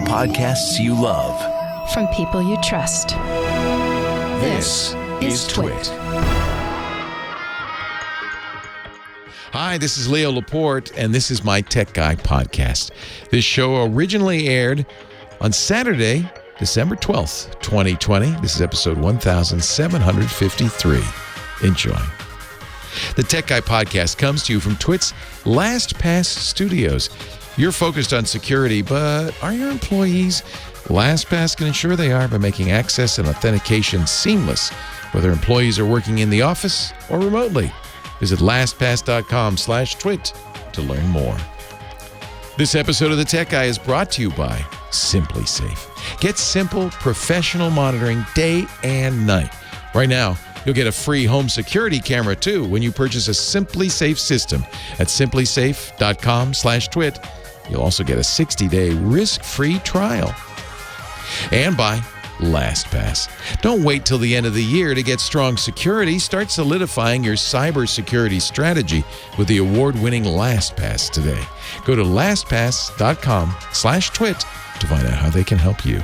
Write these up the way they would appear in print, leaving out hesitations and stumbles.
Podcasts you love. From people you trust. This is TWiT. Hi, this is Leo Laporte, and this is my Tech Guy podcast. This show originally aired on Saturday, December 12th, 2020. This is episode 1753. Enjoy. The Tech Guy podcast comes to you from TWiT's Lastpass Studios. You're focused on security, but are your employees? Lastpass can ensure they are by making access and authentication seamless, whether employees are working in the office or remotely. Visit lastpass.com/twit to learn more. This episode of The Tech Guy is brought to you by SimpliSafe. Get simple, professional monitoring day and night. Right now, you'll get a free home security camera, too, when you purchase a SimpliSafe system at simplisafe.com/twit. You'll also get a 60-day risk-free trial. And by LastPass. Don't wait till the end of the year to get strong security. Start solidifying your cybersecurity strategy with the award-winning LastPass today. Go to lastpass.com/twit to find out how they can help you.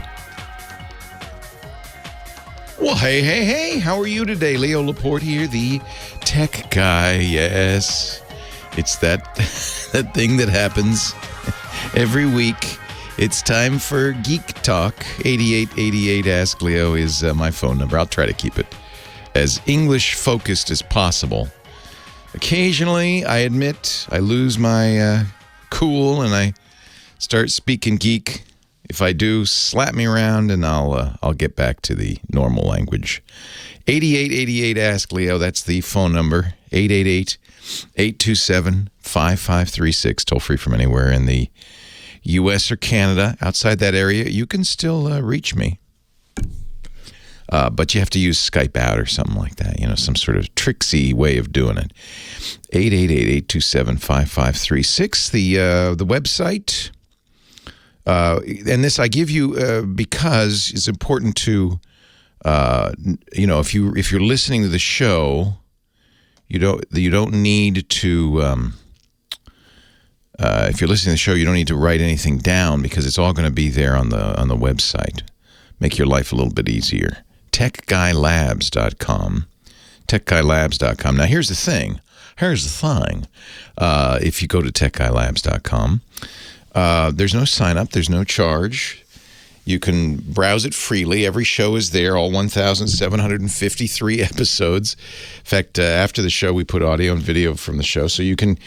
Well, hey, how are you today? Leo Laporte here, the Tech Guy. Yes, it's that thing that happens every week. It's time for Geek Talk. 8888 Ask Leo is my phone number. I'll try to keep it as English-focused as possible. Occasionally, I admit, I lose my cool and I start speaking geek. If I do, slap me around and I'll get back to the normal language. 8888 Ask Leo, that's the phone number. 888-827-5536. Toll free from anywhere in the U.S. or Canada. Outside that area, you can still reach me. But you have to use Skype out or something like that. You know, some sort of tricksy way of doing it. 888-827-5536. The website. And this I give you because it's important to, if you're listening to the show, you don't need to. If you're listening to the show, you don't need to write anything down because it's all going to be there on the website. Make your life a little bit easier. TechGuyLabs.com. TechGuyLabs.com. Now, here's the thing. If you go to TechGuyLabs.com, there's no sign up. There's no charge. You can browse it freely. Every show is there, all 1,753 episodes. In fact, after the show, we put audio and video from the show. So you can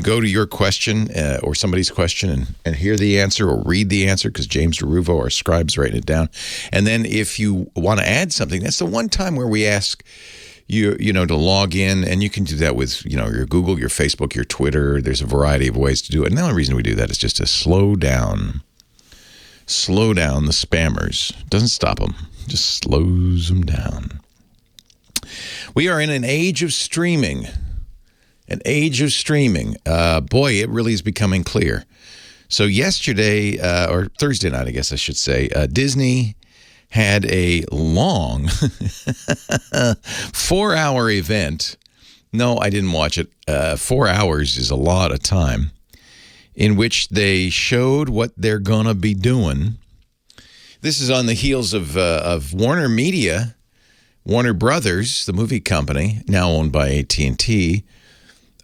go to your question or somebody's question and hear the answer or read the answer because James DeRuvo, our scribe's writing it down. And then if you want to add something, that's the one time where we ask you to log in, and you can do that with, your Google, your Facebook, your Twitter. There's a variety of ways to do it. And the only reason we do that is just to slow down the spammers. Doesn't stop them, just slows them down. We are in an age of streaming. Boy, it really is becoming clear. So yesterday, or Thursday night, I guess I should say, Disney had a long 4-hour event. No, I didn't watch it. 4 hours is a lot of time, in which they showed what they're going to be doing. This is on the heels of Warner Media, Warner Brothers, the movie company, now owned by AT&T,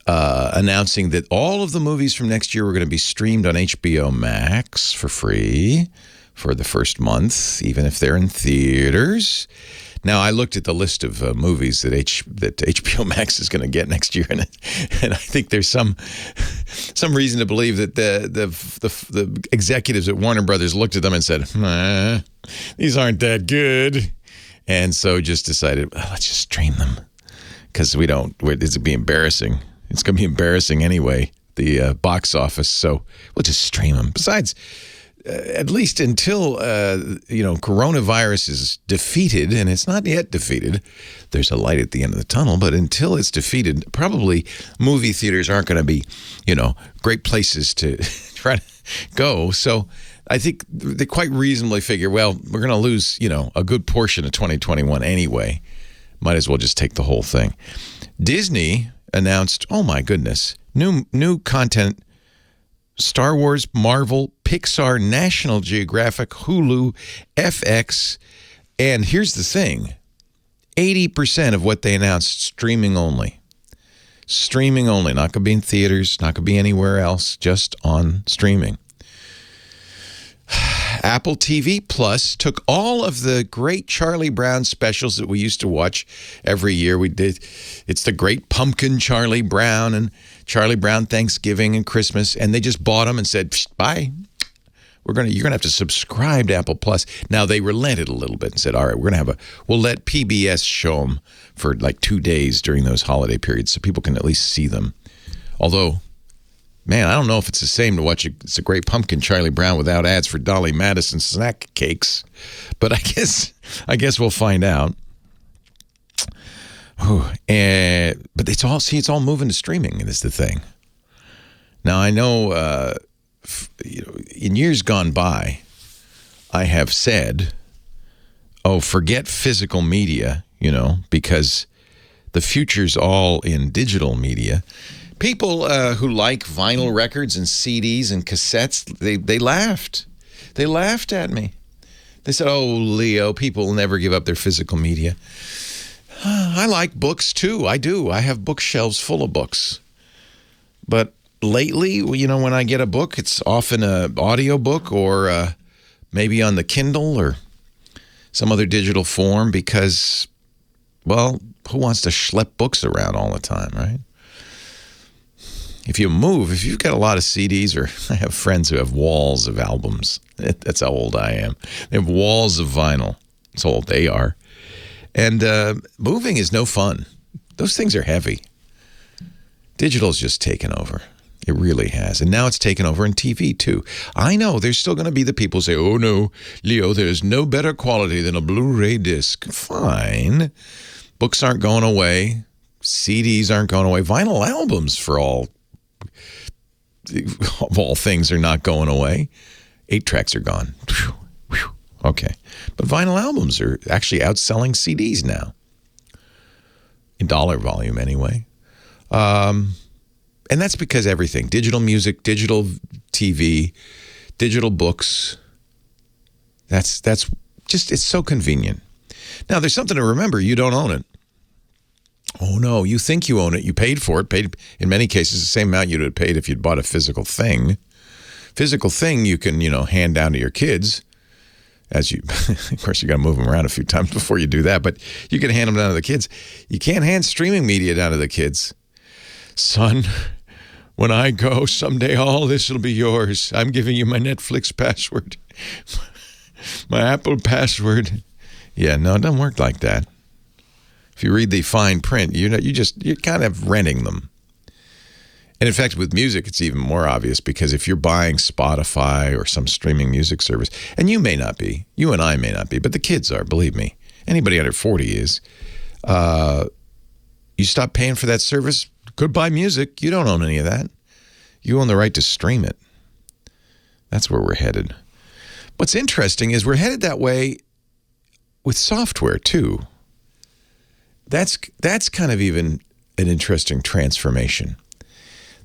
announcing that all of the movies from next year were going to be streamed on HBO Max for free for the first month, even if they're in theaters. Now, I looked at the list of movies that HBO Max is going to get next year, and I think there's some reason to believe that the executives at Warner Brothers looked at them and said, these aren't that good, and so just decided, let's just stream them because it's going to be embarrassing. It's going to be embarrassing anyway, the box office, so we'll just stream them. Besides, at least until, coronavirus is defeated, and it's not yet defeated. There's a light at the end of the tunnel, but until it's defeated, probably movie theaters aren't going to be, great places to try to go. So I think they quite reasonably figure, well, we're going to lose, a good portion of 2021 anyway. Might as well just take the whole thing. Disney announced, oh my goodness, new content Star Wars, Marvel, Pixar, National Geographic, Hulu, FX, and here's the thing, 80% of what they announced, streaming only. Streaming only, not going to be in theaters, not going to be anywhere else, just on streaming. Apple TV Plus took all of the great Charlie Brown specials that we used to watch every year. We did, it's the Great Pumpkin Charlie Brown and Charlie Brown Thanksgiving and Christmas, and they just bought them and said, bye. You're gonna have to subscribe to Apple Plus. Now they relented a little bit and said, all right, we'll let PBS show them for like 2 days during those holiday periods so people can at least see them. Although, man, I don't know if it's the same to watch It's a Great Pumpkin Charlie Brown without ads for Dolly Madison snack cakes, but I guess we'll find out. But it's all moving to streaming is the thing. Now I know, in years gone by, I have said, forget physical media, because the future's all in digital media. People who like vinyl records and CDs and cassettes, they laughed. They laughed at me. They said, oh, Leo, people will never give up their physical media. I like books, too. I do. I have bookshelves full of books. But lately, when I get a book, it's often an audio book or maybe on the Kindle or some other digital form because, well, who wants to schlep books around all the time, right? If you've got a lot of CDs, or I have friends who have walls of albums. That's how old I am. They have walls of vinyl. That's how old they are. And moving is no fun. Those things are heavy. Digital's just taken over. It really has. And now it's taken over in TV, too. I know there's still going to be the people who say, oh, no, Leo, there's no better quality than a Blu-ray disc. Fine. Books aren't going away. CDs aren't going away. Vinyl albums, of all things, are not going away. 8-tracks are gone. Whew, whew. Okay. But vinyl albums are actually outselling CDs now. In dollar volume, anyway. And that's because everything, digital music, digital TV, digital books, that's just, it's so convenient. Now, there's something to remember. You don't own it. Oh, no, you think you own it. You paid for it. Paid, in many cases, the same amount you'd have paid if you'd bought a physical thing. Physical thing you can, hand down to your kids. Of course, you got to move them around a few times before you do that, but you can hand them down to the kids. You can't hand streaming media down to the kids. Son, when I go someday, all this will be yours. I'm giving you my Netflix password, my Apple password. Yeah, no, it doesn't work like that. If you read the fine print, you're kind of renting them. And in fact, with music, it's even more obvious because if you're buying Spotify or some streaming music service, and you may not be, you and I may not be, but the kids are, believe me. Anybody under 40 is. You stop paying for that service, goodbye music. You don't own any of that. You own the right to stream it. That's where we're headed. What's interesting is we're headed that way with software, too. That's kind of even an interesting transformation.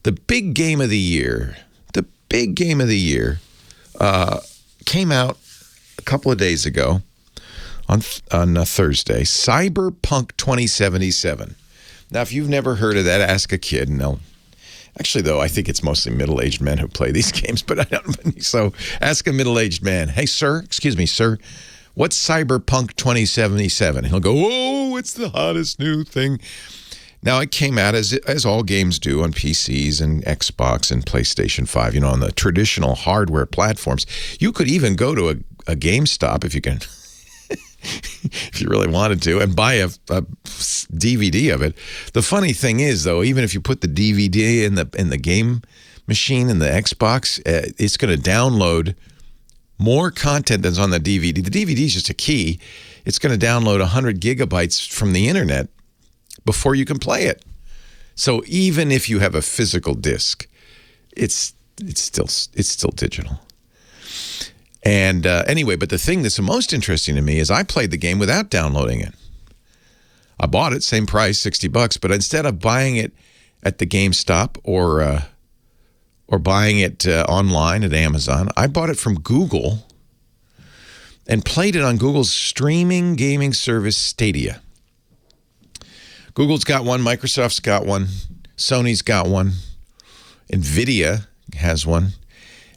The big game of the year came out a couple of days ago on Thursday, Cyberpunk 2077. Now, if you've never heard of that, ask a kid, and they'll... Actually, though, I think it's mostly middle-aged men who play these games, but I don't... So ask a middle-aged man, hey, sir, what's Cyberpunk 2077? He'll go, oh, it's the hottest new thing. Now, it came out, as all games do, on PCs and Xbox and PlayStation 5, on the traditional hardware platforms. You could even go to a GameStop, if you can, if you really wanted to, and buy a DVD of it. The funny thing is, though, even if you put the DVD in the game machine in the Xbox, it's going to download more content than's on the DVD. The DVD is just a key. It's going to download 100 gigabytes from the internet before you can play it. So even if you have a physical disc, it's still digital. And anyway, but the thing that's the most interesting to me is I played the game without downloading it. I bought it, same price, $60, but instead of buying it at the GameStop or or buying it online at Amazon. I bought it from Google and played it on Google's streaming gaming service Stadia. Google's got one, Microsoft's got one, Sony's got one, NVIDIA has one.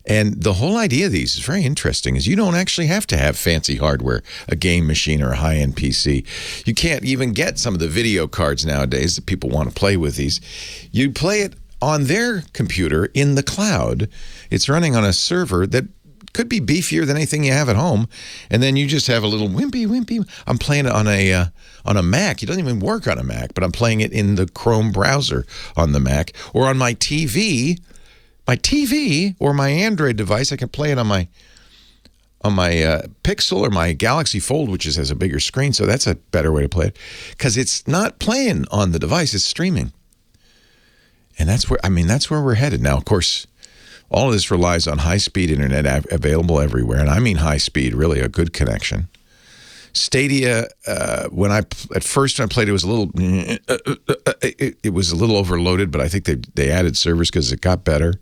And the whole idea of these is very interesting, is you don't actually have to have fancy hardware, a game machine or a high-end PC. You can't even get some of the video cards nowadays that people want to play with these. You play it on their computer in the cloud. It's running on a server that could be beefier than anything you have at home, and then you just have a little wimpy. I'm playing it on a Mac. It doesn't even work on a Mac, but I'm playing it in the Chrome browser on the Mac, or on my TV. My TV or my Android device, I can play it on my Pixel or my Galaxy Fold, which has a bigger screen, so that's a better way to play it, because it's not playing on the device, it's streaming. And that's where we're headed now. Of course, all of this relies on high-speed internet available everywhere, and I mean high-speed, really a good connection. Stadia, when I played it, was a little it was a little overloaded, but I think they added servers because it got better.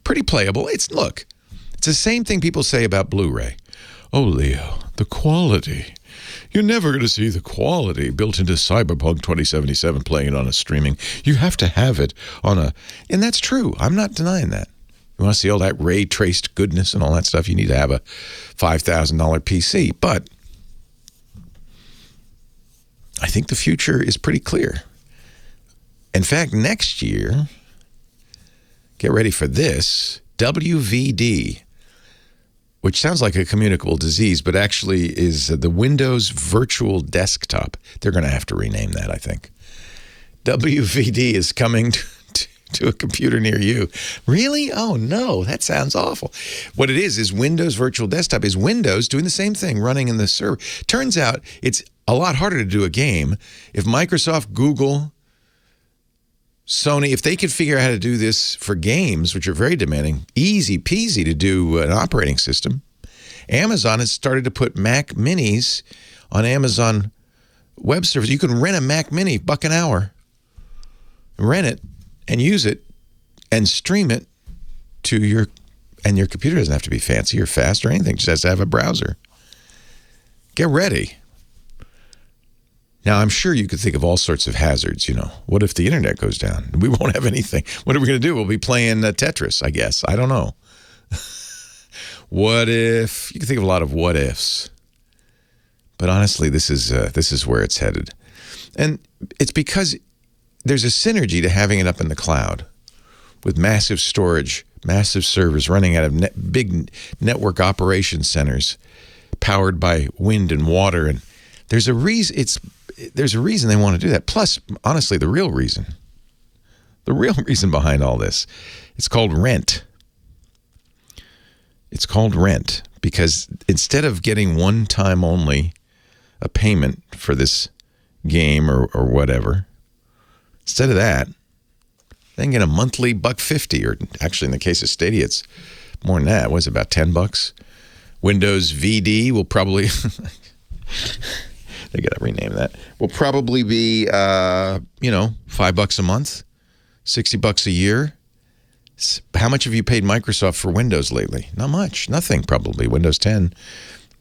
Pretty playable. It's the same thing people say about Blu-ray. Oh, Leo, the quality. You're never going to see the quality built into Cyberpunk 2077 playing it on a streaming. You have to have it on a... And that's true. I'm not denying that. You want to see all that ray-traced goodness and all that stuff, you need to have a $5,000 PC. But I think the future is pretty clear. In fact, next year, get ready for this, WVD, which sounds like a communicable disease, but actually is the Windows Virtual Desktop. They're going to have to rename that, I think. WVD is coming to a computer near you. Really? Oh, no, that sounds awful. What it is Windows Virtual Desktop is Windows doing the same thing, running in the server. Turns out it's a lot harder to do a game. If Microsoft, Google, Sony, if they could figure out how to do this for games, which are very demanding, easy peasy to do an operating system. Amazon has started to put MacMinis on Amazon Web Service. You can rent a Mac Mini, $1 an hour, rent it and use it and stream it to your computer doesn't have to be fancy or fast or anything. It just has to have a browser. Get ready. Now, I'm sure you could think of all sorts of hazards, What if the internet goes down? We won't have anything. What are we going to do? We'll be playing Tetris, I guess. I don't know. What if? You can think of a lot of what ifs. But honestly, this is where it's headed. And it's because there's a synergy to having it up in the cloud with massive storage, massive servers running out of big network operation centers powered by wind and water. And there's a reason they want to do that. Plus, honestly, the real reason behind all this, it's called rent. It's called rent because instead of getting one time only a payment for this game or whatever, instead of that, they can get a monthly $1.50, or actually in the case of Stadia, it's more than that. What is it, about $10? Windows VD will probably... They got to rename that. Will probably be, $5 a month, $60 a year. How much have you paid Microsoft for Windows lately? Not much. Nothing, probably. Windows 10,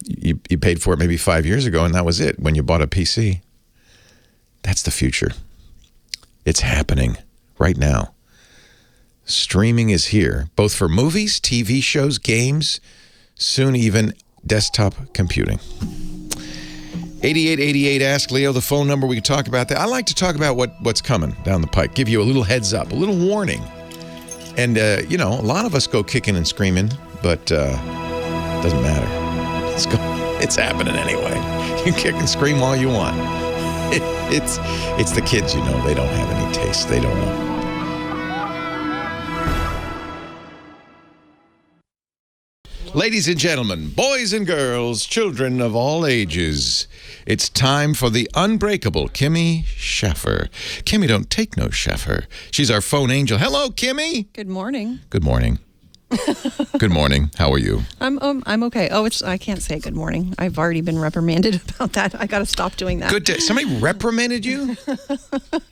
you paid for it maybe 5 years ago, and that was it when you bought a PC. That's the future. It's happening right now. Streaming is here, both for movies, TV shows, games, soon even desktop computing. 8888 Ask Leo, the phone number. We can talk about that. I like to talk about what's coming down the pike, give you a little heads up, a little warning. And, a lot of us go kicking and screaming, but doesn't matter. It's happening anyway. You kick and scream all you want. It's the kids, they don't have any taste. They don't know. Ladies and gentlemen, boys and girls, children of all ages, it's time for the unbreakable Kimmy Schaffer. Kimmy don't take no Schaffer. She's our phone angel. Hello, Kimmy. Good morning. Good morning. Good morning. How are you? I'm okay. Oh, I can't say good morning. I've already been reprimanded about that. I got to stop doing that. Good day. Somebody reprimanded you?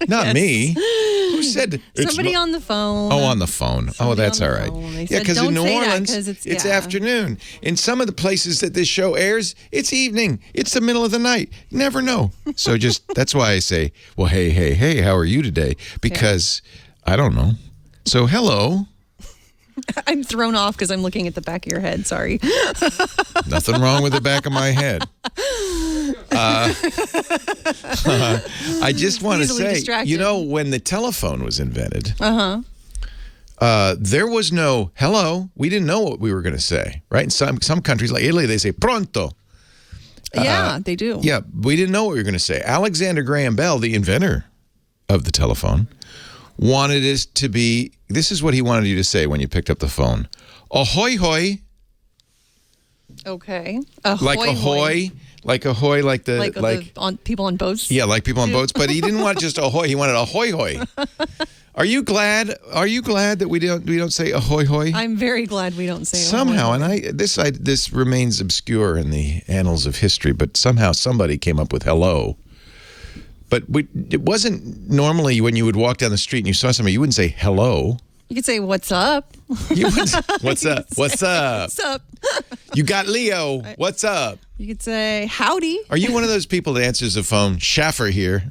Not me. Who said? Somebody on the phone. Oh, on the phone. Oh, that's all right. Yeah, because in New Orleans, it's afternoon. In some of the places that this show airs, it's evening. It's the middle of the night. You never know. So that's why I say, well, hey, how are you today? Because I don't know. So hello. I'm thrown off because I'm looking at the back of your head. Sorry. Nothing wrong with the back of my head. I just want to say, distracted. When the telephone was invented, there was no hello. We didn't know what we were going to say, right? In some countries like Italy, they say pronto. Yeah, they do. Yeah, we didn't know what we were going to say. Alexander Graham Bell, the inventor of the telephone, wanted it to be, this is what he wanted you to say when you picked up the phone. Ahoy, hoy. Okay. Ahoy, like ahoy. Like ahoy, like people on boats? Yeah, like people on boats. But he didn't want just ahoy. He wanted ahoy, hoy. Are you glad that we don't say ahoy, hoy? I'm very glad we don't say somehow, ahoy, hoy. And this remains obscure in the annals of history, but somehow somebody came up with hello. But it wasn't normally when you would walk down the street and you saw somebody, you wouldn't say hello. You could say, what's up? What's up? What's up? What's up? You got Leo. What's up? You could say, howdy. Are you one of those people that answers the phone? Schaffer here.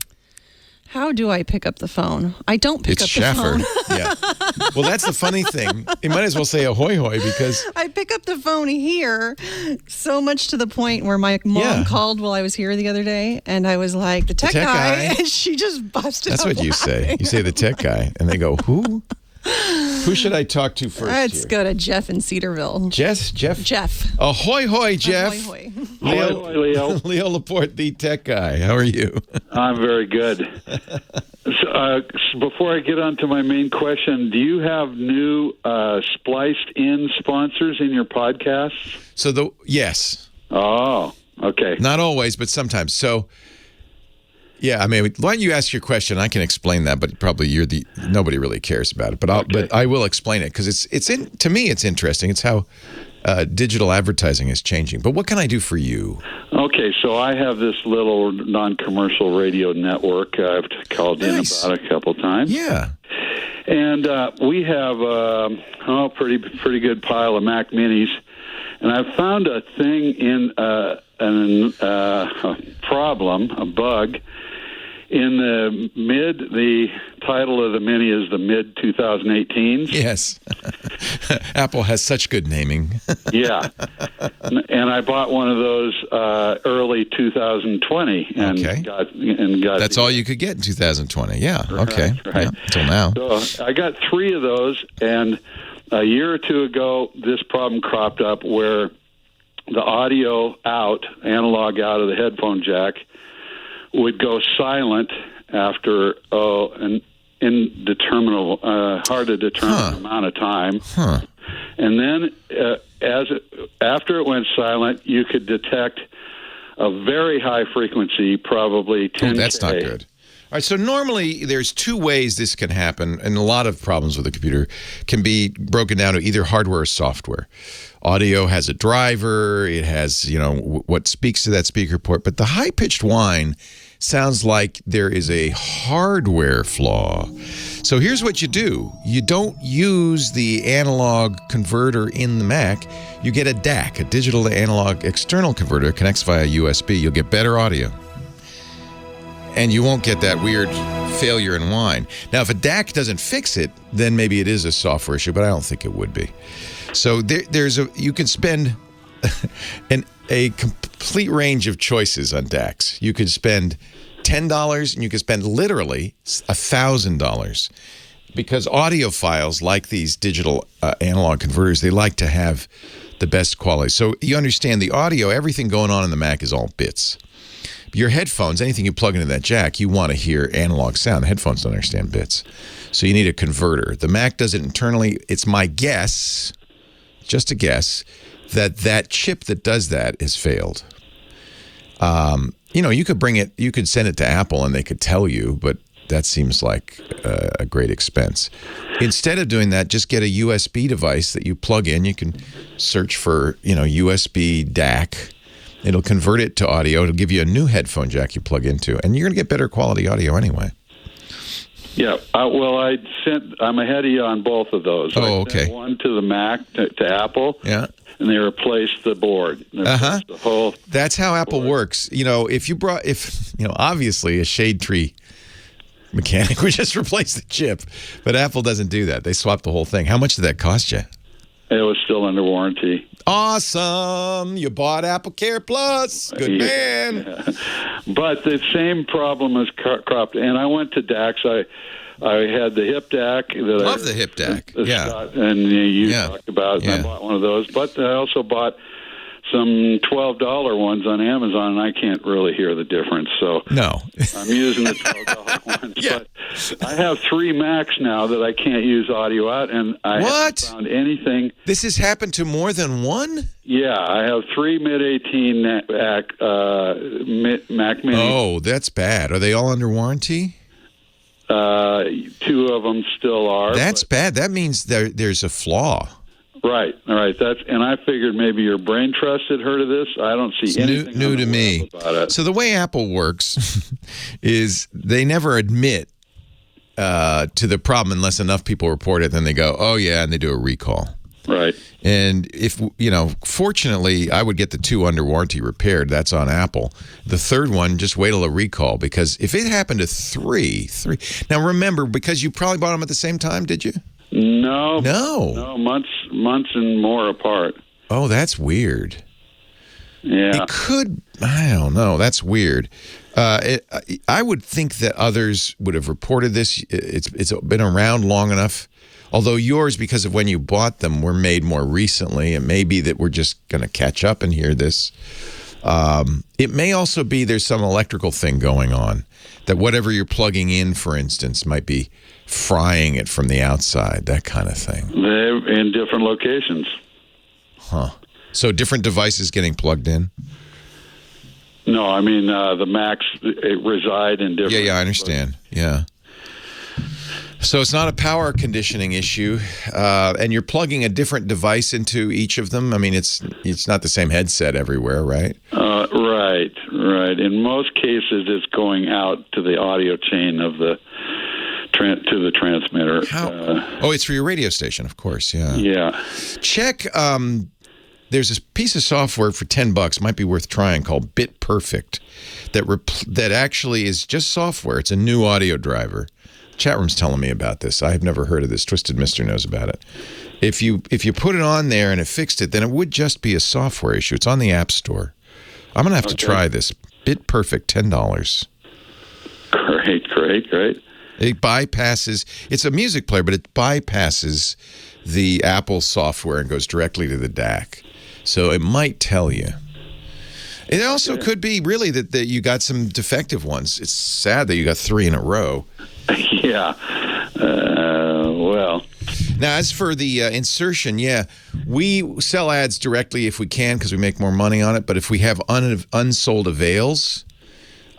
How do I pick up the phone? I don't pick up the phone. Yeah. Well, that's the funny thing. You might as well say ahoy hoy because I pick up the phone here so much to the point where my mom called while I was here the other day, and I was like, the tech guy, and she just busted That's out what you laughing. say. You say the tech guy, and they go, who? Who should I talk to first? Let's go to Jeff in Cedarville. Jeff. Ahoy hoy, Jeff. Ahoy hoy. Ahoy, Leo. Leo Laporte, the tech guy. How are you? I'm very good. Before I get on to my main question, do you have new spliced-in sponsors in your podcasts? Yes. Oh, okay. Not always, but sometimes. So, yeah, I mean, why don't you ask your question? I can explain that, but probably nobody really cares about it. But I will explain it because to me it's interesting. It's how digital advertising is changing. But what can I do for you? Okay, so I have this little non-commercial radio network I've called in about a couple times. Yeah. And we have a pretty good pile of MacMinis. And I found a thing in a bug in the title of the Mini is the mid-2018s. Yes. Apple has such good naming. Yeah. And I bought one of those early 2020 and got That's all you could get in 2020. Yeah. Okay. Right. Yeah, until now. So I got 3 of those, and a year or two ago this problem cropped up where the audio analog out of the headphone jack would go silent after an indeterminable, hard to determine amount of time. And then after it went silent, you could detect a very high frequency, probably 10K. Oh, that's not good. All right, so normally there's 2 ways this can happen, and a lot of problems with a computer can be broken down to either hardware or software. Audio has a driver, it has, what speaks to that speaker port, but the high-pitched whine sounds like there is a hardware flaw. So here's what you do. You don't use the analog converter in the Mac. You get a DAC, a digital to analog external converter. It connects via USB. You'll get better audio. And you won't get that weird failure and whine. Now, if a DAC doesn't fix it, then maybe it is a software issue, but I don't think it would be. So you can spend a complete range of choices on DACs. You could spend $10 and you could spend literally $1,000 because audiophiles like these digital analog converters, they like to have the best quality. So you understand the audio, everything going on in the Mac is all bits. Your headphones, anything you plug into that jack, you want to hear analog sound. The headphones don't understand bits. So you need a converter. The Mac does it internally. It's my guess, just a guess, that chip that does that is failed. You could send it to Apple and they could tell you, but that seems like a great expense. Instead of doing that, just get a USB device that you plug in. You can search for, USB DAC. It'll convert it to audio. It'll give you a new headphone jack you plug into, and you're going to get better quality audio anyway. Yeah. I'm ahead of you on both of those. Oh, I sent one to the Mac, to Apple. Yeah. And they replaced the board. The whole That's how Apple board works. Obviously a shade tree mechanic would just replace the chip, but Apple doesn't do that. They swap the whole thing. How much did that cost you? It was still under warranty. Awesome. You bought Apple Care Plus. Good man. Yeah. But the same problem has cropped. And I went to DAX. I had the hip DAC. Love the hip DAC. Scott, and you talked about it. And I bought one of those. But I also bought some $12 ones on Amazon, and I can't really hear the difference. So no, I'm using the $12 ones. Yeah. But I have 3 Macs now that I can't use audio out, and I haven't found anything. This has happened to more than one? Yeah, I have 3 mid-18 Mac Minis. Oh, that's bad. Are they all under warranty? 2 of them still are. That's bad. That means there's a flaw. Right. All right. And I figured maybe your brain trust had heard of this. I don't see anything new to me about it. So the way Apple works is they never admit to the problem unless enough people report it. Then they go, oh yeah, and they do a recall. Right. And if fortunately, I would get the 2 under warranty repaired. That's on Apple. The 3rd one, just wait till a recall, because if it happened to 3. Now remember, because you probably bought them at the same time, did you? No, months and more apart. Oh, that's weird. Yeah, it could. I don't know. That's weird. I would think that others would have reported this. It's been around long enough. Although yours, because of when you bought them, were made more recently, it may be that we're just going to catch up and hear this. It may also be there's some electrical thing going on, that whatever you're plugging in, for instance, might be frying it from the outside, that kind of thing. They're in different locations. Huh. So different devices getting plugged in? No, I mean the Macs reside in different... Yeah, I understand. Yeah. So it's not a power conditioning issue, and you're plugging a different device into each of them. I mean, it's not the same headset everywhere, right? Right. In most cases, it's going out to the audio chain of the to the transmitter. It's for your radio station, of course. Yeah. Yeah. Check. There's a piece of software for $10, might be worth trying, called Bit Perfect, that actually is just software. It's a new audio driver. Chat room's telling me about this. I have never heard of this. Twisted Mister knows about it. If you put it on there and it fixed it, then it would just be a software issue. It's on the App Store. I'm going to have to try this. Bit Perfect, $10. Great. It bypasses, it's a music player, but it bypasses the Apple software and goes directly to the DAC. So it might tell you. It also could be really that you got some defective ones. It's sad that you got 3 in a row. Yeah. Well. Now, as for the insertion, we sell ads directly if we can because we make more money on it. But if we have unsold avails,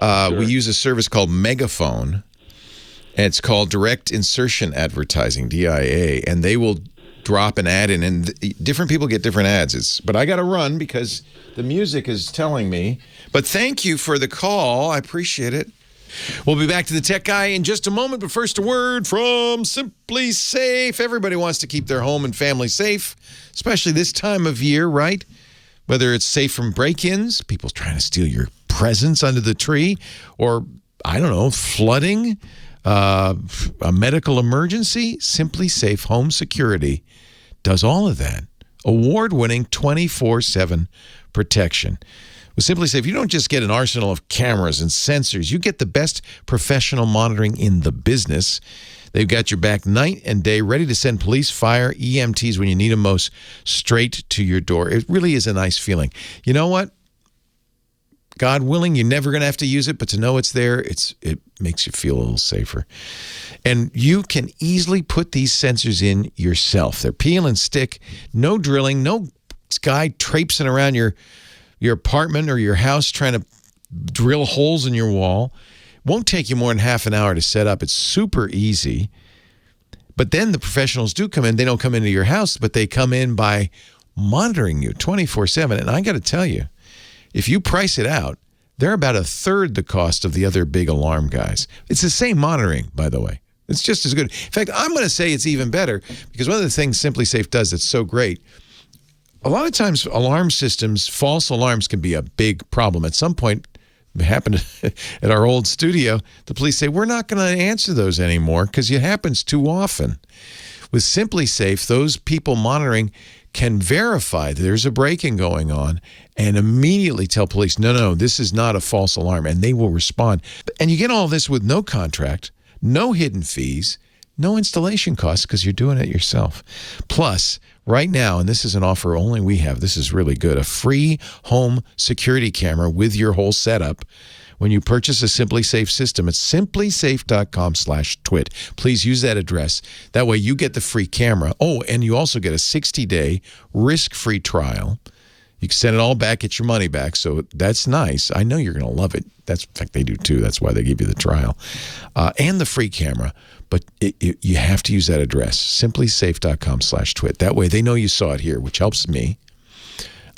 we use a service called Megaphone. And it's called Direct Insertion Advertising, DIA. And they will drop an ad in. And different people get different ads. But I got to run because the music is telling me. But thank you for the call. I appreciate it. We'll be back to the Tech Guy in just a moment, but first a word from Simply Safe. Everybody wants to keep their home and family safe, especially this time of year, right? Whether it's safe from break-ins, people trying to steal your presents under the tree, or, I don't know, flooding, a medical emergency, Simply Safe Home Security does all of that. Award-winning 24/7 protection. With Simply Safe, you don't just get an arsenal of cameras and sensors. You get the best professional monitoring in the business. They've got your back night and day, ready to send police, fire, EMTs when you need them most, straight to your door. It really is a nice feeling. You know what? God willing, you're never going to have to use it, but to know it's there, it makes you feel a little safer. And you can easily put these sensors in yourself. They're peel and stick, no drilling, no guy traipsing around your apartment or your house trying to drill holes in your wall. Won't take you more than half an hour to set up. It's super easy. But then the professionals do come in. They don't come into your house, but they come in by monitoring you 24/7. And I got to tell you, if you price it out, they're about a third the cost of the other big alarm guys. It's the same monitoring, by the way. It's just as good. In fact, I'm going to say it's even better because one of the things Simply Safe does that's so great, a lot of times alarm systems, false alarms can be a big problem. At some point, it happened at our old studio, the police say, we're not going to answer those anymore because it happens too often. With Simply Safe, those people monitoring can verify that there's a break-in going on and immediately tell police, no, this is not a false alarm, and they will respond. And you get all this with no contract, no hidden fees, no installation costs because you're doing it yourself. Plus, right now, and this is an offer only we have, this is really good, a free home security camera with your whole setup. When you purchase a Simply Safe system, it's simplysafe.com/twit. Please use that address. That way you get the free camera. Oh, and you also get a 60-day risk-free trial. You can send it all back, get your money back. So that's nice. I know you're going to love it. In fact, they do too. That's why they give you the trial. And the free camera. But you have to use that address, simplysafe.com/twit. That way they know you saw it here, which helps me.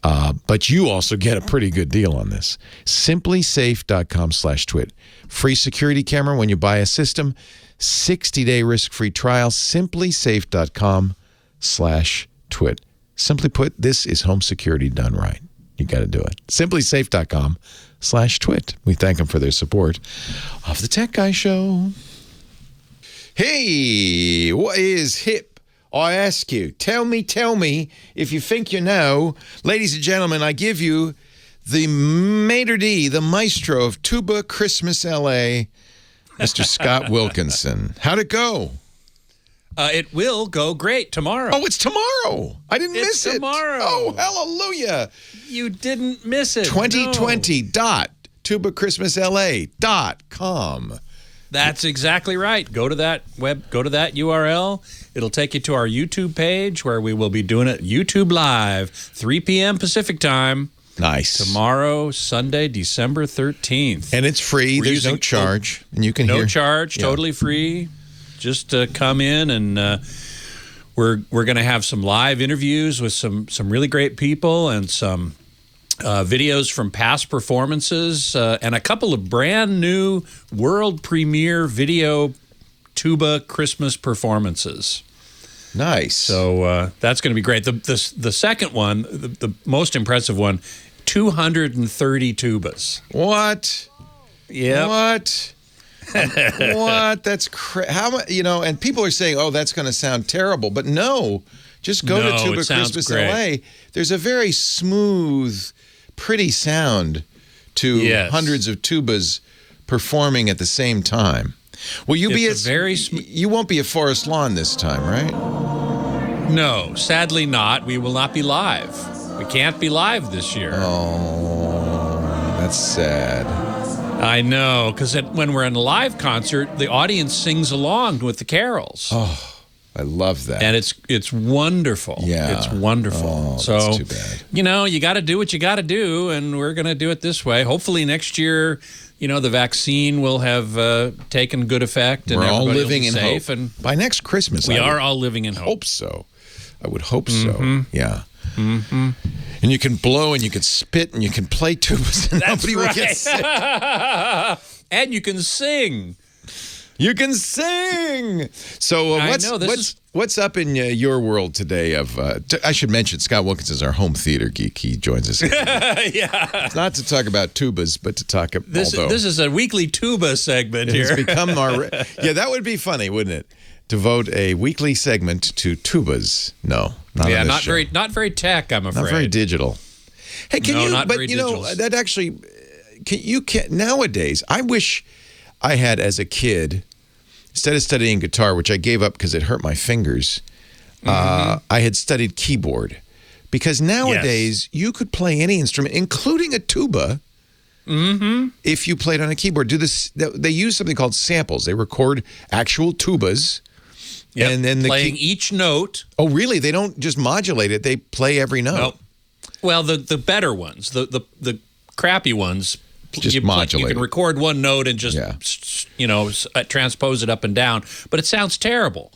But you also get a pretty good deal on this. Simplysafe.com/twit. Free security camera when you buy a system. 60-day risk-free trial. Simplysafe.com/twit. Simply put, this is home security done right. You got to do it. Simplysafe.com/twit. We thank them for their support of the Tech Guy Show. Hey, what is hip? I ask you, tell me, if you think you know. Ladies and gentlemen, I give you the maitre d', the maestro of Tuba Christmas L.A., Mr. Scott Wilkinson. How'd it go? It will go great tomorrow. Oh, it's tomorrow. I didn't miss it. Tomorrow. Oh, hallelujah. You didn't miss it. 2020.tubaChristmasLA.com. That's exactly right. Go to that URL. It'll take you to our YouTube page where we will be doing it YouTube Live, 3 p.m. Pacific time. Nice. Tomorrow, Sunday, December 13th. And it's free. There's no charge. And you can hear. No charge, totally free. Just come in and we're going to have some live interviews with some really great people and some videos from past performances and a couple of brand new world premiere video tuba Christmas performances. Nice. So that's going to be great. The second one, the most impressive one, 230 tubas. What? Yeah. What? What? That's how? And people are saying, "Oh, that's going to sound terrible," but no. Just go to Tuba Christmas LA. There's a very smooth, pretty sound to hundreds of tubas performing at the same time. Will you you won't be at Forest Lawn this time, right? No, sadly not. We will not be live. We can't be live this year. Oh, that's sad. I know, because when we're in a live concert, the audience sings along with the carols. Oh, I love that. And it's wonderful. Yeah. It's wonderful. Oh, that's too bad. You got to do what you got to do, and we're going to do it this way. Hopefully next year, the vaccine will have taken good effect. And we're all living in safe. hope. And by next Christmas, we are all living in hope so. I would hope so. Yeah. Mm-hmm. And you can blow and you can spit and you can play tubas and nobody will get sick. And you can sing. You can sing. So what's up in your world today? I should mention Scott Wilkinson is our home theater geek. He joins us. Yeah. It's not to talk about tubas, but to talk about this is a weekly tuba segment here. It's become that would be funny, wouldn't it? Devote a weekly segment to tubas. No, not on this show. Not very tech, I'm afraid. Not very digital. Hey, that actually nowadays, I wish I had as a kid, instead of studying guitar, which I gave up because it hurt my fingers, I had studied keyboard. Because nowadays, you could play any instrument, including a tuba, if you played on a keyboard. They use something called samples. They record actual tubas. Yep. And then playing each note. Oh, really? They don't just modulate it. They play every note. Nope. Well, the better ones, the crappy ones, modulate. You can record one note and just transpose it up and down, but it sounds terrible.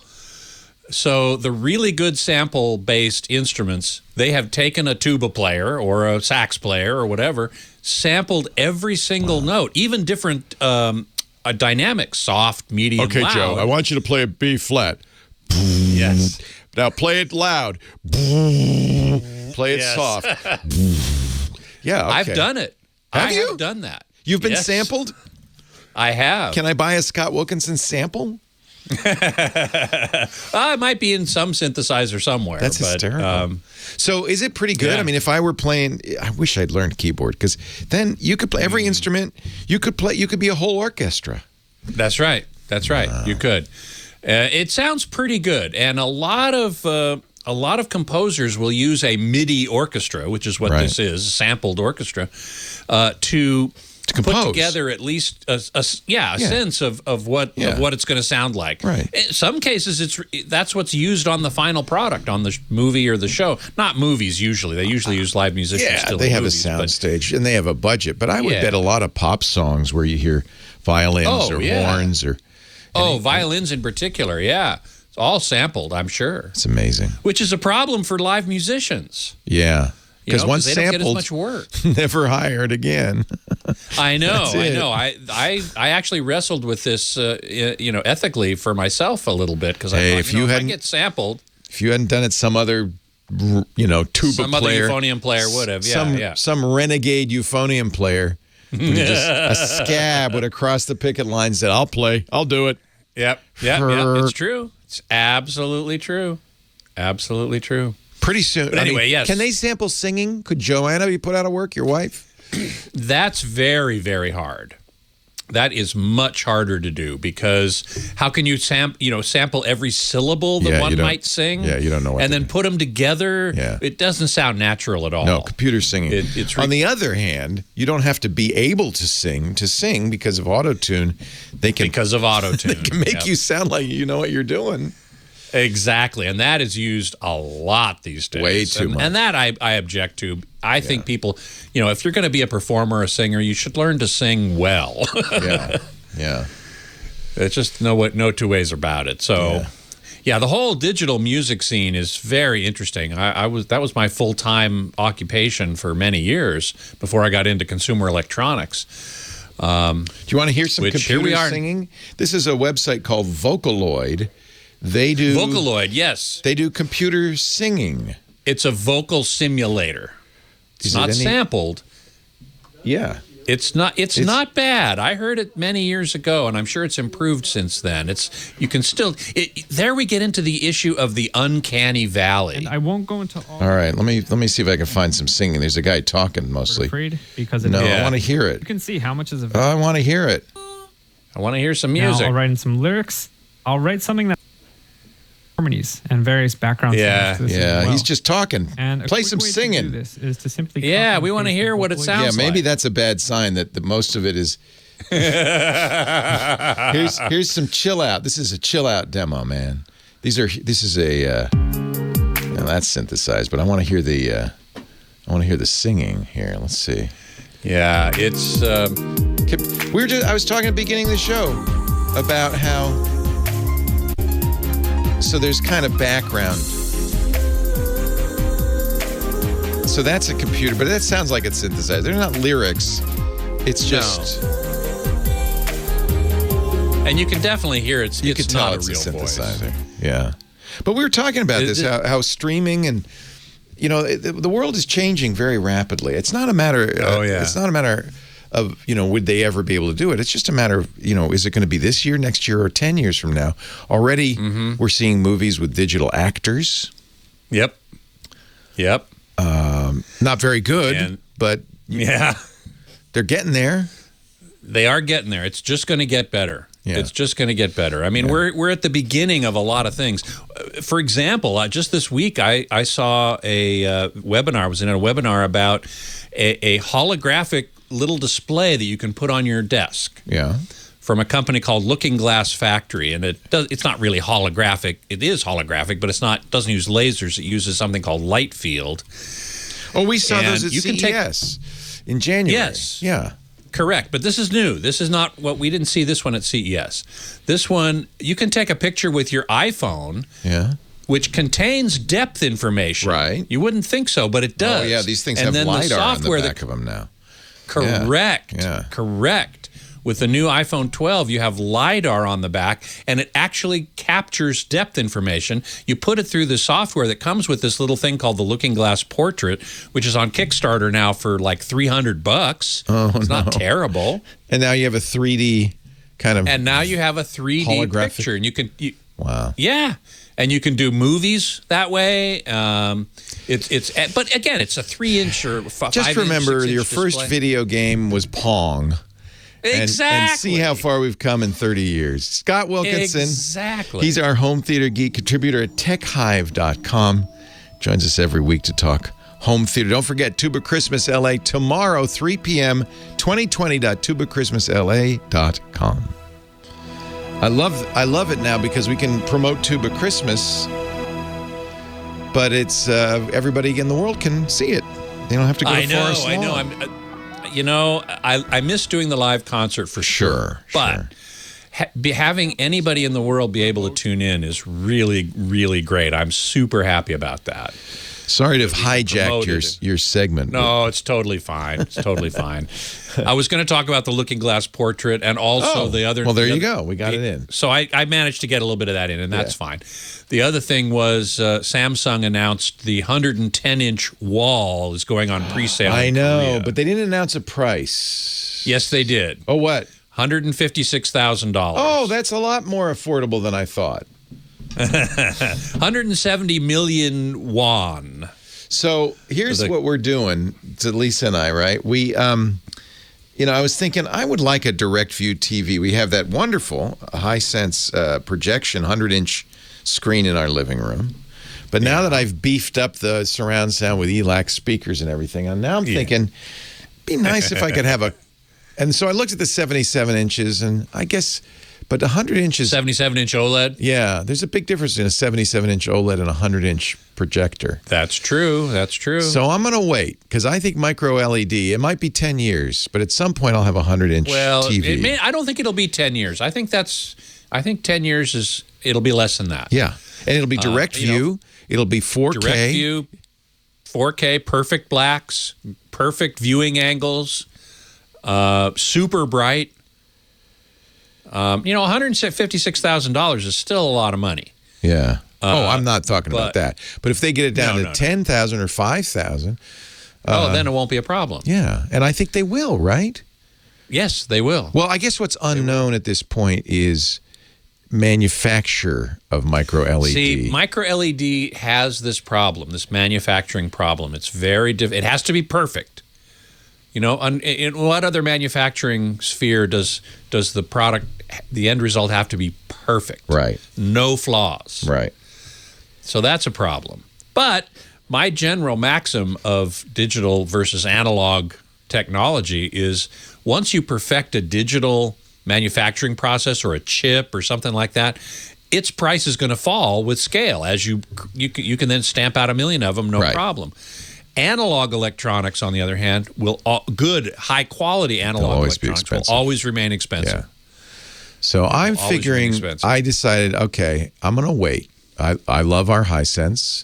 So the really good sample-based instruments, they have taken a tuba player or a sax player or whatever, sampled every single note, even different dynamics, soft, medium, okay, loud. Joe, I want you to play a B flat. Yes. Now play it loud. Play it soft. Yeah, okay. I've done it. Have you? I have done that. You've been Yes. sampled? I have. Can I buy a Scott Wilkinson sample? It might be in some synthesizer somewhere. That's hysterical. So is it pretty good? Yeah. I mean, if I were playing, I wish I'd learned keyboard, because then you could play every instrument. You could be a whole orchestra. That's right. That's right. You could. It sounds pretty good, and a lot of composers will use a MIDI orchestra, which is what this is, a sampled orchestra, to compose. Put together at least a sense of what it's going to sound like. Right. In some cases, that's what's used on the final product, on the movie or the show. Not movies usually. They usually use live musicians. Yeah, still they in have movies, a sound stage and they have a budget. But I would bet a lot of pop songs where you hear violins or horns or. Violins in particular. Yeah, it's all sampled. I'm sure. It's amazing. Which is a problem for live musicians. Yeah. Because once they don't sampled, get as much work. Never hired again. I know. I actually wrestled with this, ethically for myself a little bit because I thought, if I get sampled, if you hadn't done it, some other, tuba some player, other euphonium player would have. Some renegade euphonium player, just a scab would have crossed the picket line and said, "I'll play. I'll do it." Yep. It's true. It's absolutely true. Absolutely true. Pretty soon. But anyway, yes. Can they sample singing? Could Joanna be put out of work, your wife? That's very, very hard. That is much harder to do because how can you sample every syllable that one might sing? Yeah, you don't know what and then put them together. Yeah. It doesn't sound natural at all. No, computer singing. On the other hand, you don't have to be able to sing because of auto-tune. They can make you sound like you know what you're doing. Exactly, and that is used a lot these days. Way too much. And that I object to. I think people, if you're going to be a performer or a singer, you should learn to sing well. Yeah. It's just no two ways about it. So, the whole digital music scene is very interesting. That was my full-time occupation for many years before I got into consumer electronics. Do you want to hear some computer singing? This is a website called Vocaloid. They do Vocaloid, yes. They do computer singing. It's a vocal simulator. It's not sampled. Yeah. It's not bad. I heard it many years ago, and I'm sure it's improved since then. There we get into the issue of the uncanny valley. And I won't go into all right, let me see if I can find some singing. There's a guy talking mostly. Afraid because I want to hear it. You can see how much is available. I want to hear it. I want to hear some music. Now I'll write in some lyrics. I'll write something that harmonies and various background singers. Well. He's just talking. And play some singing. To do this is to simply we want to hear what it sounds like. Yeah, maybe that's a bad sign that most of it is. here's some chill out. This is a chill out demo, man. This is a that's synthesized, but I want to hear the singing here. Let's see. Yeah, it's I was talking at the beginning of the show about how. So there's kind of background. So that's a computer, but that sounds like it's synthesized. They're not lyrics. It's just. And you can definitely hear it's you can tell not it's a real synthesizer. Voice. Yeah. But we were talking about how streaming and the world is changing very rapidly. It's not a matter it's not a matter of, would they ever be able to do it? It's just a matter of, is it going to be this year, next year, or 10 years from now? Already, we're seeing movies with digital actors. Yep. Not very good, but they're getting there. They are getting there. It's just going to get better. Yeah. It's just going to get better. I mean, we're at the beginning of a lot of things. For example, just this week, I saw a webinar. I was in a webinar about a holographic little display that you can put on your desk. Yeah. From a company called Looking Glass Factory, and it's not really holographic. It is holographic, but it doesn't use lasers. It uses something called light field. Oh, we saw those at CES in January. Yes. Yeah. Correct, but this is new. This is not what we didn't see this one at CES. This one, you can take a picture with your iPhone, which contains depth information. Right. You wouldn't think so, but it does. Oh, yeah, these things and have then LiDAR on the software back of them now. Correct. Yeah. Correct. With the new iPhone 12, you have LiDAR on the back, and it actually captures depth information. You put it through the software that comes with this little thing called the Looking Glass Portrait, which is on Kickstarter now for like $300. Oh, it's not terrible. And now you have a 3D kind of And now you have a 3D holographic picture, and you can wow. Yeah, and you can do movies that way. But again, it's a 3-inch or 5-inch. Just remember, 6-inch your first display. video game was Pong. Exactly. And see how far we've come in 30 years. Scott Wilkinson. Exactly. He's our home theater geek contributor at techhive.com. Joins us every week to talk home theater. Don't forget Tuba Christmas LA tomorrow, 3 p.m., 2020.tubachristmasla.com. I love it now because we can promote Tuba Christmas, but it's everybody in the world can see it. They don't have to go to Forest Lawn. I miss doing the live concert for sure. But having anybody in the world be able to tune in is really, really great. I'm super happy about that. Sorry to have hijacked your segment. No, it's totally fine. It's totally fine. I was going to talk about the Looking Glass Portrait and also the other. Well, there you go. We got it in. So I managed to get a little bit of that in, and that's fine. The other thing was Samsung announced the 110-inch wall is going on pre-sale. I in know, Korea. but they didn't announce a price. Yes, they did. Oh, what? $156,000. Oh, that's a lot more affordable than I thought. 170 million won. So here's what we're doing to Lisa and I, right? We, I was thinking I would like a direct view TV. We have that wonderful Hisense projection 100-inch screen in our living room. But now that I've beefed up the surround sound with ELAC speakers and everything, and now I'm thinking it'd be nice if I could have a. And so I looked at the 77 inches, and I guess. But 100 inches... 77-inch OLED? Yeah, there's a big difference in a 77-inch OLED and a 100-inch projector. That's true. That's true. So I'm going to wait, because I think micro LED, it might be 10 years, but at some point I'll have a 100-inch TV. I don't think it'll be 10 years. I think 10 years it'll be less than that. Yeah, and it'll be direct view. It'll be 4K. Direct view, 4K, perfect blacks, perfect viewing angles, super bright. $156,000 is still a lot of money. Yeah. I'm not talking about that. But if they get it down to $10,000 or $5,000, then it won't be a problem. Yeah, and I think they will, right? Yes, they will. Well, I guess what's unknown at this point is manufacture of micro LED. See, micro LED has this problem, this manufacturing problem. It's very difficult. It has to be perfect. In what other manufacturing sphere does the product, the end result, have to be perfect? Right. No flaws. Right. So that's a problem. But my general maxim of digital versus analog technology is once you perfect a digital manufacturing process or a chip or something like that, its price is going to fall with scale. As you can then stamp out 1 million of them, no problem. Analog electronics, on the other hand, good, high-quality analog electronics will always remain expensive. Yeah. So I'm figuring, I decided, okay, I'm going to wait. I love our Hisense,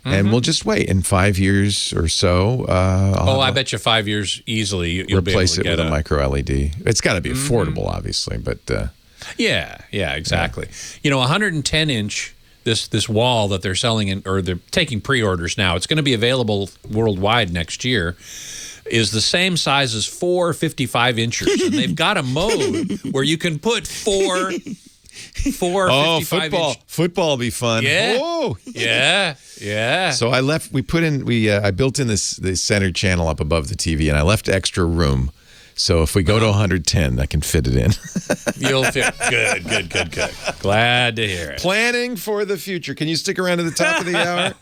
and we'll just wait. In 5 years or so, I bet you 5 years easily you'll replace be able to it get with a micro LED. It's got to be affordable, obviously, but yeah, exactly. 110-inch. This wall that they're selling or they're taking pre-orders now, it's going to be available worldwide next year, is the same size as 4 55-inchers. And they've got a mode where you can put four 55-inch. Football will be fun. Yeah. Whoa. Yeah. So I built in this center channel up above the TV, and I left extra room. So if we go to 110, I can fit it in. You'll fit. Good. Glad to hear it. Planning for the future. Can you stick around to the top of the hour?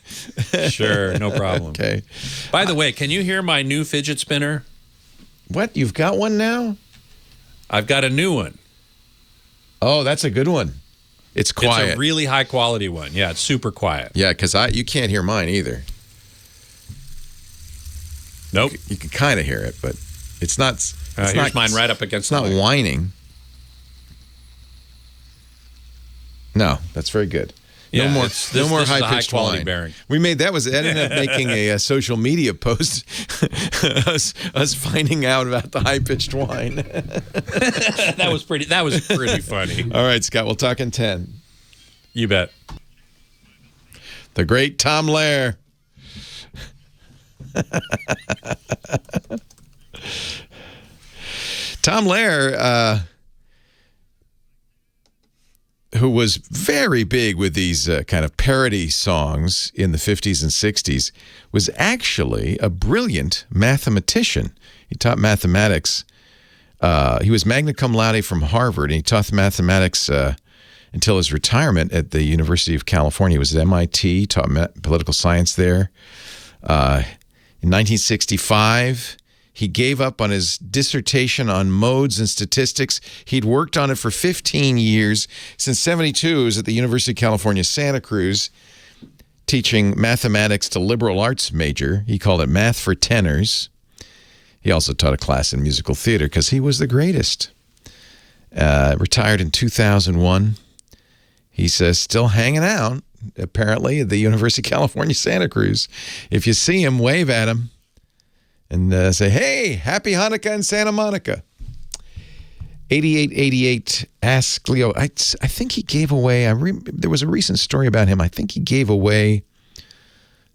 Sure, no problem. Okay. By the way, can you hear my new fidget spinner? What? You've got one now? I've got a new one. Oh, that's a good one. It's quiet. It's a really high quality one. Yeah, it's super quiet. Yeah, because you can't hear mine either. Nope. You can kind of hear it, but it's not Here's mine right up against. It's not whining. No, that's very good. Yeah, no more high-pitched quality whine. bearing. We made that ended up making a social media post. us finding out about the high-pitched whine. That was pretty funny. All right, Scott. We'll talk in 10. You bet. The great Tom Lehrer. Tom Lehrer, who was very big with these kind of parody songs in the 50s and 60s, was actually a brilliant mathematician. He taught mathematics. He was magna cum laude from Harvard, and he taught mathematics until his retirement at the University of California. He was at MIT, taught political science there. In 1965, he gave up on his dissertation on modes and statistics. He'd worked on it for 15 years. Since 72, he was at the University of California, Santa Cruz, teaching mathematics to liberal arts major. He called it Math for Tenors. He also taught a class in musical theater because he was the greatest. Retired in 2001. He's still hanging out, apparently, at the University of California, Santa Cruz. If you see him, wave at him. And say, hey, happy Hanukkah in Santa Monica. 8888 Ask Leo. I think he gave away, there was a recent story about him. I think he gave away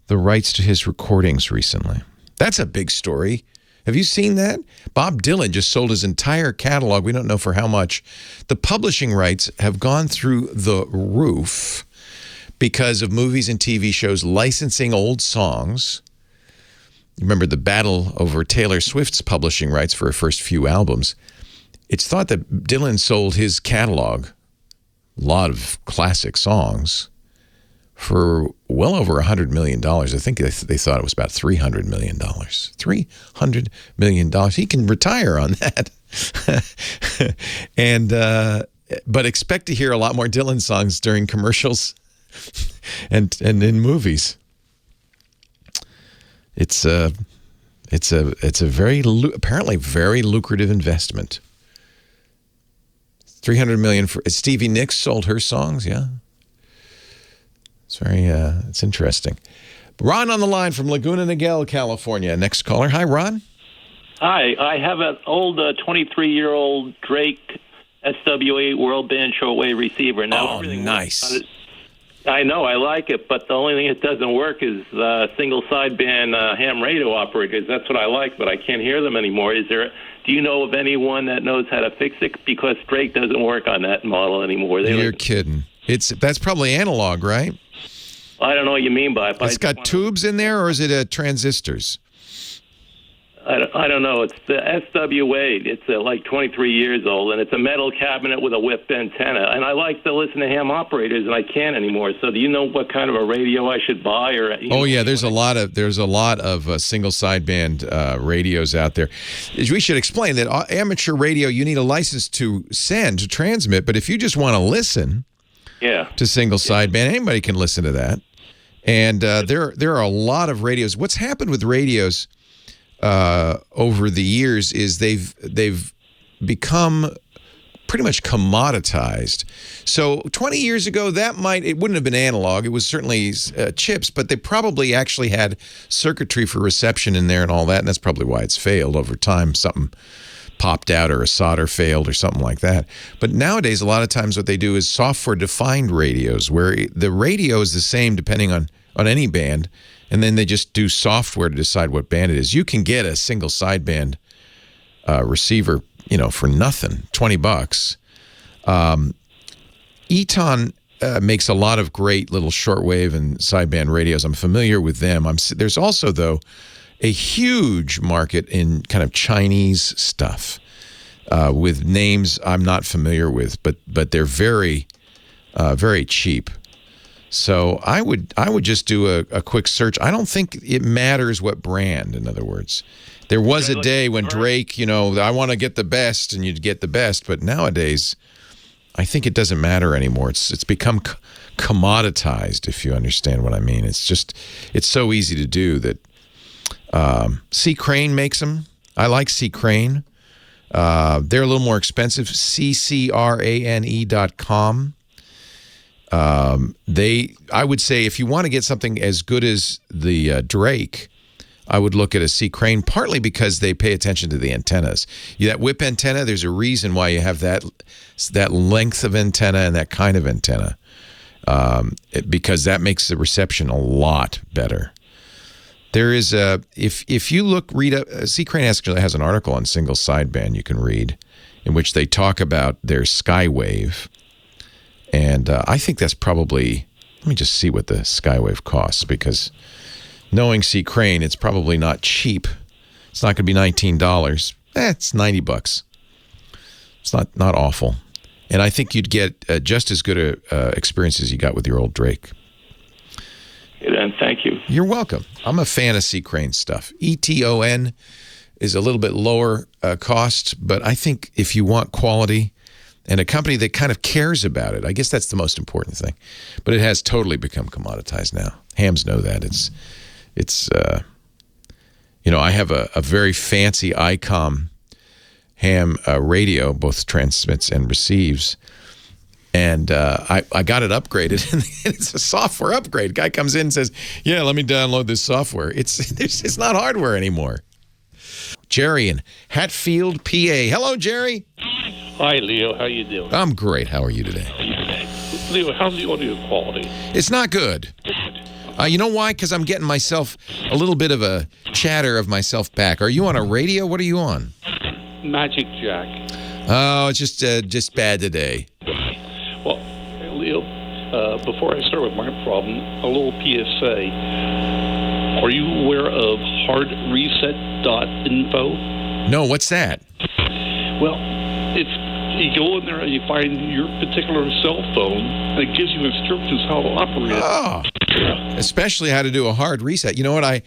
the rights to his recordings recently. That's a big story. Have you seen that? Bob Dylan just sold his entire catalog. We don't know for how much. The publishing rights have gone through the roof because of movies and TV shows licensing old songs. Remember the battle over Taylor Swift's publishing rights for her first few albums. It's thought that Dylan sold his catalog, a lot of classic songs, for well over $100 million. I think they thought it was about $300 million. $300 million. He can retire on that. But expect to hear a lot more Dylan songs during commercials and in movies. It's a apparently very lucrative investment. $300 million for Stevie Nicks sold her songs. Yeah, it's interesting. Ron on the line from Laguna Niguel, California. Next caller. Hi, Ron. Hi, I have an old 23-year-old Drake SW8 World Band shortwave receiver. Now, nice. I know, I like it, but the only thing that doesn't work is single sideband ham radio operators. That's what I like, but I can't hear them anymore. Do you know of anyone that knows how to fix it? Because Drake doesn't work on that model anymore. You're kidding. That's probably analog, right? I don't know what you mean by it. It's got tubes in there, or is it transistors? I don't know. It's the SW8. It's like 23 years old, and it's a metal cabinet with a whipped antenna. And I like to listen to ham operators, and I can't anymore. So, do you know what kind of a radio I should buy? There's a lot of single sideband radios out there. We should explain that amateur radio, you need a license to transmit. But if you just want to listen, to single sideband, anybody can listen to that. And there are a lot of radios. What's happened with radios over the years is they've become pretty much commoditized. So 20 years ago, it wouldn't have been analog. It was certainly chips, but they probably actually had circuitry for reception in there and all that, and that's probably why it's failed over time. Something popped out or a solder failed or something like that. But nowadays, a lot of times what they do is software-defined radios, where the radio is the same depending on any band, and then they just do software to decide what band it is. You can get a single sideband receiver, for nothing, $20. Eton makes a lot of great little shortwave and sideband radios. I'm familiar with them. There's also, though, a huge market in kind of Chinese stuff with names I'm not familiar with, but they're very, very cheap. So I would just do a quick search. I don't think it matters what brand, in other words. There was a day when Drake, I want to get the best, and you'd get the best. But nowadays, I think it doesn't matter anymore. It's become commoditized, if you understand what I mean. It's so easy to do that C. Crane makes them. I like C. Crane. They're a little more expensive. ccrane.com. I would say if you want to get something as good as the Drake, I would look at a C. Crane, partly because they pay attention to the antennas. That whip antenna, there's a reason why you have that length of antenna and that kind of antenna, because that makes the reception a lot better. There is if you read up, C. Crane actually has an article on single sideband you can read, in which they talk about their Skywave, and I think that's probably. Let me just see what the Skywave costs, because knowing C. Crane, it's probably not cheap. It's not going to be $19. It's $90. It's not awful, and I think you'd get just as good a experience as you got with your old Drake. And thank you. You're welcome. I'm a fan of C. Crane stuff. ETON is a little bit lower cost, but I think if you want quality and a company that kind of cares about it, I guess that's the most important thing. But it has totally become commoditized now. Hams know that. It's I have a very fancy ICOM ham radio, both transmits and receives. And I got it upgraded, and it's a software upgrade. Guy comes in and says, "Yeah, let me download this software." It's not hardware anymore. Jerry in Hatfield, PA. Hello, Jerry. Hi, Leo. How you doing? I'm great. How are you today? Leo, how's the audio quality? It's not good. You know why? Because I'm getting myself a little bit of a chatter of myself back. Are you on a radio? What are you on? Magic Jack. Oh, it's just bad today. Well, Leo, before I start with my problem, a little PSA. Are you aware of hardreset.info? No, what's that? Well, if you go in there and you find your particular cell phone, and it gives you instructions how to operate it. Oh, especially how to do a hard reset. You know what? I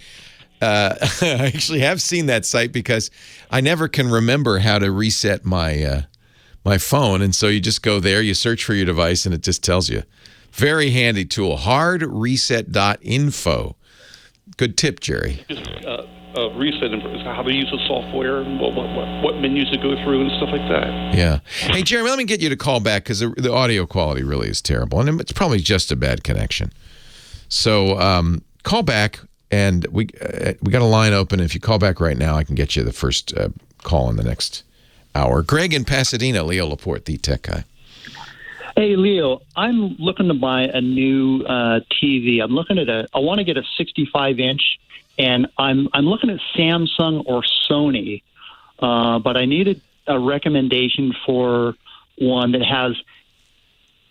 actually have seen that site, because I never can remember how to reset my phone, and so you just go there, you search for your device, and it just tells you. Very handy tool. Hardreset.info. Good tip, Jerry. Reset how to use the software, and what menus to go through and stuff like that. Yeah. Hey, Jerry, let me get you to call back, because the audio quality really is terrible, and it's probably just a bad connection. So call back, and we got a line open. If you call back right now, I can get you the first call in the next hour. Greg in Pasadena, Leo Laporte, the tech guy. Hey, Leo, I'm looking to buy a new TV. I want to get a 65-inch, and I'm looking at Samsung or Sony, but I needed a recommendation for one that has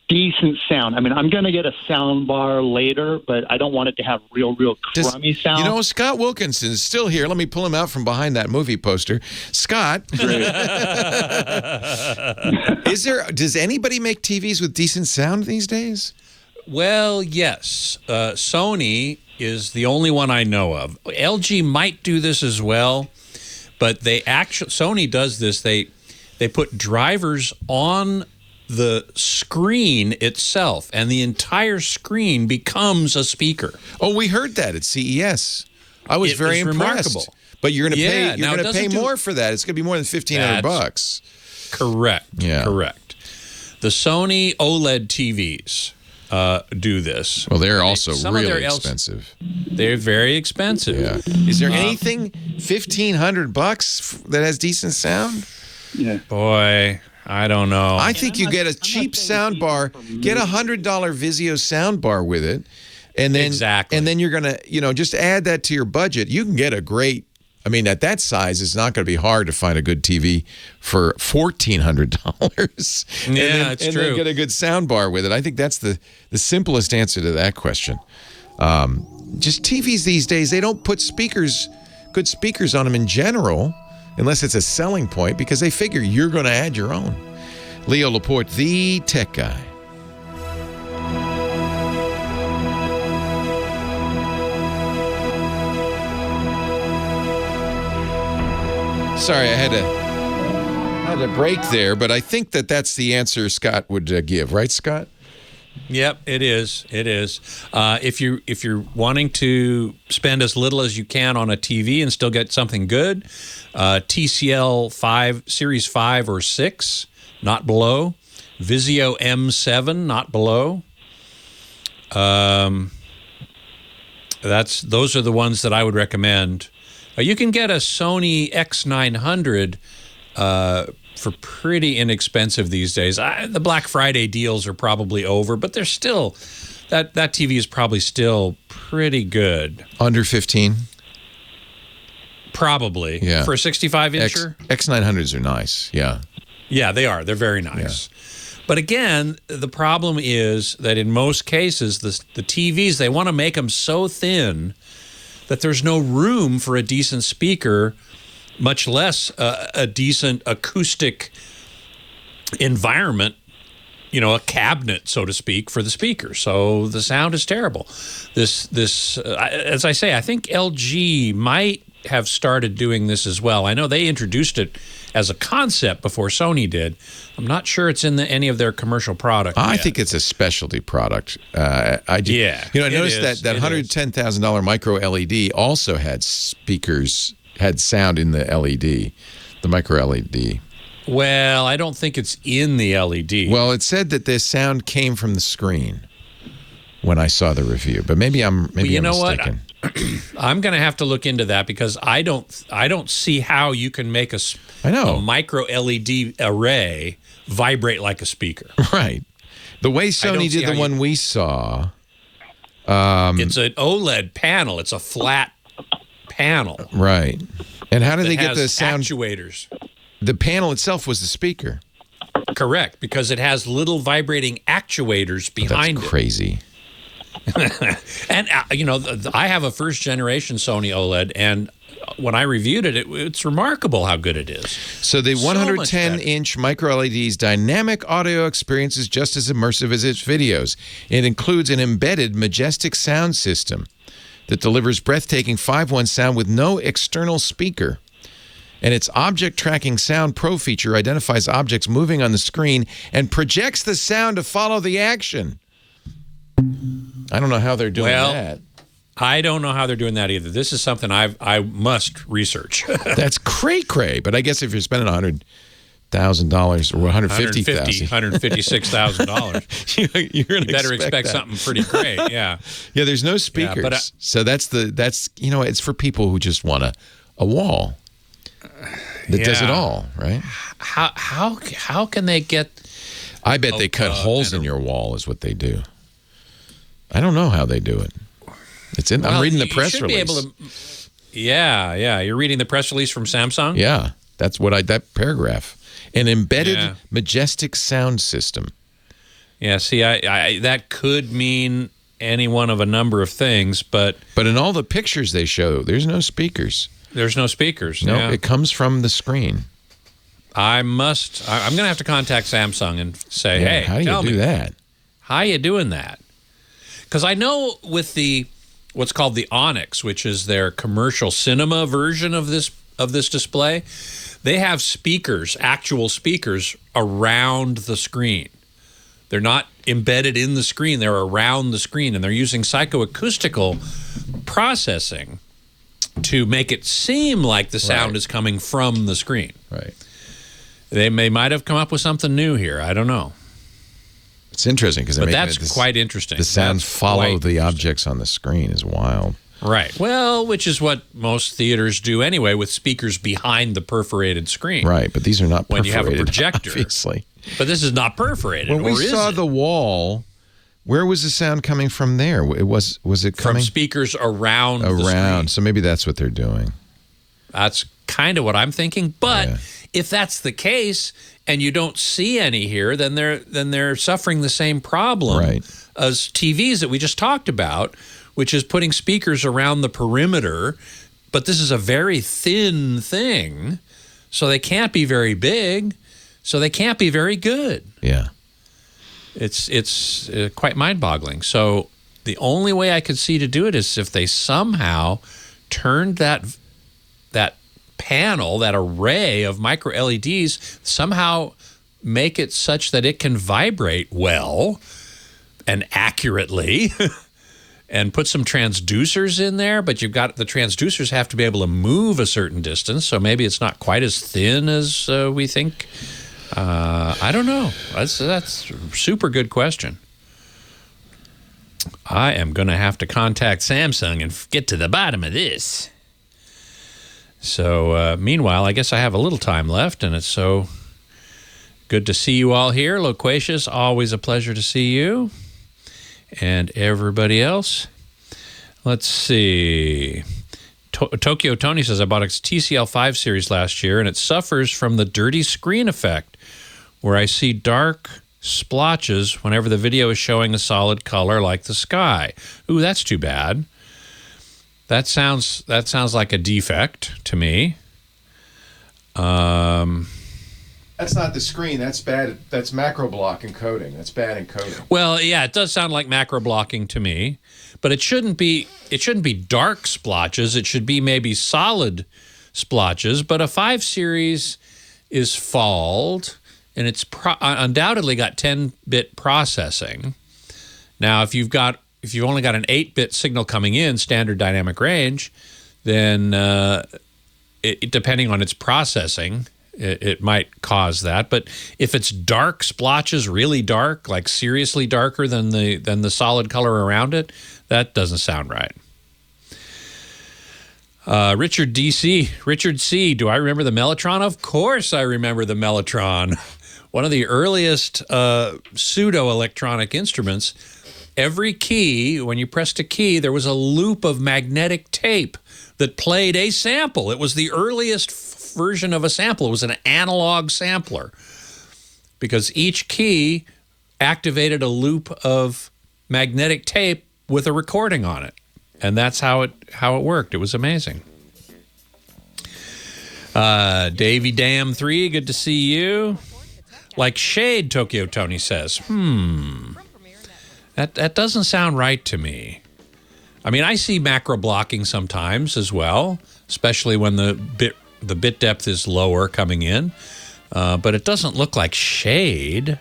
decent sound. I mean, I'm going to get a sound bar later, but I don't want it to have real crummy sound. You know, Scott Wilkinson is still here. Let me pull him out from behind that movie poster. Scott, does anybody make TVs with decent sound these days? Well, yes. Sony is the only one I know of. LG might do this as well, but Sony does this. They put drivers on the screen itself, and the entire screen becomes a speaker. Oh, we heard that at CES. I was very impressed. Remarkable. But you're going to pay. You're going to pay more for that. It's going to be more than $1,500. Correct. Yeah. Correct. The Sony Oled TVs do this. Well, they're also really expensive. They're very expensive. Yeah. Is there anything $1,500 that has decent sound? Yeah. Boy, I don't know. I think you get a cheap sound bar, get a $100 Vizio sound bar with it, and then you're gonna, just add that to your budget. You can get a great. I mean, at that size, it's not going to be hard to find a good TV for $1,400. Yeah, it's true. And then get a good sound bar with it. I think that's the simplest answer to that question. Just TVs these days, they don't put good speakers on them in general, unless it's a selling point, because they figure you're going to add your own. Leo Laporte, the tech guy. Sorry, I had to break there, but I think that's the answer Scott would give, right, Scott? Yep, it is. It is. If you're wanting to spend as little as you can on a TV and still get something good, TCL 5 Series 5 or 6, not below. Vizio M7, not below. Those are the ones that I would recommend. You can get a Sony X900 for pretty inexpensive these days. The Black Friday deals are probably over, but they're still that TV is probably still pretty good. Under 15? Probably. Yeah. For a 65-incher? X900s are nice, yeah. Yeah, they are. They're very nice. Yeah. But again, the problem is that in most cases, the TVs, they want to make them so thin that there's no room for a decent speaker, much less a decent acoustic environment, a cabinet, so to speak, for the speaker. So the sound is terrible. As I say, I think LG might have started doing this as well. I know they introduced it as a concept before Sony did. I'm not sure it's in any of their commercial product I yet. think it's a specialty product. I noticed that $110,000 micro LED also had speakers, had sound in the LED, the micro LED. Well, I don't think it's in the LED. Well, it said that the sound came from the screen when I saw the review, but maybe I'm mistaken. I'm going to have to look into that because I don't see how you can make a micro LED array vibrate like a speaker. Right. The way Sony did the one we saw. It's an OLED panel. It's a flat panel. Right. And how did they get the sound? Actuators. The panel itself was the speaker. Correct, because it has little vibrating actuators behind it. That's crazy. And, I have a first-generation Sony OLED, and when I reviewed it, it's remarkable how good it is. So the 110-inch micro LED's dynamic audio experience is just as immersive as its videos. It includes an embedded majestic sound system that delivers breathtaking 5.1 sound with no external speaker. And its Object Tracking Sound Pro feature identifies objects moving on the screen and projects the sound to follow the action. I don't know how they're doing that. I don't know how they're doing that either. This is something I must research. That's cray-cray. But I guess if you're spending $100,000 or $150,000, $156,000, you're going to better expect something pretty great. Yeah. Yeah. There's no speakers, but so that's it's for people who just want a wall that does it all, right? How can they get? I bet they cut holes in your wall is what they do. I don't know how they do it. I'm reading the press release. You're reading the press release from Samsung? Yeah, that's that paragraph. An embedded majestic sound system. Yeah, see, I that could mean any one of a number of things, but in all the pictures they show, there's no speakers. There's no speakers. No, it comes from the screen. I'm going to have to contact Samsung and say, hey, how do you do that? How are you doing that? Because I know with what's called the Onyx, which is their commercial cinema version of this display, they have speakers, actual speakers, around the screen. They're not embedded in the screen. They're around the screen, and they're using psychoacoustical processing to make it seem like the sound is coming from the screen. Right. They might have come up with something new here. I don't know. It's interesting because that's quite interesting. The sounds follow the objects on the screen is wild. Right. Well, which is what most theaters do anyway, with speakers behind the perforated screen. Right, but these are not perforated, when you have a projector. Obviously. But this is not perforated. When we saw the wall, where was the sound coming from there? Was it coming? From speakers around the screen. So maybe that's what they're doing. That's kind of what I'm thinking. But if that's the case and you don't see any here, then they're suffering the same problem as TVs that we just talked about, which is putting speakers around the perimeter. But this is a very thin thing, so they can't be very big, so they can't be very good. Yeah. It's quite mind-boggling. So the only way I could see to do it is if they somehow turned that panel, that array of micro LEDs, somehow make it such that it can vibrate well. and accurately and put some transducers in there, but the transducers have to be able to move a certain distance, so maybe it's not quite as thin as we think. I don't know. That's a super good question. I am going to have to contact Samsung and get to the bottom of this. So, meanwhile, I guess I have a little time left, and it's so good to see you all here. Loquacious, always a pleasure to see you. And everybody else. Let's see. Tokyo Tony says, I bought a TCL 5 series last year, and it suffers from the dirty screen effect, where I see dark splotches whenever the video is showing a solid color like the sky. Ooh, that's too bad. That sounds like a defect to me. That's not the screen. That's bad. That's macro block encoding. That's bad encoding. Well, yeah, it does sound like macro blocking to me, but it shouldn't be dark splotches. It should be maybe solid splotches. But a 5 series is FALD, and it's undoubtedly got 10-bit processing. Now, if you've only got an 8-bit signal coming in, standard dynamic range, then depending on its processing, it might cause that. But if it's dark splotches, really dark, like seriously darker than the solid color around it, that doesn't sound right. Richard C, do I remember the Mellotron? Of course I remember the Mellotron. One of the earliest pseudo-electronic instruments. Every key, when you pressed a key, there was a loop of magnetic tape that played a sample. It was the earliest version of a sample. It was an analog sampler because each key activated a loop of magnetic tape with a recording on it. And that's how it worked. It was amazing. Davey Dam 3, good to see you. Like shade, Tokyo Tony says. That doesn't sound right to me. I mean, I see macro blocking sometimes as well, especially when the bit depth is lower coming in. But it doesn't look like shade.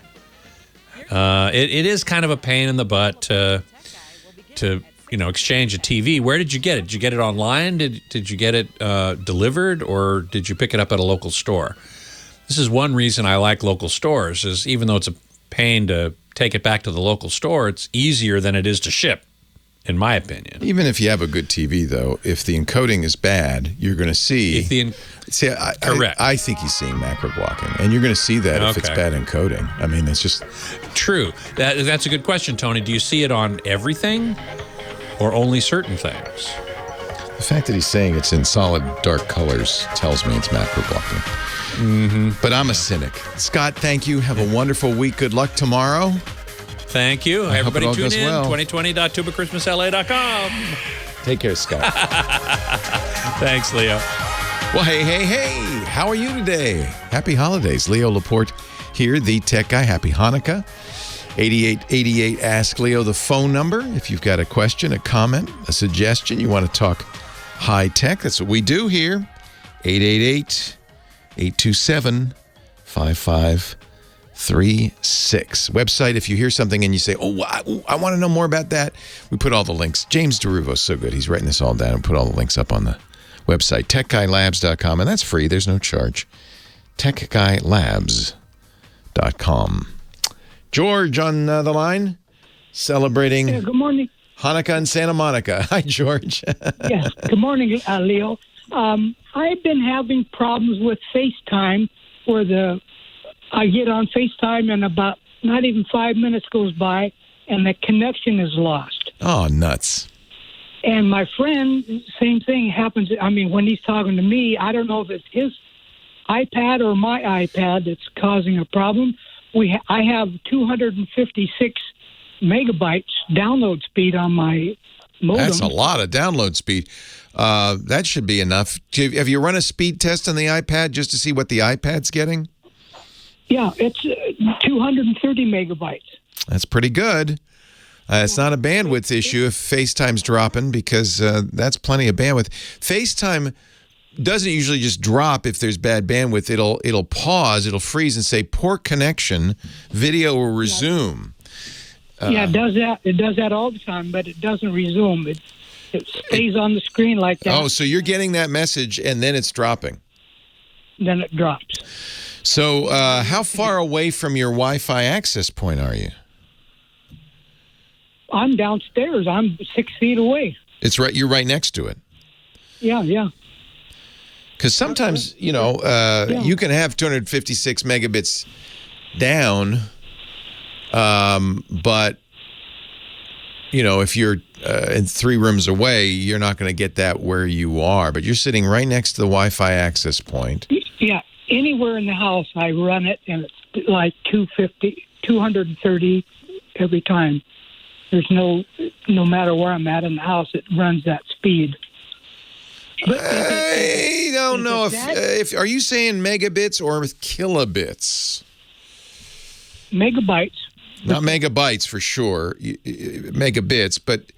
It is kind of a pain in the butt to exchange a TV. Where did you get it? Did you get it online? Did you get it delivered, or did you pick it up at a local store? This is one reason I like local stores, is even though it's a pain to take it back to the local store, it's easier than it is to ship, in my opinion. Even if you have a good TV, though, if the encoding is bad, you're going to see... Correct. I think he's seeing macro blocking, and you're going to see that if it's bad encoding. I mean, it's just... True. That's a good question, Tony. Do you see it on everything or only certain things? The fact that he's saying it's in solid dark colors tells me it's macro blocking. But I'm a cynic. Scott, thank you. Have a wonderful week. Good luck tomorrow. Thank you. Everybody tune in. Well. 2020.tubachristmasla.com. Take care, Scott. Thanks, Leo. Well, hey. How are you today? Happy holidays. Leo Laporte here, the tech guy. Happy Hanukkah. 8888 Ask Leo, the phone number. If you've got a question, a comment, a suggestion, you want to talk high tech, that's what we do here. 888-827-5536. Website, if you hear something and you say, I want to know more about that, we put all the links. James DeRuvo's so good. He's writing this all down and put all the links up on the website, techguylabs.com, and that's free. There's no charge. techguylabs.com. George on the line, celebrating good morning. Hanukkah in Santa Monica. Hi, George. Yes, good morning, Leo. I've been having problems with FaceTime where I get on FaceTime and about not even 5 minutes goes by and the connection is lost. Oh, nuts. And my friend, same thing happens. I mean, when he's talking to me, I don't know if it's his iPad or my iPad that's causing a problem. I have 256 megabytes download speed on my modem. That's a lot of download speed. That should be enough. Have you run a speed test on the iPad just to see what the iPad's getting? Yeah, it's 230 megabytes. That's pretty good. It's not a bandwidth issue if FaceTime's dropping, because that's plenty of bandwidth. FaceTime doesn't usually just drop if there's bad bandwidth. It'll pause, it'll freeze and say poor connection, video will resume. Yeah, it does that. It does that all the time, but it doesn't resume. It stays on the screen like that. Oh, so you're getting that message and then it's dropping. Then it drops. So how far away from your Wi-Fi access point are you? I'm downstairs. I'm 6 feet away. It's right. You're right next to it. Yeah. Because sometimes, you can have 256 megabits down, but, if you're in 3 rooms away, you're not going to get that where you are. But you're sitting right next to the Wi-Fi access point. Yeah, anywhere in the house, I run it, and it's like 230 every time. There's no matter where I'm at in the house, it runs that speed. But I don't know if are you saying megabits or kilobits? Megabytes. Not megabytes for sure, megabits. But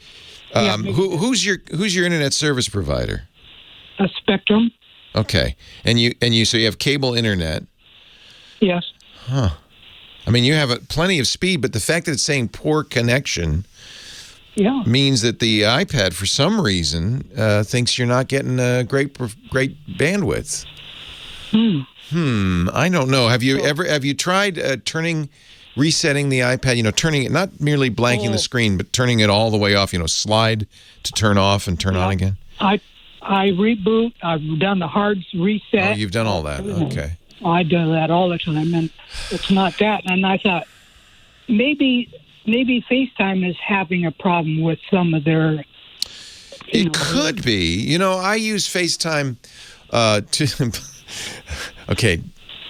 who's your internet service provider? A Spectrum. Okay, and you so you have cable internet. Yes. Huh. I mean, you have plenty of speed, but the fact that it's saying poor connection means that the iPad, for some reason, thinks you're not getting great bandwidth. I don't know. Have you tried resetting the iPad? Turning it, not merely blanking the screen, but turning it all the way off. Slide to turn off and turn on again. I reboot. I've done the hard reset. Oh, you've done all that. Okay. I do that all the time, and it's not that. And I thought maybe FaceTime is having a problem with some of their. It could be. I use FaceTime to. Okay,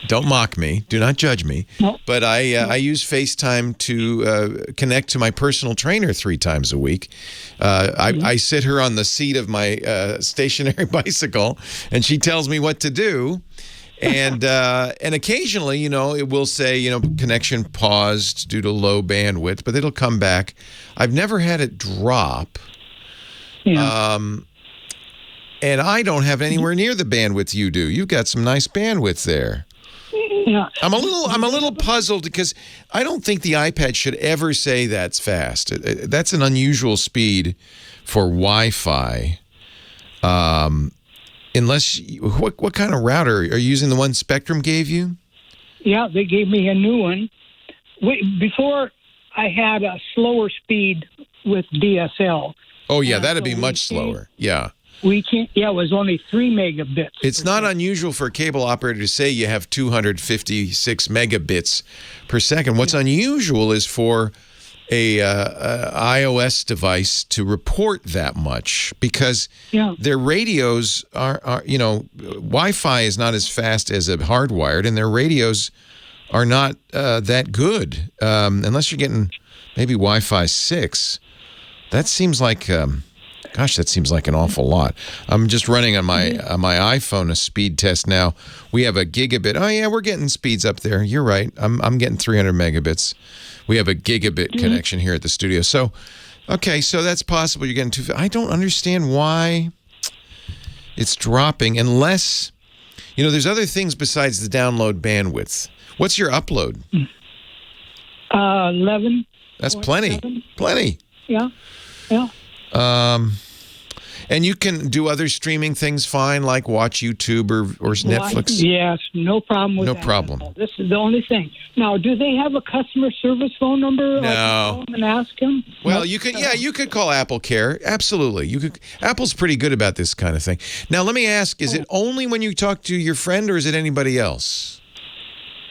don't mock me. Do not judge me. No. But I use FaceTime to connect to my personal trainer 3 times a week. I sit her on the seat of my stationary bicycle, and she tells me what to do. And occasionally, it will say, connection paused due to low bandwidth, but it'll come back. I've never had it drop. Yeah. And I don't have anywhere near the bandwidth you do. You've got some nice bandwidth there. Yeah. I'm a little puzzled because I don't think the iPad should ever say that's fast. That's an unusual speed for Wi-Fi. Unless, what kind of router? Are you using the one Spectrum gave you? Yeah, they gave me a new one. Before, I had a slower speed with DSL. Oh, yeah, that'd be much slower. Yeah. It was only 3 megabits. It's not unusual for a cable operator to say you have 256 megabits per second. What's unusual is for a iOS device to report that much because their radios are Wi-Fi is not as fast as a hardwired, and their radios are not that good unless you're getting maybe Wi-Fi 6. That seems like that seems like an awful lot. I'm just running on my iPhone a speed test now. We have a gigabit. Oh yeah, we're getting speeds up there. You're right. I'm getting 300 megabits. We have a gigabit connection here at the studio. So, okay, so that's possible. You're getting I don't understand why it's dropping unless, there's other things besides the download bandwidth. What's your upload? 11. That's plenty. 7. Plenty. Yeah. And you can do other streaming things fine, like watch YouTube or Netflix? Yes, no problem with that. No problem. This is the only thing. Now, do they have a customer service phone number? No. I can call them and ask them? Well, you could call Apple Care. Absolutely. Apple's pretty good about this kind of thing. Now, let me ask, is it only when you talk to your friend or is it anybody else?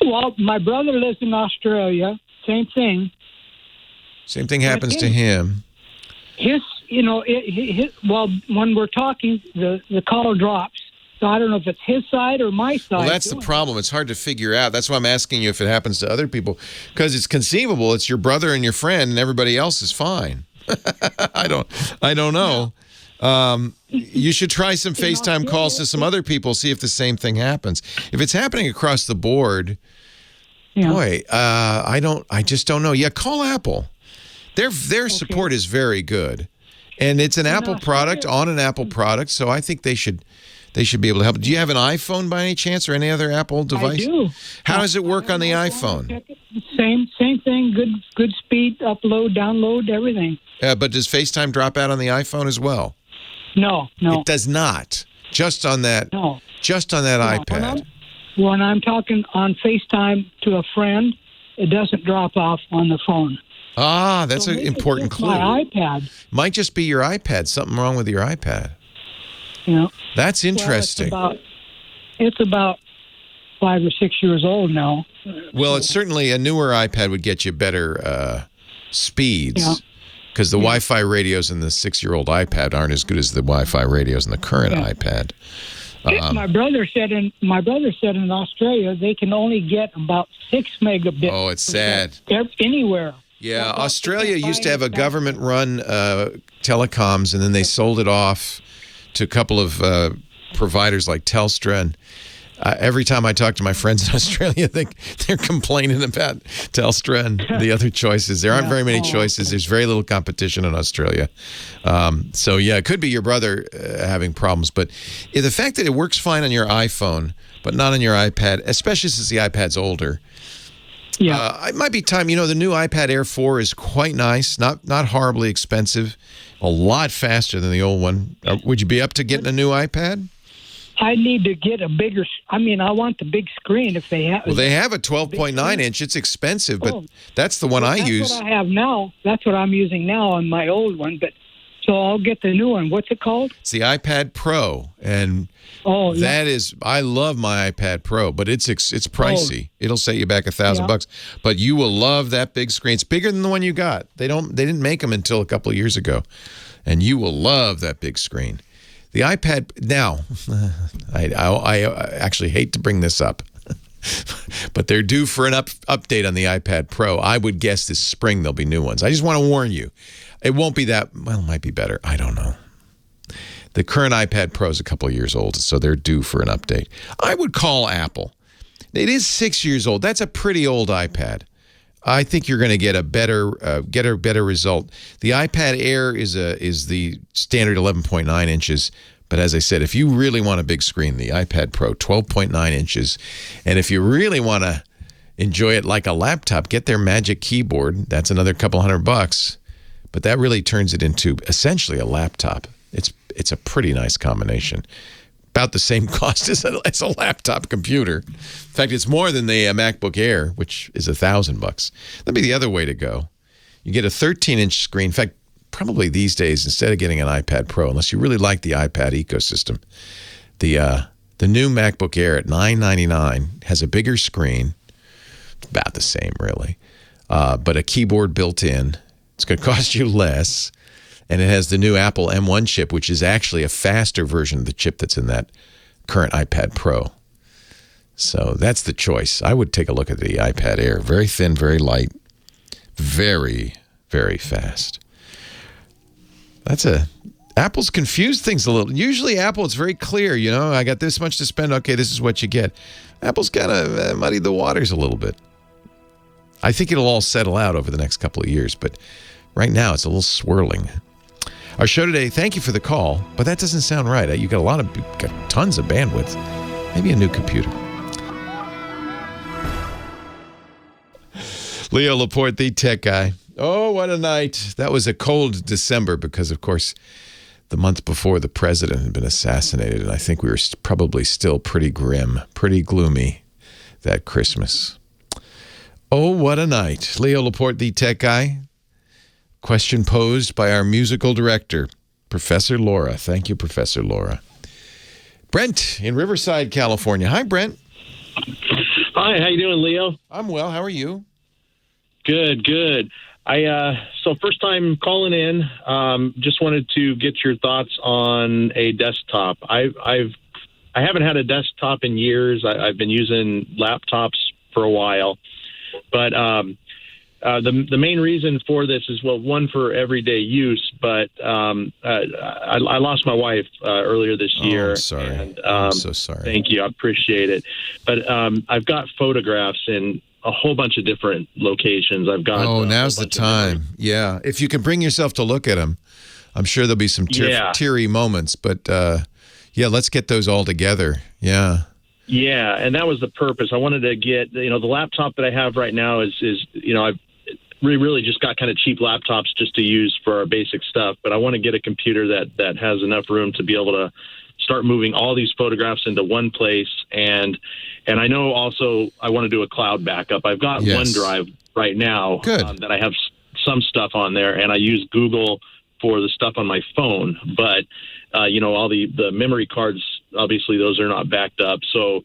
Well, my brother lives in Australia. Same thing. Same thing happens to him. When we're talking, the call drops. So I don't know if it's his side or my side. Well, that's the problem. It's hard to figure out. That's why I'm asking you if it happens to other people, because it's conceivable. It's your brother and your friend, and everybody else is fine. I don't know. You should try some FaceTime calls to some other people, see if the same thing happens. If it's happening across the board, boy, I just don't know. Yeah, call Apple. Their support is very good, and it's an Apple product on an Apple product, so I think they should They should be able to help. Do you have an iPhone by any chance or any other Apple device? I do. How does it work on the iPhone? Same thing. Good speed, upload, download, everything. But does FaceTime drop out on the iPhone as well? No. It does not. Just on that. No. Just on that iPad. When I'm talking on FaceTime to a friend, it doesn't drop off on the phone. Ah, that's an important clue. My iPad. Might just be your iPad. Something wrong with your iPad. Yeah. That's interesting. Well, it's about 5 or 6 years old now. Well, it's certainly a newer iPad would get you better speeds because the Wi-Fi radios in the 6-year-old iPad aren't as good as the Wi-Fi radios in the current iPad. My brother said in Australia they can only get about 6 megabits. Oh, it's sad. Anywhere. Yeah, Australia used to have a government-run telecoms, and then they sold it off to a couple of providers like Telstra. And every time I talk to my friends in Australia, they're complaining about Telstra and the other choices. There aren't very many choices. There's very little competition in Australia. So, yeah, it could be your brother having problems. But the fact that it works fine on your iPhone, but not on your iPad, especially since the iPad's older, it might be time. You know, the new iPad Air 4 is quite nice, not horribly expensive, a lot faster than the old one. Would you be up to getting a new iPad? I need to get a bigger. I mean, I want the big screen if they have. Well, they have a 12.9 inch. It's expensive, but that's the one I use. That's what I have now. That's what I'm using now on my old one. But so I'll get the new one. What's it called? It's the iPad Pro, and that is. I love my iPad Pro, but it's pricey. It'll set you back $1,000, but you will love that big screen. It's bigger than the one you got. They didn't make them until a couple of years ago, and you will love that big screen. The iPad, now, I actually hate to bring this up, but they're due for an update on the iPad Pro. I would guess this spring there'll be new ones. I just want to warn you. It won't be that, well, it might be better. I don't know. The current iPad Pro is a couple of years old, so they're due for an update. I would call Apple. It is 6 years old. That's a pretty old iPad. I think you're going to get a better result. The iPad Air is the standard 11.9 inches. But as I said, if you really want a big screen, the iPad Pro, 12.9 inches. And if you really want to enjoy it like a laptop, get their Magic Keyboard. That's another couple $100. But that really turns it into essentially a laptop. It's a pretty nice combination. About the same cost as a laptop computer. In fact, it's more than the MacBook Air, which is $1,000. That'd be the other way to go. You get a 13-inch screen. In fact, probably these days, instead of getting an iPad Pro, unless you really like the iPad ecosystem, the new MacBook Air at $999 has a bigger screen. It's about the same, really, but a keyboard built in. It's going to cost you less. And it has the new Apple M1 chip, which is actually a faster version of the chip that's in that current iPad Pro. So that's the choice. I would take a look at the iPad Air. Very thin, very light, very, very fast. Apple's confused things a little. Usually Apple, it's very clear, you know, I got this much to spend. Okay, this is what you get. Apple's kind of muddied the waters a little bit. I think it'll all settle out over the next couple of years, but right now it's a little swirling. Our show today, thank you for the call, but that doesn't sound right. You got tons of bandwidth. Maybe a new computer. Leo Laporte, the tech guy. Oh, what a night. That was a cold December because, of course, the month before the president had been assassinated, and I think we were probably still pretty grim, pretty gloomy that Christmas. Oh, what a night. Leo Laporte, the tech guy. Question posed by our musical director, Professor Laura. Thank you, Professor Laura. Brent in Riverside, California. Hi, Brent. Hi, how you doing, Leo? I'm well. How are you? Good. So first time calling in. Just wanted to get your thoughts on a desktop. I haven't had a desktop in years. I've been using laptops for a while, but the main reason for this is, well, one, for everyday use, but I lost my wife earlier this year. I'm sorry. And, I'm so sorry. Thank you. I appreciate it. But I've got photographs in a whole bunch of different locations. I've got. Oh, now's the time. Yeah. If you can bring yourself to look at them, I'm sure there'll be some teary moments, but Yeah, let's get those all together. Yeah. Yeah, and that was the purpose. I wanted to get, the laptop that I have right now is I've really just got kind of cheap laptops just to use for our basic stuff, but I want to get a computer that has enough room to be able to start moving all these photographs into one place. And I know also I want to do a cloud backup. I've got OneDrive right now that I have some stuff on there, and I use Google for the stuff on my phone. But, all the memory cards, obviously those are not backed up. So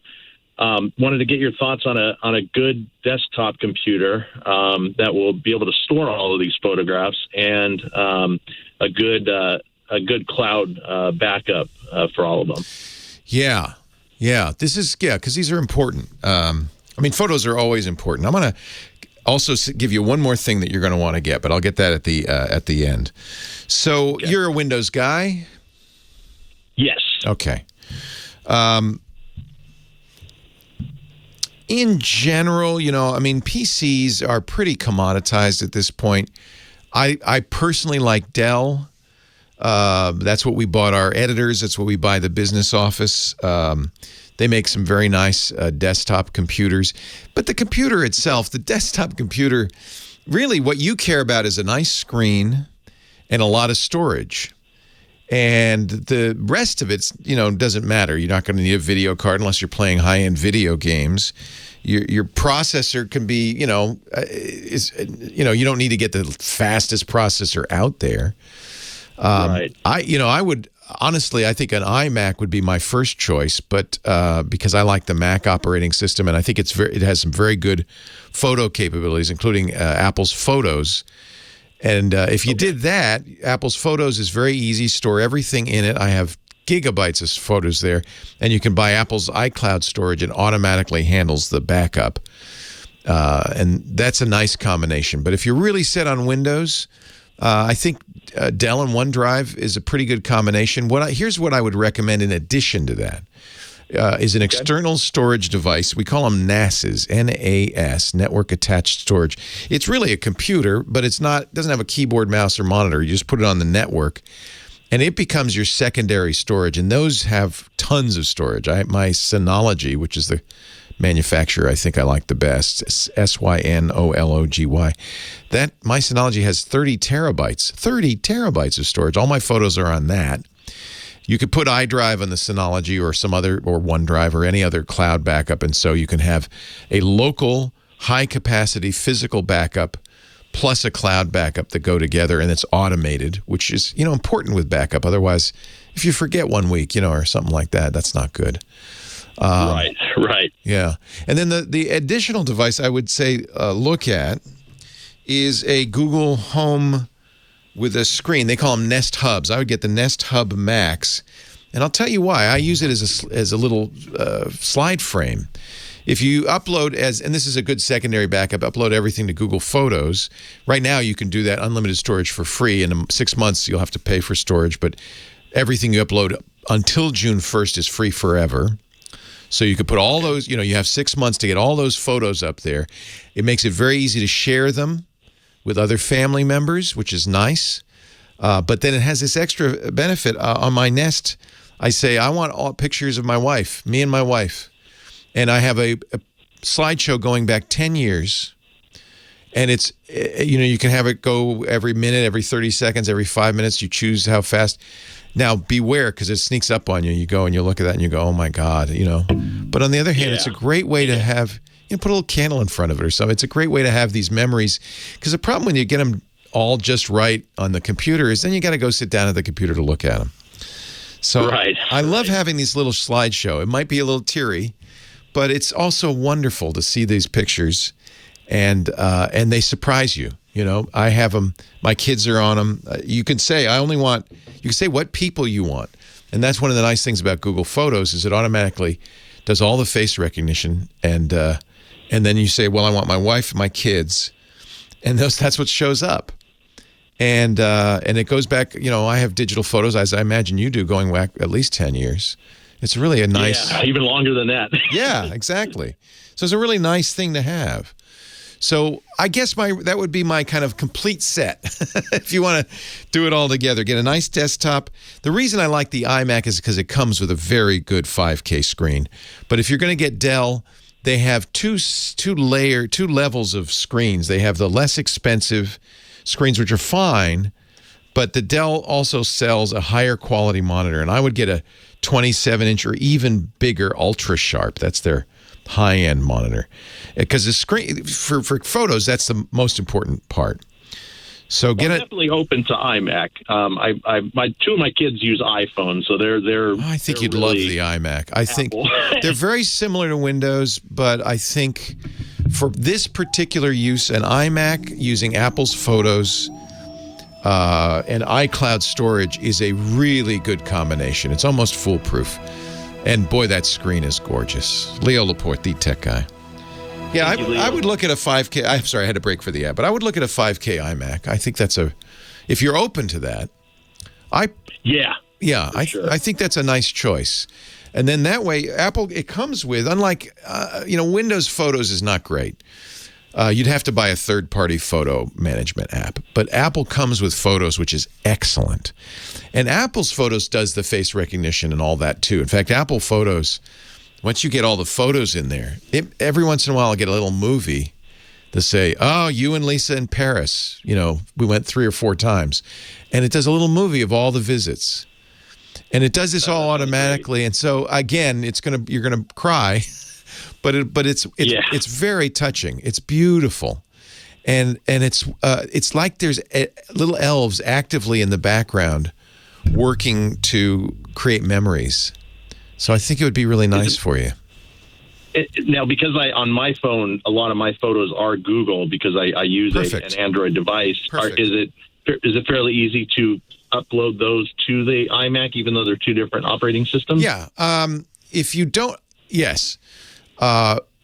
wanted to get your thoughts on a good desktop computer that will be able to store all of these photographs and a good cloud backup for all of them. Yeah. This is because these are important. Photos are always important. I'm going to also give you one more thing that you're going to want to get, but I'll get that at the end. So you're a Windows guy? Yes. Okay. In general, PCs are pretty commoditized at this point. I personally like Dell. That's what we bought our editors. That's what we buy the business office. They make some very nice desktop computers. But the computer itself, the desktop computer, really what you care about is a nice screen and a lot of storage. And the rest of it, doesn't matter. You're not going to need a video card unless you're playing high-end video games. Your processor can be, you don't need to get the fastest processor out there. Right. I think an iMac would be my first choice, but because I like the Mac operating system, and I think it has some very good photo capabilities, including Apple's Photos. And if you did that, Apple's Photos is very easy. Store everything in it. I have gigabytes of photos there, and you can buy Apple's iCloud storage. It automatically handles the backup, and that's a nice combination. But if you're really set on Windows, I think Dell and OneDrive is a pretty good combination. Here's what I would recommend in addition to that. Is an external storage device. We call them NASs, N-A-S, Network Attached Storage. It's really a computer, but doesn't have a keyboard, mouse, or monitor. You just put it on the network, and it becomes your secondary storage. And those have tons of storage. My Synology, which is the manufacturer I think I like the best, Synology. My Synology has 30 terabytes of storage. All my photos are on that. You could put iDrive on the Synology or OneDrive or any other cloud backup, and so you can have a local, high-capacity physical backup plus a cloud backup that go together, and it's automated, which is important with backup. Otherwise, if you forget 1 week, or something like that, that's not good. Right. Yeah. And then the additional device I would say look at is a Google Home with a screen. They call them Nest Hubs. I would get the Nest Hub Max, and I'll tell you why. I use it as a little slide frame. If you upload and this is a good secondary backup, upload everything to Google Photos. Right now, you can do that unlimited storage for free. In 6 months, you'll have to pay for storage, but everything you upload until June 1st is free forever. So you could put all those, you have 6 months to get all those photos up there. It makes it very easy to share them with other family members, which is nice. But then it has this extra benefit. On my Nest, I say, I want all pictures of my wife, me and my wife. And I have a slideshow going back 10 years. And it's, you can have it go every minute, every 30 seconds, every 5 minutes. You choose how fast. Now, beware, because it sneaks up on you. You go and you look at that and you go, oh, my God, But on the other hand, it's a great way to have, put a little candle in front of it or something. It's a great way to have these memories. Because the problem when you get them all just right on the computer is then you got to go sit down at the computer to look at them. So I love having these little slideshow. It might be a little teary, but it's also wonderful to see these pictures, and they surprise you. I have them. My kids are on them. You can say you can say what people you want, and that's one of the nice things about Google Photos is it automatically does all the face recognition, and then you say, well, I want my wife and my kids, and that's what shows up. And it goes back, I have digital photos, as I imagine you do, going back at least 10 years. It's really a nice... Yeah, even longer than that. Yeah, exactly. So it's a really nice thing to have. So I guess that would be my kind of complete set. If you want to do it all together, get a nice desktop. The reason I like the iMac is because it comes with a very good 5K screen. But if you're going to get Dell, they have two levels of screens. They have the less expensive screens, which are fine, but the Dell also sells a higher quality monitor, and I would get a 27-inch or even bigger Ultra Sharp. That's their high-end monitor, because the screen for photos, that's the most important part. So I'm definitely open to iMac. Two of my kids use iPhone, so they're. I think you'd love the iMac. I think they're very similar to Windows, but I think for this particular use, an iMac using Apple's Photos and iCloud storage is a really good combination. It's almost foolproof. And boy, that screen is gorgeous. Leo Laporte, the tech guy. Yeah, I would look at a 5K. I'm sorry, I had to break for the ad, but I would look at a 5K iMac. I think that's if you're open to that. I think that's a nice choice. And then that way, Apple, it comes with, unlike, Windows Photos is not great. You'd have to buy a third-party photo management app. But Apple comes with Photos, which is excellent. And Apple's Photos does the face recognition and all that, too. In fact, Apple Photos, once you get all the photos in there, every once in a while I'll get a little movie to say, oh, you and Lisa in Paris. We went 3 or 4 times. And it does a little movie of all the visits. And it does this all automatically. And so, again, you're gonna cry. But it's very touching. It's beautiful, and it's like there's little elves actively in the background working to create memories. So I think it would be really nice for you. Now, because on my phone, a lot of my photos are Google because I use an Android device. Is it fairly easy to upload those to the iMac, even though they're 2 different operating systems? Yeah. If you don't, yes.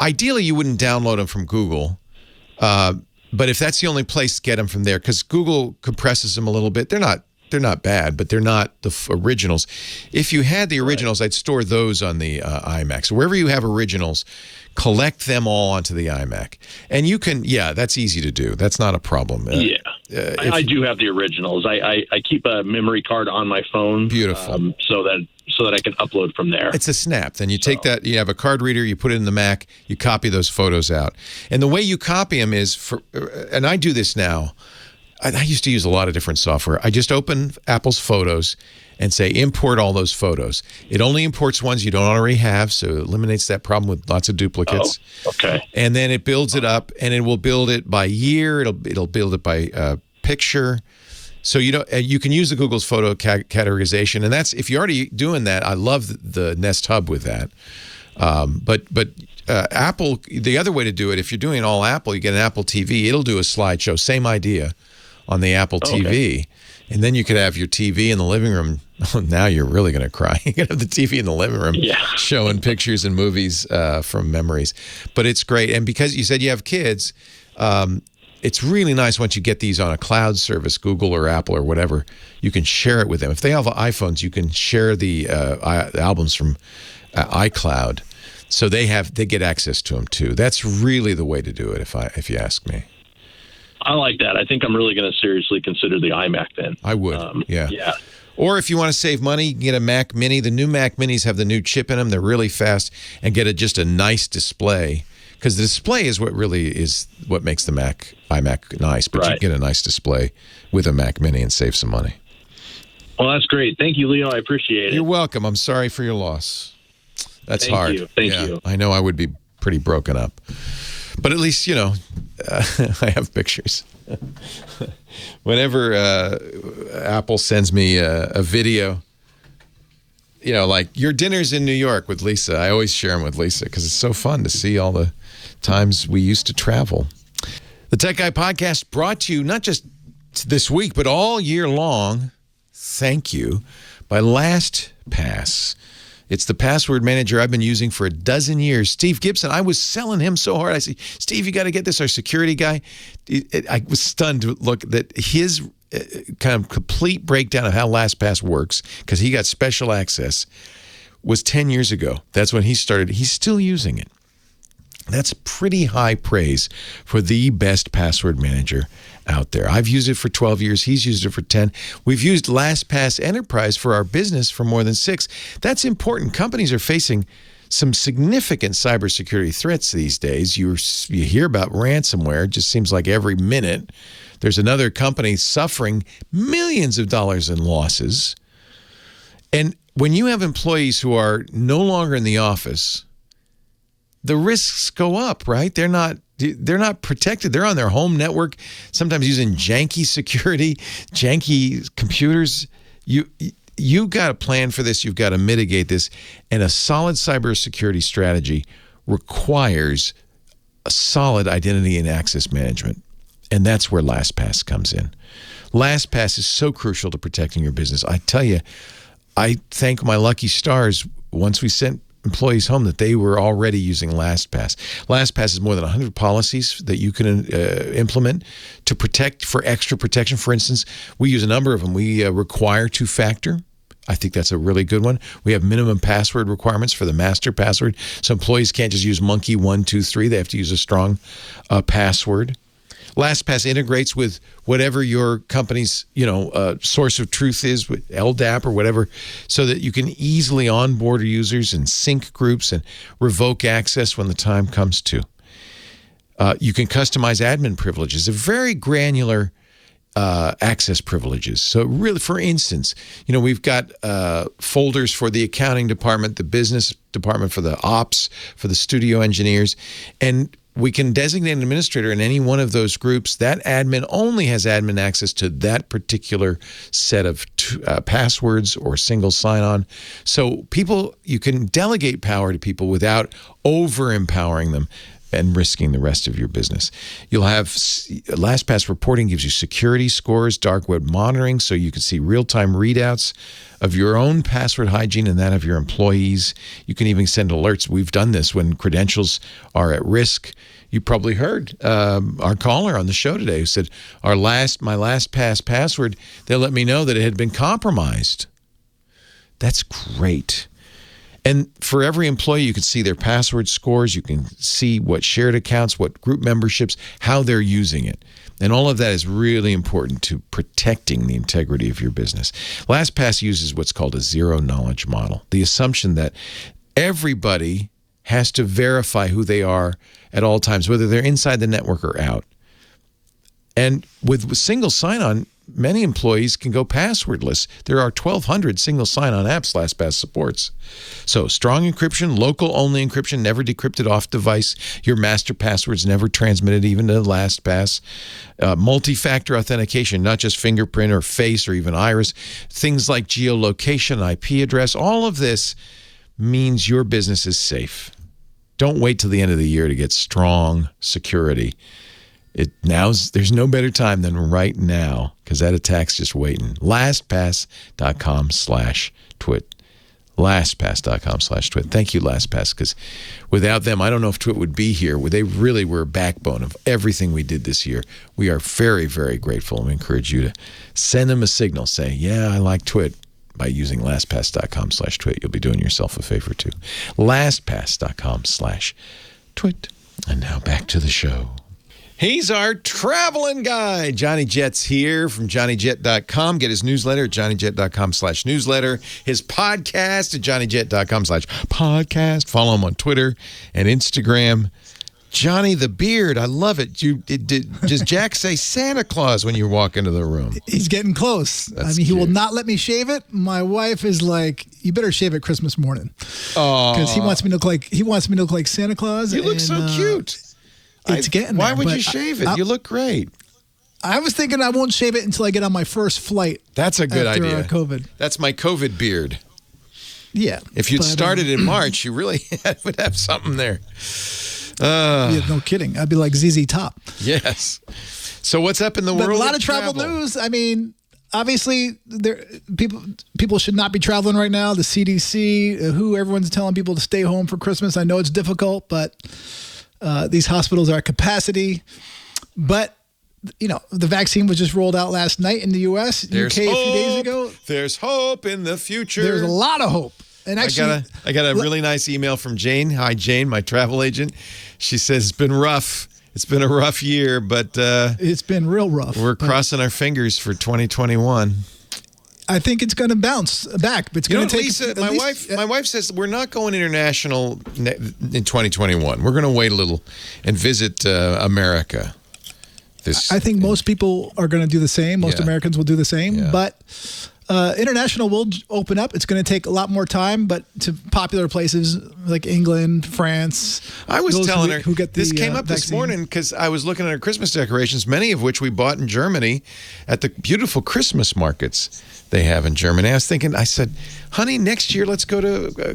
Ideally, you wouldn't download them from Google, but if that's the only place, get them from there, because Google compresses them a little bit. They're not bad, but they're not the originals. If you had the originals, I'd store those on the iMac. So wherever you have originals, collect them all onto the iMac. And you can, that's easy to do. That's not a problem. I do have the originals. I keep a memory card on my phone. Beautiful. So that I can upload from there. It's a snap. Then you take that, you have a card reader, you put it in the Mac, you copy those photos out. And the way you copy them is, and I do this now, I used to use a lot of different software. I just open Apple's Photos and say, import all those photos. It only imports ones you don't already have, so it eliminates that problem with lots of duplicates. Oh, okay. And then it builds it up, and it will build it by year. It'll build it by picture. So you can use the Google's photo categorization, and that's if you're already doing that. I love the Nest Hub with that. But Apple, the other way to do it, if you're doing all Apple, you get an Apple TV. It'll do a slideshow, same idea, on the Apple TV, and then you could have your TV in the living room. Now you're really going to cry. You can have the TV in the living room showing pictures and movies from memories. But it's great, and because you said you have kids. It's really nice once you get these on a cloud service, Google or Apple or whatever, you can share it with them. If they have iPhones, you can share the albums from iCloud, so they get access to them too. That's really the way to do it, if you ask me. I like that. I think I'm really going to seriously consider the iMac then. I would, yeah. Or if you want to save money, you can get a Mac Mini. The new Mac Minis have the new chip in them. They're really fast, and get just a nice display. Because the display is what makes the iMac nice. But you can get a nice display with a Mac Mini and save some money. Well, that's great. Thank you, Leo. I appreciate it. You're welcome. I'm sorry for your loss. That's hard. Thank you. I know I would be pretty broken up. But at least, I have pictures. Whenever Apple sends me a video, like your dinner's in New York with Lisa, I always share them with Lisa because it's so fun to see all the times we used to travel. The Tech Guy Podcast brought to you not just this week, but all year long, thank you, by LastPass. It's the password manager I've been using for 12 years. Steve Gibson, I was selling him so hard. I said, Steve, you got to get this, our security guy. I was stunned to look that his kind of complete breakdown of how LastPass works, because he got special access, was 10 years ago. That's when he started. He's still using it. That's pretty high praise for the best password manager out there. I've used it for 12 years. He's used it for 10. We've used LastPass Enterprise for our business for more than 6. That's important. Companies are facing some significant cybersecurity threats these days. You hear about ransomware. It just seems like every minute there's another company suffering millions of dollars in losses. And when you have employees who are no longer in the office, the risks go up, right? They're not protected. They're on their home network, sometimes using janky security, janky computers. You got to plan for this. You've got to mitigate this. And a solid cybersecurity strategy requires a solid identity and access management. And that's where LastPass comes in. LastPass is so crucial to protecting your business. I tell you, I thank my lucky stars once we sent employees home that they were already using LastPass. LastPass is more than 100 policies that you can implement to protect for extra protection. For instance, we use a number of them. We require two-factor. I think that's a really good one. We have minimum password requirements for the master password. So employees can't just use monkey 123. They have to use a strong password. LastPass integrates with whatever your company's, source of truth is, with LDAP or whatever, so that you can easily onboard users and sync groups and revoke access when the time comes to. You can customize admin privileges, a very granular access privileges. So really, for instance, we've got folders for the accounting department, the business department, for the ops, for the studio engineers, and we can designate an administrator in any one of those groups. That admin only has admin access to that particular set of passwords or single sign-on. So you can delegate power to people without over-empowering them and risking the rest of your business. You'll have LastPass Reporting gives you security scores, dark web monitoring, so you can see real-time readouts of your own password hygiene and that of your employees. You can even send alerts. We've done this when credentials are at risk. You probably heard our caller on the show today who said, my LastPass password, they let me know that it had been compromised. That's great. And for every employee, you can see their password scores. You can see what shared accounts, what group memberships, how they're using it. And all of that is really important to protecting the integrity of your business. LastPass uses what's called a zero-knowledge model, the assumption that everybody has to verify who they are at all times, whether they're inside the network or out. And with single sign-on, many employees can go passwordless. There are 1,200 single sign-on apps LastPass supports. So strong encryption, local-only encryption, never decrypted off device. Your master password's never transmitted even to LastPass. Multi-factor authentication, not just fingerprint or face or even iris. Things like geolocation, IP address. All of this means your business is safe. Don't wait till the end of the year to get strong security. There's no better time than right now, because that attack's just waiting. LastPass.com/twit. LastPass.com/twit. Thank you, LastPass, because without them, I don't know if Twit would be here. They really were a backbone of everything we did this year. We are very, very grateful, and we encourage you to send them a signal saying, yeah, I like Twit, by using LastPass.com/twit. You'll be doing yourself a favor, too. LastPass.com/twit. And now back to the show. He's our traveling guy. Johnny Jet's here from JohnnyJet.com. Get his newsletter at JohnnyJet.com/newsletter. His podcast at JohnnyJet.com/podcast. Follow him on Twitter and Instagram. Johnny the Beard. I love it. Does Jack say Santa Claus when you walk into the room? He's getting close. He will not let me shave it. My wife is like, you better shave it Christmas morning. Because he wants me to look like Santa Claus. You look so cute. It's getting Why there, would but you shave it? You look great. I was thinking I won't shave it until I get on my first flight. That's a good idea. After COVID. That's my COVID beard. Yeah. If you'd started in March, you really would have something there. Yeah, no kidding. I'd be like ZZ Top. Yes. So what's up in the world? A lot of travel news. I mean, obviously, people should not be traveling right now. The CDC, everyone's telling people to stay home for Christmas. I know it's difficult, but these hospitals are at capacity. But, the vaccine was just rolled out last night in the U.S., There's UK hope. a few days ago. There's hope in the future. There's a lot of hope. And actually, I got a really nice email from Jane. Hi, Jane, my travel agent. She says it's been rough. It's been a rough year, but it's been real rough. We're crossing our fingers for 2021. I think it's going to bounce back, but it's going to take. Lisa, my wife says we're not going international in 2021. We're going to wait a little and visit America. I think most people are going to do the same. Most Americans will do the same, but international will open up. It's going to take a lot more time, but to popular places like England, France. I was telling her who get this came up this morning because I was looking at our Christmas decorations, many of which we bought in Germany at the beautiful Christmas markets they have in Germany. I said, honey, next year let's go to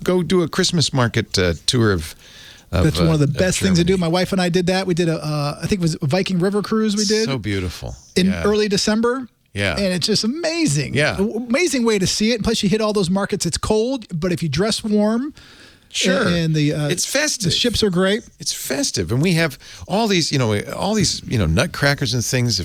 go do a Christmas market tour of that's one of the best things to do. My wife and I did that. We did I think it was a Viking River cruise we did. So beautiful. In early December. Yeah. And it's just amazing. Yeah. Amazing way to see it. And plus you hit all those markets. It's cold, but if you dress warm. Sure. And it's festive. The ships are great. It's festive. And we have all these nutcrackers and things.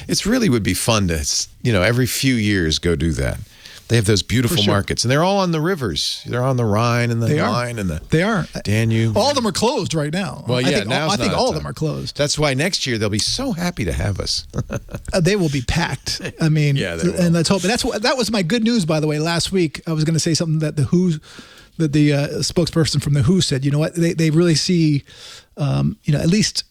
It really would be fun to, every few years go do that. They have those beautiful markets, and they're all on the rivers. They're on the Rhine and the Main and the Danube. All of them are closed right now. Well, yeah, I think all of them are closed. That's why next year they'll be so happy to have us. They will be packed. I mean, and let's hope. And that was my good news, by the way. Last week, I was going to say something that the spokesperson from the WHO said. You know what? They really see, at least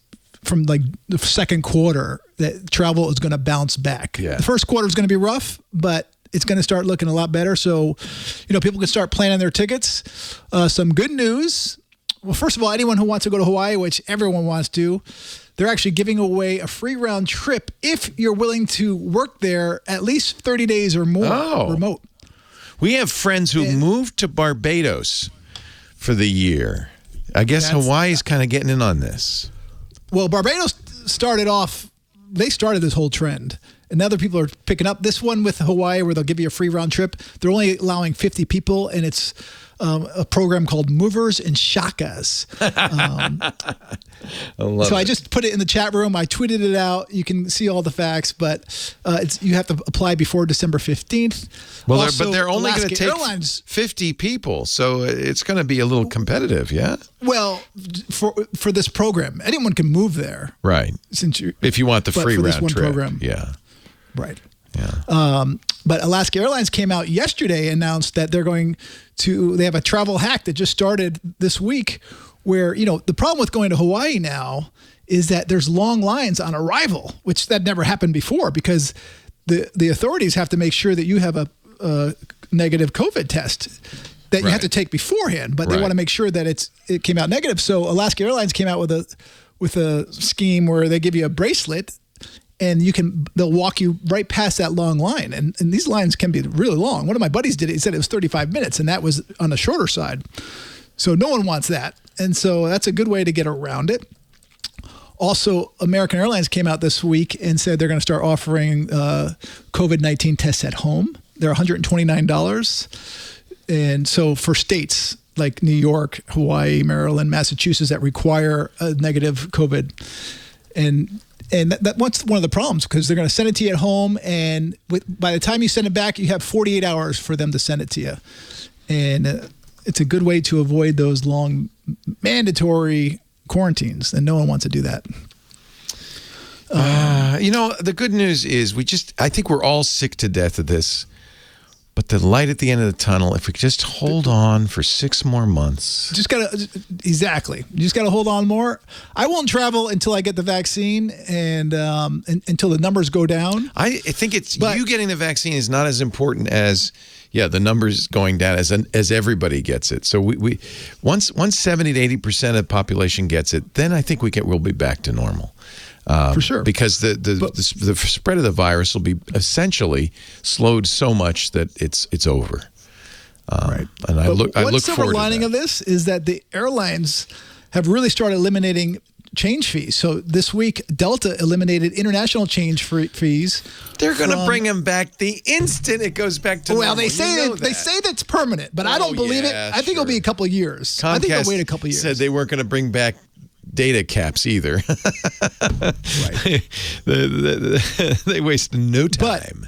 from like the second quarter, that travel is going to bounce back. Yeah. The first quarter is going to be rough, but it's going to start looking a lot better. So, people can start planning their tickets. Some good news. Well, first of all, anyone who wants to go to Hawaii, which everyone wants to, they're actually giving away a free round trip if you're willing to work there at least 30 days or more remote. We have friends who moved to Barbados for the year. I guess Hawaii's kind of getting in on this. Well, Barbados started this whole trend. And other people are picking up this one with Hawaii where they'll give you a free round trip. They're only allowing 50 people, and it's a program called Movers and Shakas. I just put it in the chat room. I tweeted it out. You can see all the facts, but you have to apply before December 15th. Well, but they're only going to take 50 people, so it's going to be a little competitive, yeah? Well, for this program, anyone can move there. Right. If you want the free round trip. Program. Yeah. Right. Yeah. But Alaska Airlines came out yesterday, announced that they have a travel hack that just started this week where, the problem with going to Hawaii now is that there's long lines on arrival, which that never happened before because the authorities have to make sure that you have a negative COVID test that you have to take beforehand, but they want to make sure that it came out negative. So Alaska Airlines came out with a scheme where they give you a bracelet and they'll walk you right past that long line. And these lines can be really long. One of my buddies did it. He said it was 35 minutes, and that was on the shorter side. So no one wants that. And so that's a good way to get around it. Also, American Airlines came out this week and said they're going to start offering COVID-19 tests at home. They're $129. And so for states like New York, Hawaii, Maryland, Massachusetts that require a negative COVID, and that's one of the problems because they're going to send it to you at home, and by the time you send it back, you have 48 hours for them to send it to you. And it's a good way to avoid those long mandatory quarantines, and no one wants to do that. The good news is I think we're all sick to death of this. But the light at the end of the tunnel, if we could just hold on for 6 more months. Exactly. You just got to hold on more. I won't travel until I get the vaccine and until the numbers go down. I think you getting the vaccine is not as important as, the numbers going down as everybody gets it. So we once 70 to 80% of the population gets it, then I think we'll be back to normal. For sure. Because the spread of the virus will be essentially slowed so much that it's over. Right. And I look forward to that. One silver lining of this is that the airlines have really started eliminating change fees. So this week, Delta eliminated international change fees. They're going to bring them back the instant it goes back to normal. Well, they say that's permanent, but I don't believe it. I think it'll be a couple of years. Comcast I think they'll wait a couple of years. Said they weren't going to bring back data caps either. Right. They wasted no time.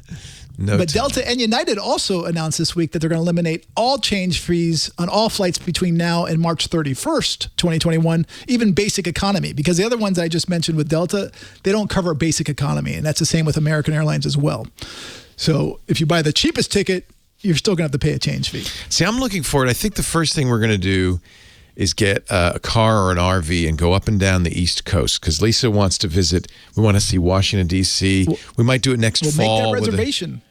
But Delta and United also announced this week that they're going to eliminate all change fees on all flights between now and March 31st, 2021, even basic economy. Because the other ones I just mentioned with Delta, they don't cover basic economy. And that's the same with American Airlines as well. So if you buy the cheapest ticket, you're still going to have to pay a change fee. See, I'm looking forward. I think the first thing we're going to do is get a car or an RV and go up and down the East Coast because Lisa wants to visit. We want to see Washington, D.C. We might do it next fall. Make that reservation.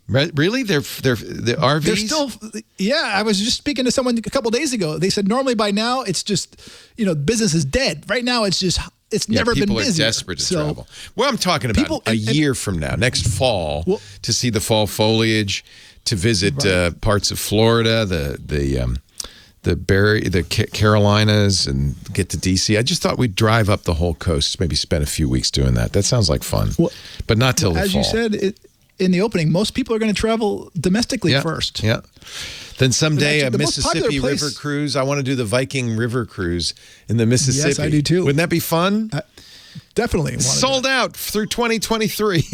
Really? They're the RVs? They're still, yeah. I was just speaking to someone a couple days ago. They said normally by now it's just, business is dead. Right now it's never been busy. People are desperate to travel. Well, I'm talking about a year from now, next fall, to see the fall foliage, to visit parts of Florida, the Carolinas, and get to D.C. I just thought we'd drive up the whole coast, maybe spend a few weeks doing that. That sounds like fun, but not till the fall. As you said in the opening, most people are going to travel domestically first. Yeah. Then someday a Mississippi River cruise. I want to do the Viking River cruise in the Mississippi. Yes, I do too. Wouldn't that be fun? Definitely. Sold out through 2023.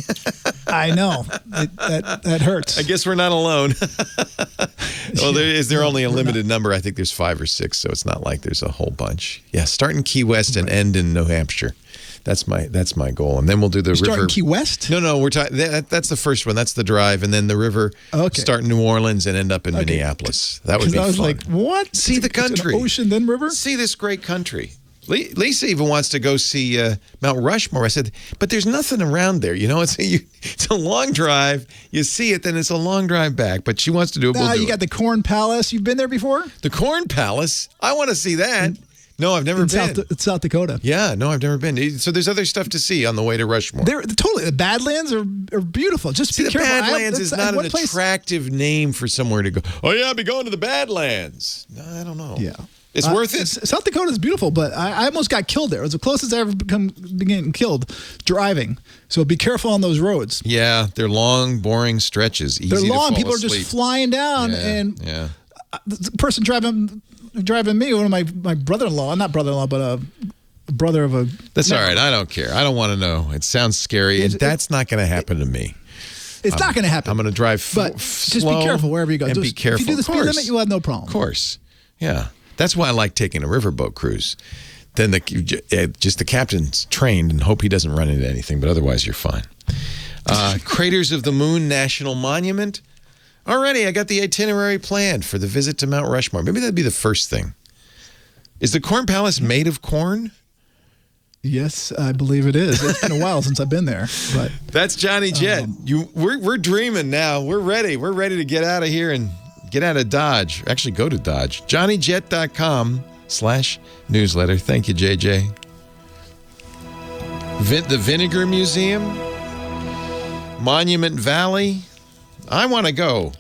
I know. That hurts. I guess we're not alone. Well, there only a limited number. I think there's 5 or 6, so it's not like there's a whole bunch. Yeah, start in Key West and end in New Hampshire. That's my goal, and then we'll do the river. Start in Key West? No, we're talking. That's the first one. That's the drive, and then the river. Okay. Start in New Orleans and end up in Minneapolis. That would be fun. I was like, what? See the country, an ocean then river. See this great country. Lisa even wants to go see Mount Rushmore. I said, but there's nothing around there. It's a long drive. You see it, then it's a long drive back. But she wants to do it. You got the Corn Palace. You've been there before? The Corn Palace? I want to see that. No, I've never been. It's South Dakota. Yeah, no, I've never been. So there's other stuff to see on the way to Rushmore. Totally. The Badlands are beautiful. Just be the careful. Badlands is not an attractive name for somewhere to go. Oh, yeah, I'll be going to the Badlands. No, I don't know. Yeah. It's worth it. South Dakota is beautiful, but I almost got killed there. It was the closest I ever been getting killed driving. So be careful on those roads. Yeah, they're long, boring stretches. Easy they're long. To fall People asleep. are just flying down, and the person driving me, one of my brother-in-law, not brother-in-law, but a brother of a. That's all right. I don't care. I don't want to know. It sounds scary, and that's not going to happen to me. It's not going to happen. I'm going to drive but just be careful wherever you go. And be careful. If you do the speed limit, you'll have no problem. Of course. Yeah. That's why I like taking a riverboat cruise. Then just the captain's trained and hope he doesn't run into anything, but otherwise you're fine. Craters of the Moon National Monument. Already, I got the itinerary planned for the visit to Mount Rushmore. Maybe that'd be the first thing. Is the Corn Palace made of corn? Yes, I believe it is. It's been a while since I've been there. But that's Johnny Jet. We're dreaming now. We're ready. We're ready to get out of here and get out of Dodge. Actually, go to Dodge. JohnnyJet.com/newsletter. Thank you, JJ. The Vinegar Museum. Monument Valley. I want to go.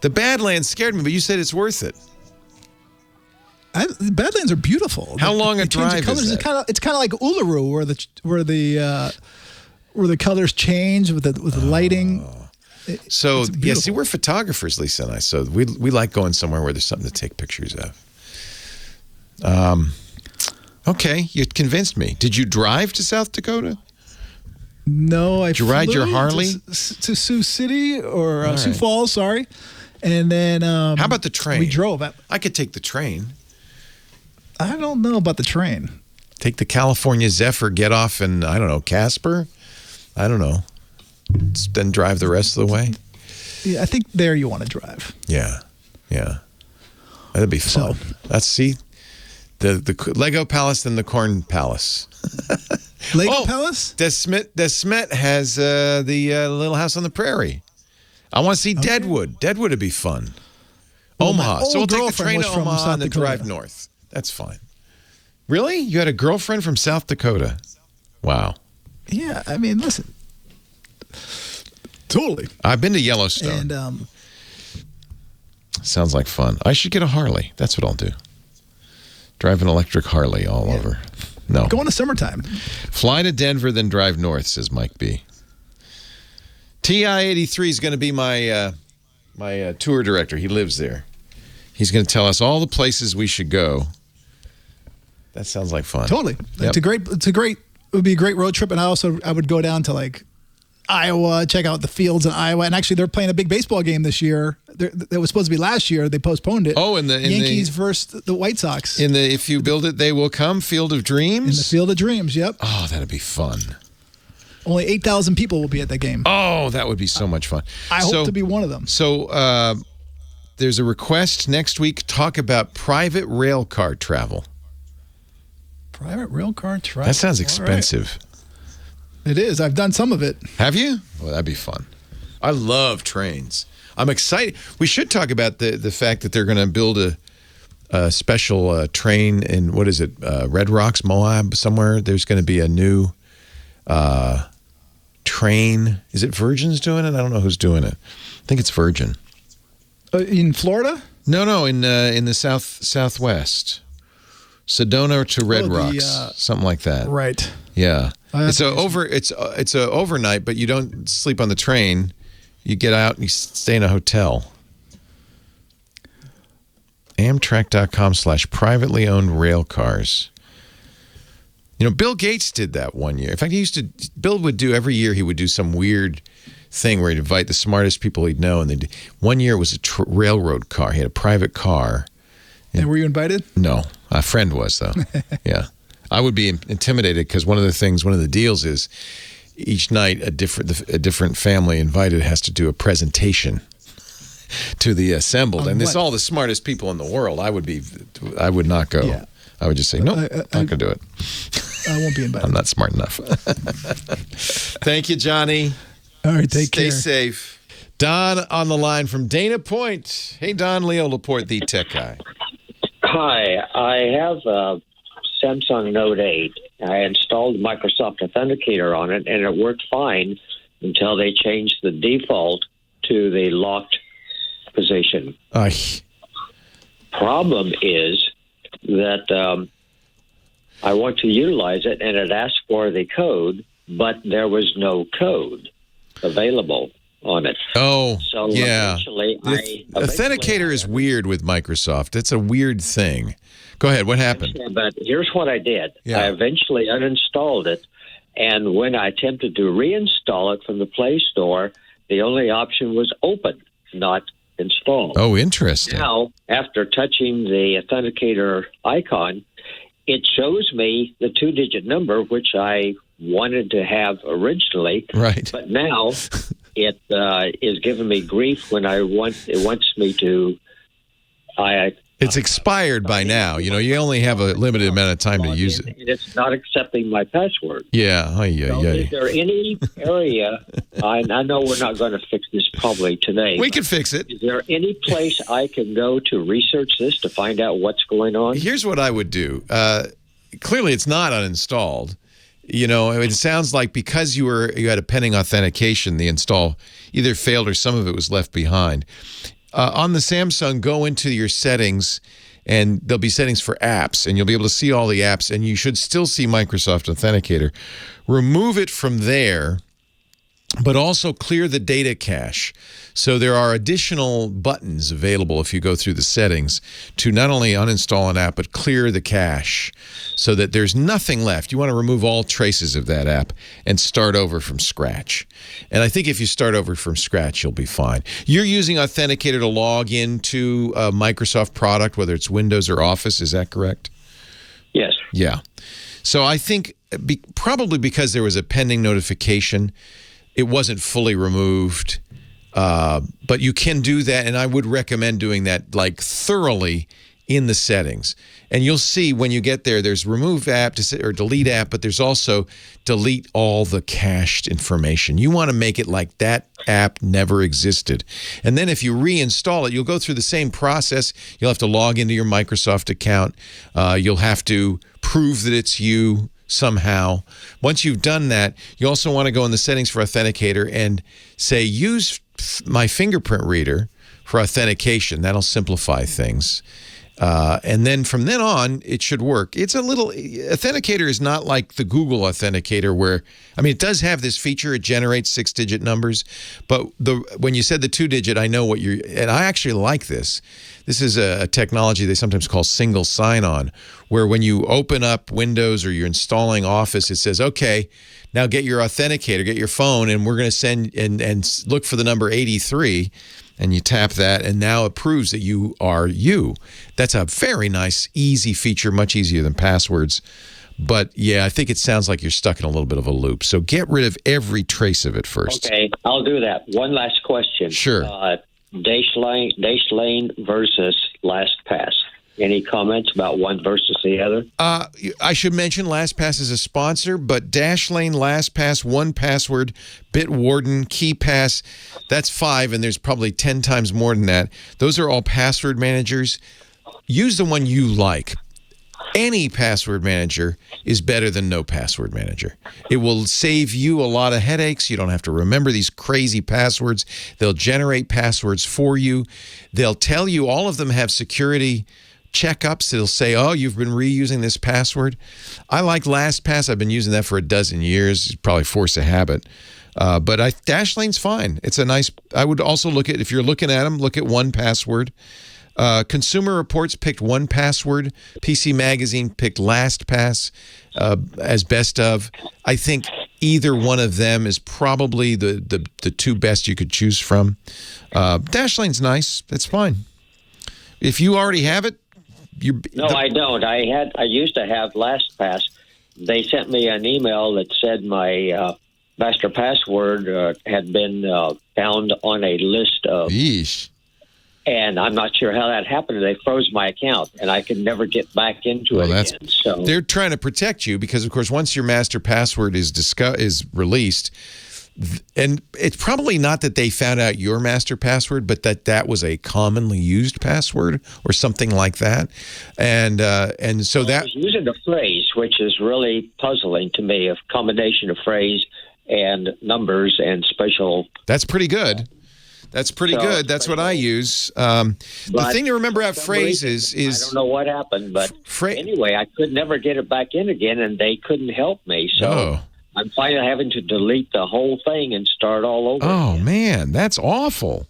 The Badlands scared me, but you said it's worth it. The Badlands are beautiful. How long a drive is that? It's kind of like Uluru, where the colors change with the lighting. So, yeah, see, we're photographers, Lisa and I, so we like going somewhere where there's something to take pictures of. Okay, you convinced me. Did you drive to South Dakota? No, Did you ride your Harley? To Sioux City or Sioux Falls, sorry. And then... how about the train? We drove. I could take the train. I don't know about the train. Take the California Zephyr, get off in, I don't know, Casper? I don't know. Then drive the rest of the way? Yeah, I think there you want to drive. Yeah. That'd be fun. So, the Lego Palace and the Corn Palace. Lego Palace? Des Smet has the Little House on the Prairie. I want to see Deadwood. Deadwood would be fun. Omaha. So we'll take the train to Omaha and then drive north. That's fine. Really? You had a girlfriend from South Dakota? Wow. Yeah, I mean, listen. Totally. I've been to Yellowstone. And sounds like fun. I should get a Harley. That's what I'll do. Drive an electric Harley all over. No. Go in the summertime. Fly to Denver, then drive north, says Mike B. TI-83 is going to be my tour director. He lives there. He's going to tell us all the places we should go. That sounds like fun. Totally. Yep. It would be a great road trip. And I would go down to Iowa. Check out the fields in Iowa. And actually, they're playing a big baseball game this year. That was supposed to be last year. They postponed it. Oh, in the Yankees versus the White Sox. In the If You Build It, They Will Come Field of Dreams? In the Field of Dreams, yep. Oh, that'd be fun. Only 8,000 people will be at that game. Oh, that would be so much fun. I hope to be one of them. So there's a request next week. Talk about private rail car travel. Private rail car travel? That sounds expensive. Right. It is. I've done some of it. Have you? Well, that'd be fun. I love trains. I'm excited. We should talk about the fact that they're going to build a special train in, what is it, Red Rocks, Moab, somewhere. There's going to be a new train. Is it Virgin's doing it? I don't know who's doing it. I think it's Virgin. In Florida? No, in the southwest. Sedona to Red Rocks, something like that. Right. Yeah. It's a overnight, but you don't sleep on the train. You get out and you stay in a hotel. Amtrak.com/privately owned rail cars. You know, Bill Gates did that one year. In fact, Bill would do every year, he would do some weird thing where he'd invite the smartest people he'd know. And one year it was a railroad car. He had a private car. And were you invited? No. A friend was, though. Yeah. I would be intimidated because one of the deals is each night a different family invited has to do a presentation to the assembled. And it's all the smartest people in the world. I would not go. Yeah. I would just say, nope, not going to do it. I won't be invited. I'm not smart enough. Thank you, Johnny. All right, take care. Stay safe. Don on the line from Dana Point. Hey, Don, Leo Laporte, the tech guy. Hi, I have a Samsung Note 8. I installed Microsoft Authenticator on it, and it worked fine until they changed the default to the locked position. Problem is that I want to utilize it, and it asked for the code, but there was no code available on it. Oh, so yeah. Authenticator is weird with Microsoft. It's a weird thing. Go ahead. What happened? But here's what I did. Yeah. I eventually uninstalled it, and when I attempted to reinstall it from the Play Store, the only option was open, not install. Oh, interesting. Now, after touching the Authenticator icon, it shows me the 2-digit number, which I wanted to have originally. Right. But now it is giving me grief when it wants me to. It's expired by now. You know, you only have a limited amount of time to use it. And it's not accepting my password. Yeah. Is there any area, I know we're not going to fix this probably today. We can fix it. Is there any place I can go to research this to find out what's going on? Here's what I would do. Clearly, it's not uninstalled. You know, it sounds like because you had a pending authentication, the install either failed or some of it was left behind. On the Samsung, go into your settings, and there'll be settings for apps, and you'll be able to see all the apps, and you should still see Microsoft Authenticator. Remove it from there, but also clear the data cache. So there are additional buttons available if you go through the settings to not only uninstall an app, but clear the cache so that there's nothing left. You want to remove all traces of that app and start over from scratch. And I think if you start over from scratch, you'll be fine. You're using Authenticator to log into a Microsoft product, whether it's Windows or Office. Is that correct? Yes. Yeah. So I think probably because there was a pending notification, it wasn't fully removed, but you can do that, and I would recommend doing that like thoroughly in the settings. And you'll see when you get there, there's remove app or delete app, but there's also delete all the cached information. You want to make it like that app never existed. And then if you reinstall it, you'll go through the same process. You'll have to log into your Microsoft account. You'll have to prove that it's you somehow. Once you've done that, you also want to go in the settings for Authenticator and say, use my fingerprint reader for authentication. That'll simplify things. And then from then on, it should work. Authenticator is not like the Google Authenticator where, I mean, it does have this feature. It generates 6-digit numbers. But when you said the 2-digit, I know and I actually like this. This is a technology they sometimes call single sign-on, where when you open up Windows or you're installing Office, it says, okay, now get your authenticator, get your phone, and we're going to send and look for the number 83, and you tap that, and now it proves that you are you. That's a very nice, easy feature, much easier than passwords. But, yeah, I think it sounds like you're stuck in a little bit of a loop. So get rid of every trace of it first. Okay, I'll do that. One last question. Sure. Dash lane versus Lastpass. Any comments about one versus the other? I should mention LastPass is a sponsor, but Dashlane, LastPass, 1Password, Bitwarden, KeyPass, that's 5, and there's probably 10 times more than that. Those are all password managers. Use the one you like. Any password manager is better than no password manager. It will save you a lot of headaches. You don't have to remember these crazy passwords. They'll generate passwords for you. They'll tell you, all of them have security checkups. It'll say, oh, you've been reusing this password. I like LastPass. I've been using that for a dozen years. Probably force a habit. But Dashlane's fine. It's a nice, I would also look at, if you're looking at them, look at 1Password. Consumer Reports picked 1Password. PC Magazine picked LastPass as best of. I think either one of them is probably the two best you could choose from. Dashlane's nice. It's fine. If you already have it, No, I don't. I used to have LastPass. They sent me an email that said my master password had been found on a list of. Yeesh. And I'm not sure how that happened. They froze my account, and I could never get back into it again. So they're trying to protect you because, of course, once your master password is released, and it's probably not that they found out your master password, but that was a commonly used password or something like that. And so that I was using a phrase, which is really puzzling to me, a combination of phrase and numbers and special. That's pretty good. That's pretty good. That's what I use. The thing to remember about phrases is... I don't know what happened, but anyway, I could never get it back in again, and they couldn't help me. So I'm finally having to delete the whole thing and start all over again. Man, that's awful.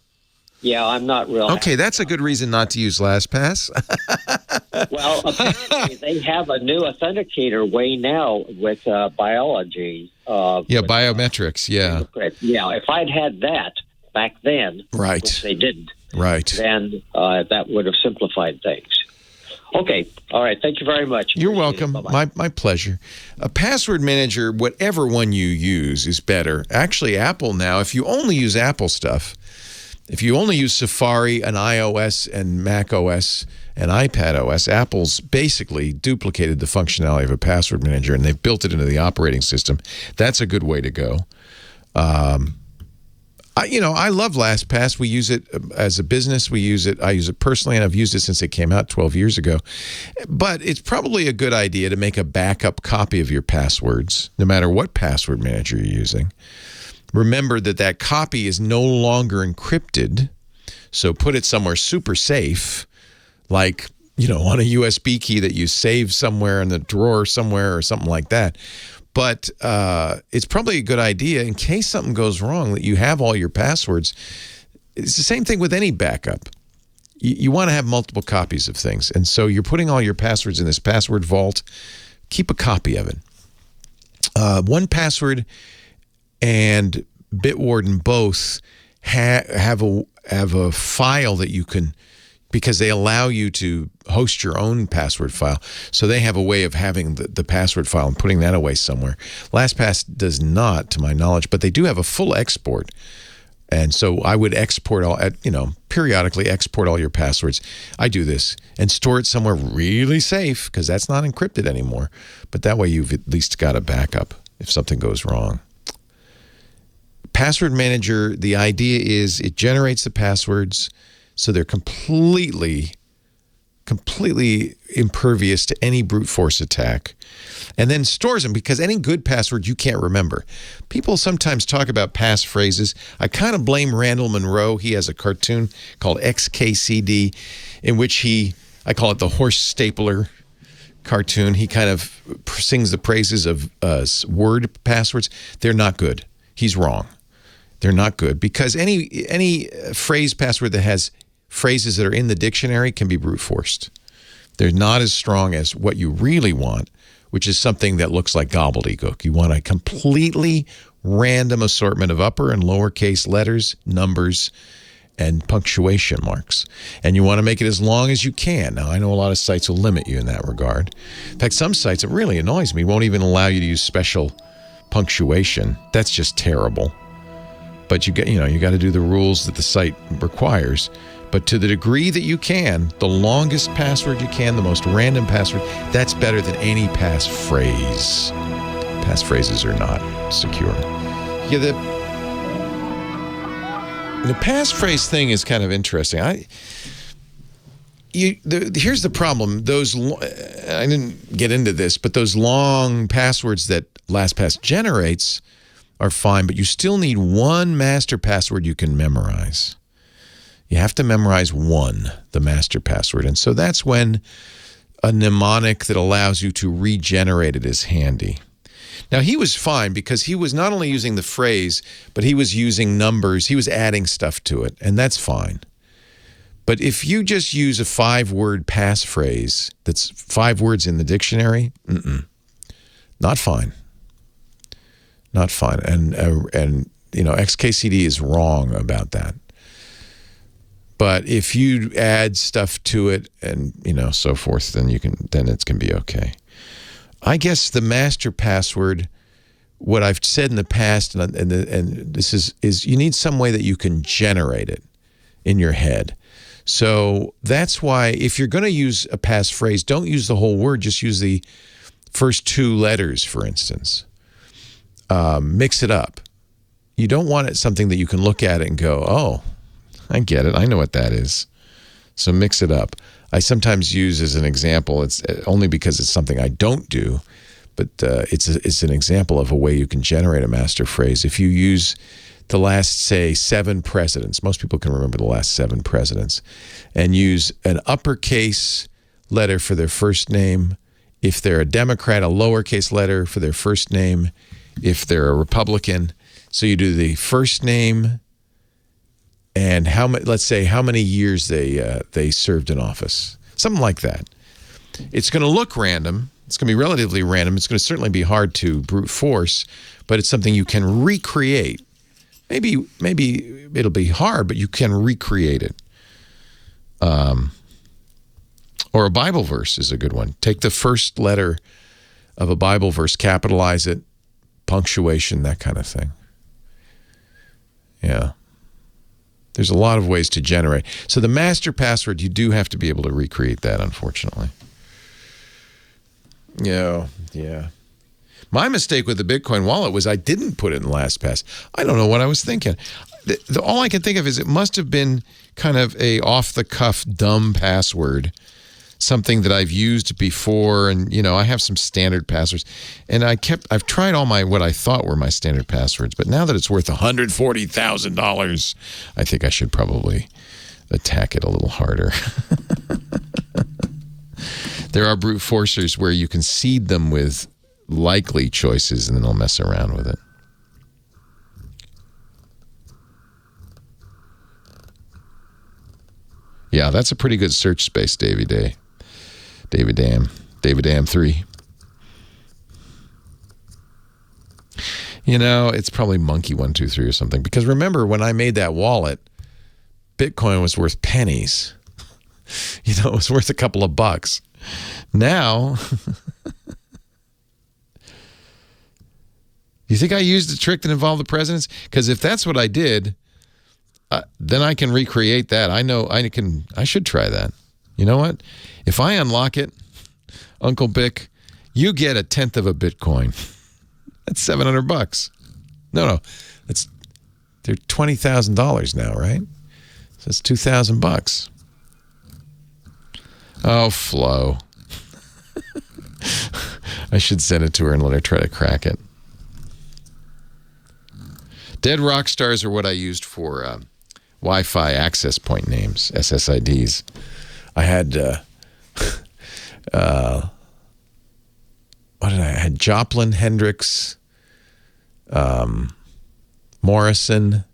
Yeah, I'm not real Okay, that's a good reason not to use LastPass. Well, apparently they have a new authenticator way now with biology. Biometrics, yeah. Yeah, if I'd had that back then, right, which they didn't, right, then that would have simplified things. Okay, all right, thank you very much. You're welcome. My pleasure. A password manager, whatever one you use, is better. Actually, Apple now, if you only use Apple stuff, if you only use Safari and iOS and Mac OS and iPad OS, Apple's basically duplicated the functionality of a password manager, and they've built it into the operating system. That's a good way to go. I love LastPass. We use it as a business. We use it. I use it personally, and I've used it since it came out 12 years ago. But it's probably a good idea to make a backup copy of your passwords, no matter what password manager you're using. Remember that copy is no longer encrypted, so put it somewhere super safe, like, on a USB key that you save somewhere in the drawer somewhere or something like that. But it's probably a good idea in case something goes wrong that you have all your passwords. It's the same thing with any backup. You want to have multiple copies of things. And so you're putting all your passwords in this password vault. Keep a copy of it. 1Password and Bitwarden both have a file that you can, because they allow you to host your own password file. So they have a way of having the password file and putting that away somewhere. LastPass does not, to my knowledge, but they do have a full export. And so I would export periodically export all your passwords. I do this and store it somewhere really safe because that's not encrypted anymore. But that way you've at least got a backup if something goes wrong. Password manager, the idea is it generates the passwords so they're completely impervious to any brute force attack, and then stores them, because any good password you can't remember. People sometimes talk about passphrases. I kind of blame Randall Munroe. He has a cartoon called XKCD in which I call it the horse stapler cartoon. He kind of sings the praises of word passwords. They're not good. He's wrong. They're not good, because any phrase password that has phrases that are in the dictionary can be brute forced. They're not as strong as what you really want, which is something that looks like gobbledygook. You want a completely random assortment of upper and lowercase letters, numbers, and punctuation marks. And you want to make it as long as you can. Now, I know a lot of sites will limit you in that regard. In fact, some sites, it really annoys me, won't even allow you to use special punctuation. That's just terrible. But you got to do the rules that the site requires. But to the degree that you can, the longest password you can, the most random password, that's better than any passphrase. Passphrases are not secure. Yeah, the passphrase thing is kind of interesting. Here's the problem. I didn't get into this, but those long passwords that LastPass generates are fine, but you still need one master password you can memorize. You have to memorize one, the master password. And so that's when a mnemonic that allows you to regenerate it is handy. Now, he was fine because he was not only using the phrase, but he was using numbers. He was adding stuff to it, and that's fine. But if you just use a 5-word passphrase that's 5 words in the dictionary, not fine. Not fine. And XKCD is wrong about that. But if you add stuff to it and, so forth, then it can be okay. I guess the master password, what I've said in the past, and this is you need some way that you can generate it in your head. So that's why if you're going to use a passphrase, don't use the whole word. Just use the first 2 letters, for instance. Mix it up. You don't want it something that you can look at it and go, oh, I get it. I know what that is. So mix it up. I sometimes use as an example, it's only because it's something I don't do, but it's an example of a way you can generate a master phrase. If you use the last, say, 7 presidents, most people can remember the last 7 presidents, and use an uppercase letter for their first name. If they're a Democrat, a lowercase letter for their first name. If they're a Republican, so you do the first name, and let's say how many years they served in office. Something like that. It's going to look random. It's going to be relatively random. It's going to certainly be hard to brute force, but it's something you can recreate. Maybe it'll be hard, but you can recreate it. Or a Bible verse is a good one. Take the first letter of a Bible verse, capitalize it, punctuation, that kind of thing. Yeah. There's a lot of ways to generate. So the master password, you do have to be able to recreate that, unfortunately. Yeah. My mistake with the Bitcoin wallet was I didn't put it in LastPass. I don't know what I was thinking. All I can think of is it must have been kind of a off-the-cuff dumb password, something that I've used before, and I have some standard passwords, and I've tried all what I thought were my standard passwords, but now that it's worth $140,000, I think I should probably attack it a little harder. There are brute forcers where you can seed them with likely choices, and then they'll mess around with it. Yeah, that's a pretty good search space, David Dam 3. It's probably Monkey 123 or something. Because remember, when I made that wallet, Bitcoin was worth pennies. It was worth a couple of bucks. Now, you think I used a trick that involved the presidents? Because if that's what I did, then I can recreate that. I should try that. You know what? If I unlock it, Uncle Bick, you get 1/10 of a Bitcoin. That's $700. No, they're $20,000 now, right? So it's $2,000. Oh, Flo. I should send it to her and let her try to crack it. Dead rock stars are what I used for Wi-Fi access point names, SSIDs. I had I had Joplin, Hendricks, Morrison,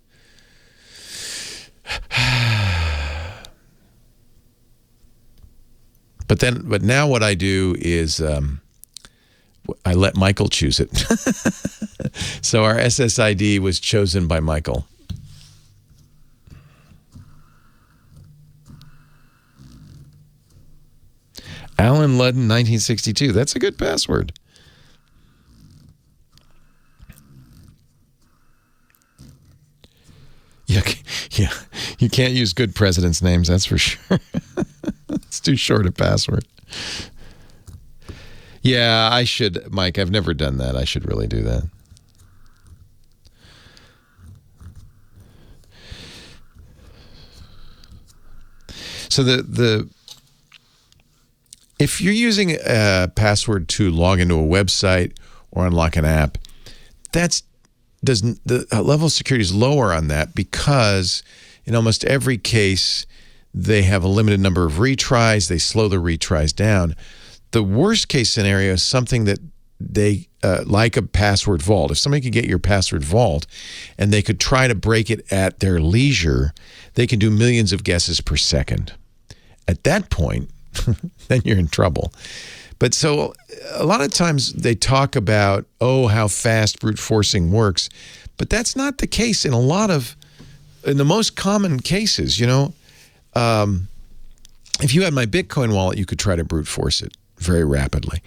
But now what I do is I let Michael choose it. So our SSID was chosen by Michael. Alan Ludden, 1962. That's a good password. Yeah, you can't use good presidents' names, that's for sure. It's too short a password. Yeah, I should, Mike, I've never done that. I should really do that. So if you're using a password to log into a website or unlock an app, the level of security is lower on that because in almost every case they have a limited number of retries. They slow the retries down. The worst case scenario is something that they like a password vault. If somebody could get your password vault and they could try to break it at their leisure, they can do millions of guesses per second. At that point, then you're in trouble. But so a lot of times they talk about, how fast brute forcing works. But that's not the case in the most common cases, if you had my Bitcoin wallet, you could try to brute force it very rapidly.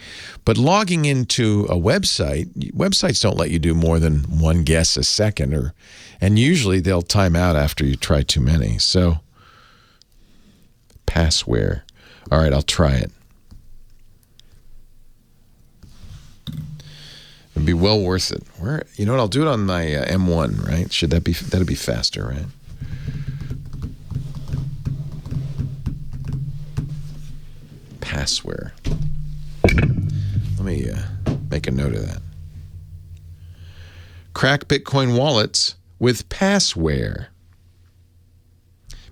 But logging into a websites don't let you do more than one guess a second, and usually they'll time out after you try too many. So, passware. All right, I'll try it. It'd be well worth it. You know what? I'll do it on my M1, right? That'd be faster, right? Passware. Let me make a note of that. Crack Bitcoin wallets with Passware.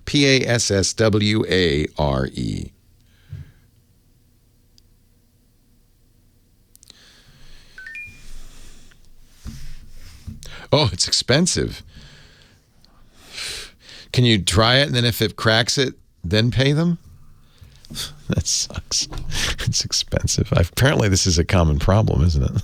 Passware. Oh, it's expensive. Can you try it and then if it cracks it, then pay them? That sucks. It's expensive. Apparently this is a common problem, isn't it?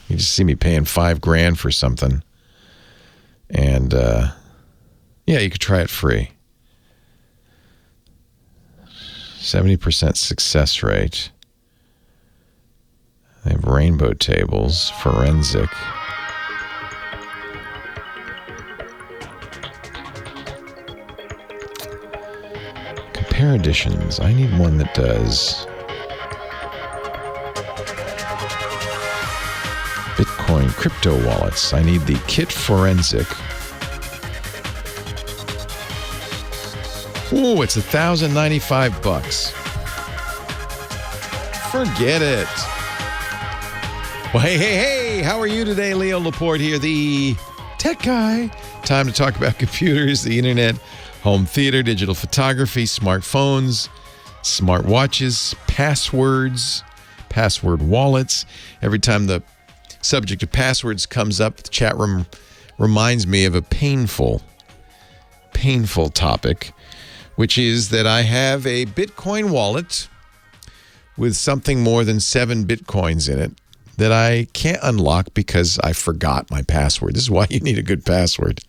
You just see me paying $5,000 for something. And, you could try it free. 70% success rate. They have rainbow tables, forensic. Compare editions. I need one that does Bitcoin crypto wallets. I need the kit forensic. Ooh, it's $1,095. Forget it. Well, hey, how are you today? Leo Laporte here, the tech guy. Time to talk about computers, the internet, home theater, digital photography, smartphones, smartwatches, passwords, password wallets. Every time the subject of passwords comes up, the chat room reminds me of a painful topic, which is that I have a Bitcoin wallet with something more than 7 Bitcoins in it that I can't unlock because I forgot my password. This is why you need a good password.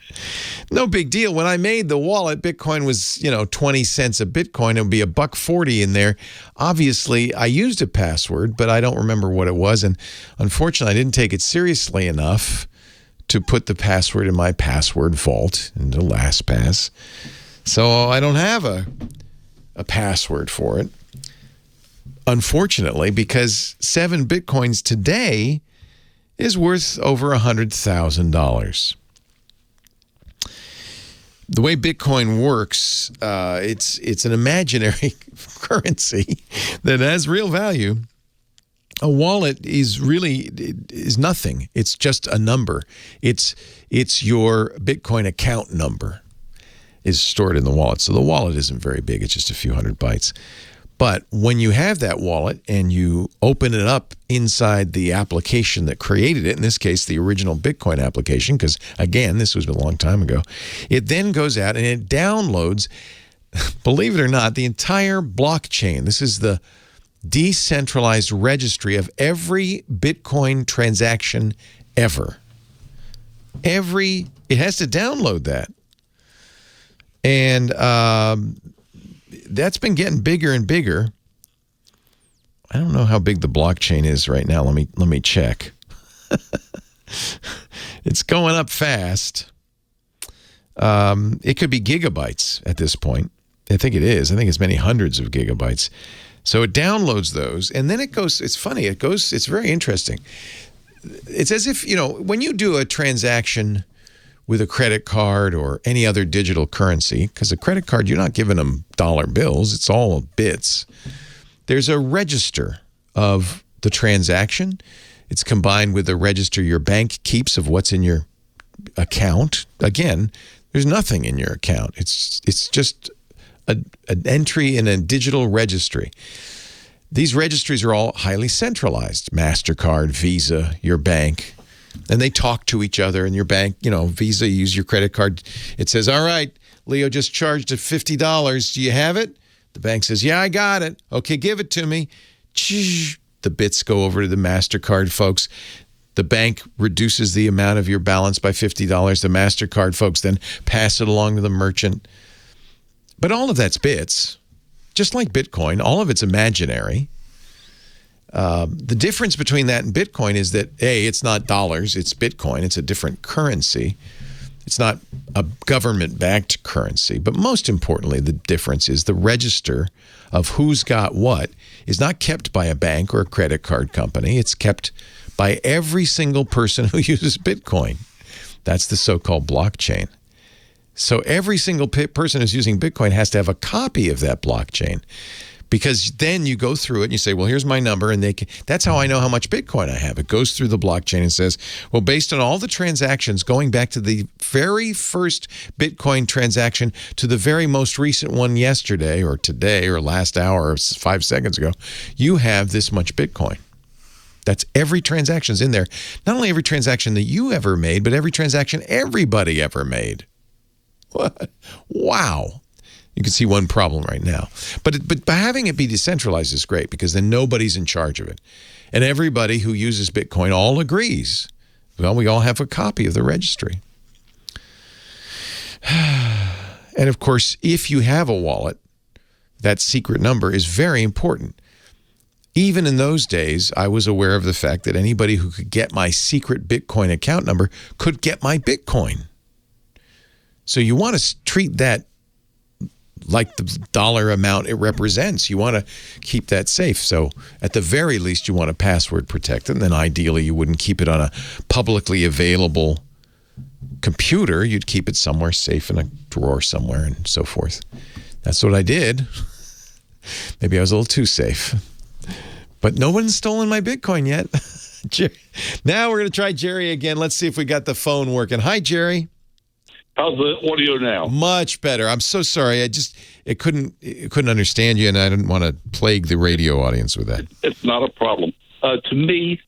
No big deal. When I made the wallet, Bitcoin was, 20 cents a Bitcoin. It would be $1.40 in there. Obviously, I used a password, but I don't remember what it was. And unfortunately, I didn't take it seriously enough to put the password in my password vault into LastPass. So I don't have a password for it. Unfortunately, because 7 Bitcoins today is worth over $100,000. The way Bitcoin works, it's an imaginary currency that has real value. A wallet is nothing. It's just a number. It's your Bitcoin account number is stored in the wallet. So the wallet isn't very big. It's just a few hundred bytes. But when you have that wallet and you open it up inside the application that created it, in this case, the original Bitcoin application, because, again, this was a long time ago, it then goes out and it downloads, believe it or not, the entire blockchain. This is the decentralized registry of every Bitcoin transaction ever. It has to download that. And that's been getting bigger and bigger. I don't know how big the blockchain is right now. Let me check. It's going up fast. It could be gigabytes at this point. I think it is. I think it's many hundreds of gigabytes. So it downloads those, and then it goes. It's funny. It's very interesting. It's as if, when you do a transaction with a credit card or any other digital currency, because a credit card, you're not giving them dollar bills. It's all bits. There's a register of the transaction. It's combined with the register your bank keeps of what's in your account. Again, there's nothing in your account. It's just an entry in a digital registry. These registries are all highly centralized. MasterCard, Visa, your bank. And they talk to each other, and your bank, Visa, you use your credit card. It says, all right, Leo just charged it $50. Do you have it? The bank says, yeah, I got it. Okay, give it to me. The bits go over to the MasterCard folks. The bank reduces the amount of your balance by $50. The MasterCard folks then pass it along to the merchant. But all of that's bits. Just like Bitcoin, all of it's imaginary. The difference between that and Bitcoin is that, A, it's not dollars, it's Bitcoin. It's a different currency. It's not a government-backed currency. But most importantly, the difference is the register of who's got what is not kept by a bank or a credit card company. It's kept by every single person who uses Bitcoin. That's the so-called blockchain. So every single person who's using Bitcoin has to have a copy of that blockchain. Because then you go through it and you say, well, here's my number. And that's how I know how much Bitcoin I have. It goes through the blockchain and says, well, based on all the transactions going back to the very first Bitcoin transaction to the very most recent one yesterday or today or last hour or 5 seconds ago, you have this much Bitcoin. That's every transaction's in there. Not only every transaction that you ever made, but every transaction everybody ever made. What? Wow. You can see one problem right now. But by having it be decentralized is great, because then nobody's in charge of it. And everybody who uses Bitcoin all agrees. Well, we all have a copy of the registry. And of course, if you have a wallet, that secret number is very important. Even in those days, I was aware of the fact that anybody who could get my secret Bitcoin account number could get my Bitcoin. So you want to treat that like the dollar amount it represents. You want to keep that safe. So at the very least, you want to password protect it. And then ideally, you wouldn't keep it on a publicly available computer. You'd keep it somewhere safe in a drawer somewhere and so forth. That's what I did. Maybe I was a little too safe. But no one's stolen my Bitcoin yet. Now we're going to try Jerry again. Let's see if we got the phone working. Hi, Jerry. How's the audio now? Much better. I'm so sorry. It couldn't understand you, and I didn't want to plague the radio audience with that. It's not a problem. To me,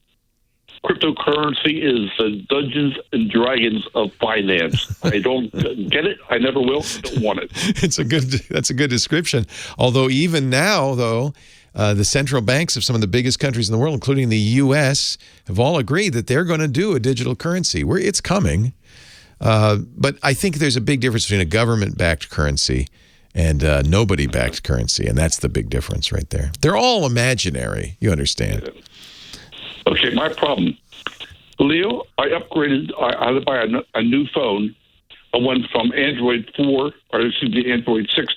cryptocurrency is the Dungeons and Dragons of finance. I don't get it. I never will. I don't want it. That's a good description. Although even now, though, the central banks of some of the biggest countries in the world, including the U.S., have all agreed that they're going to do a digital currency. It's coming. But I think there's a big difference between a government-backed currency and nobody-backed currency, and that's the big difference right there. They're all imaginary, you understand. Okay, my problem. Leo, I upgraded. I had to buy a new phone. I went from Android 6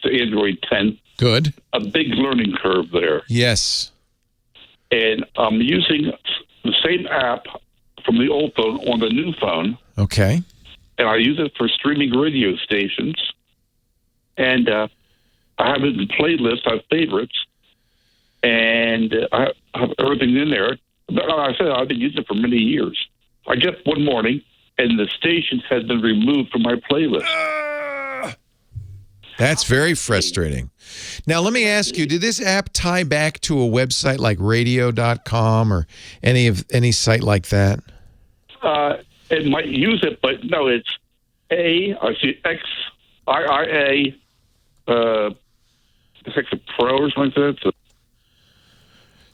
to Android 10. Good. A big learning curve there. Yes. And I'm using the same app from the old phone on the new phone. Okay. And I use it for streaming radio stations. And I have it in playlist, I have favorites. And I have everything in there. But like I said, I've been using it for many years. I get one morning, and the station has been removed from my playlist. That's very frustrating. Now, let me ask you, did this app tie back to a website like radio.com or any site like that? It might use it, but no, it's XIIA, it's like the Pro or something like that.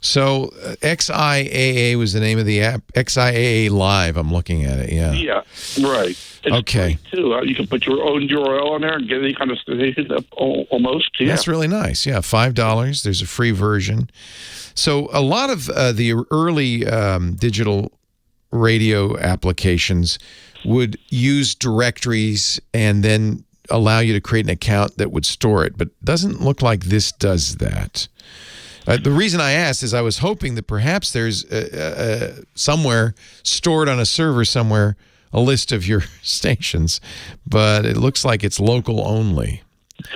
So XIAA was the name of the app. XIAA Live. I'm looking at it. Yeah. Yeah. Right. It's okay. Free too. You can put your own URL on there and get any kind of station almost. Yeah. That's really nice. Yeah. $5. There's a free version. So a lot of the early digital radio applications would use directories and then allow you to create an account that would store it, but it doesn't look like this does that. The reason I asked is I was hoping that perhaps there's somewhere stored on a server somewhere a list of your stations, but it looks like it's local only.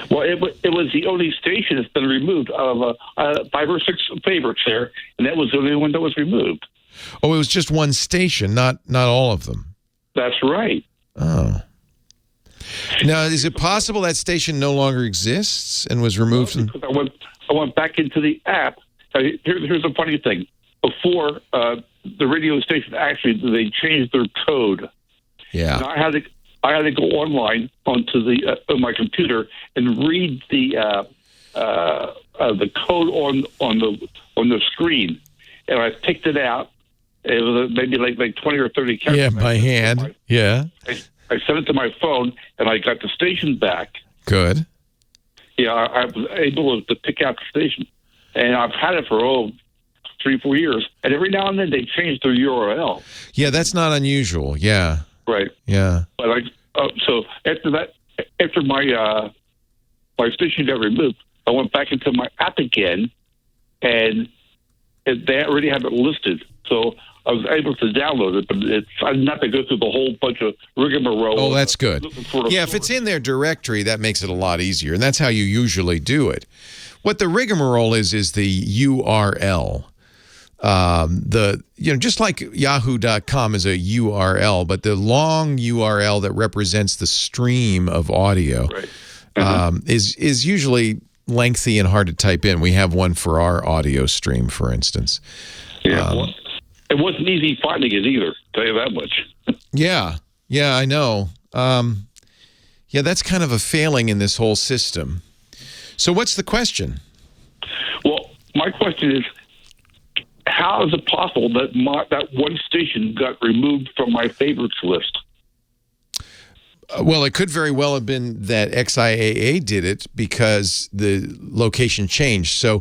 Well, it was the only station that's been removed out of 5 or 6 favorites there, and that was the only one that was removed. Oh, it was just one station, not all of them. That's right. Oh. Now, is it possible that station no longer exists and was removed from... I went back into the app. Here's a funny thing. Before the radio station, actually, they changed their code. Yeah. And I had to go online onto on my computer and read the code on the screen, and I picked it out. It was maybe like 20 or 30 characters. Yeah, by hand. Yeah. I sent it to my phone, and I got the station back. Good. Yeah, I was able to pick out the station, and I've had it for 3-4 years. And every now and then they change their URL. Yeah, that's not unusual. Yeah. Right. Yeah. But so after that, after my station got removed, I went back into my app again, and they already have it listed. So I was able to download it, but I didn't have to go through the whole bunch of rigmarole. Oh, that's good. Yeah, if it's in their directory, that makes it a lot easier, and that's how you usually do it. What the rigmarole is the URL. Just like yahoo.com is a URL, but the long URL that represents the stream of audio is usually lengthy and hard to type in. We have one for our audio stream, for instance. Yeah. It wasn't easy finding it either, tell you that much. Yeah, I know. That's kind of a failing in this whole system. So what's the question? Well, my question is, how is it possible that that one station got removed from my favorites list? Well, it could very well have been that XIAA did it because the location changed. So,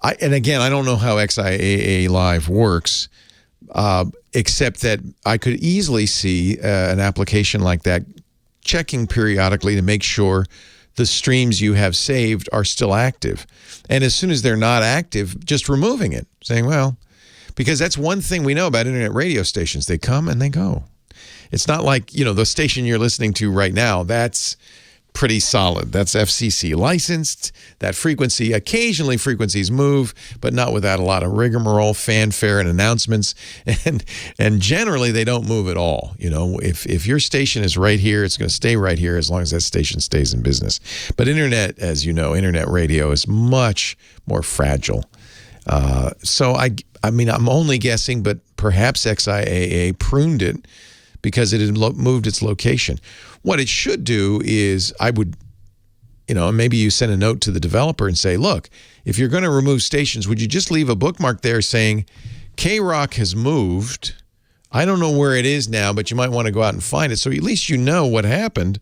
I don't know how XIAA Live works, except that I could easily see an application like that checking periodically to make sure the streams you have saved are still active. And as soon as they're not active, just removing it, saying, well, because that's one thing we know about internet radio stations. They come and they go. It's not like, the station you're listening to right now, that's pretty solid. That's FCC licensed. That frequency, occasionally frequencies move, but not without a lot of rigmarole, fanfare, and announcements. And generally, they don't move at all. If your station is right here, it's going to stay right here as long as that station stays in business. But internet, as you know, internet radio is much more fragile. So I'm only guessing, but perhaps XIAA pruned it because it had moved its location. What it should do is maybe you send a note to the developer and say, look, if you're going to remove stations, would you just leave a bookmark there saying, K-Rock has moved. I don't know where it is now, but you might want to go out and find it. So at least you know what happened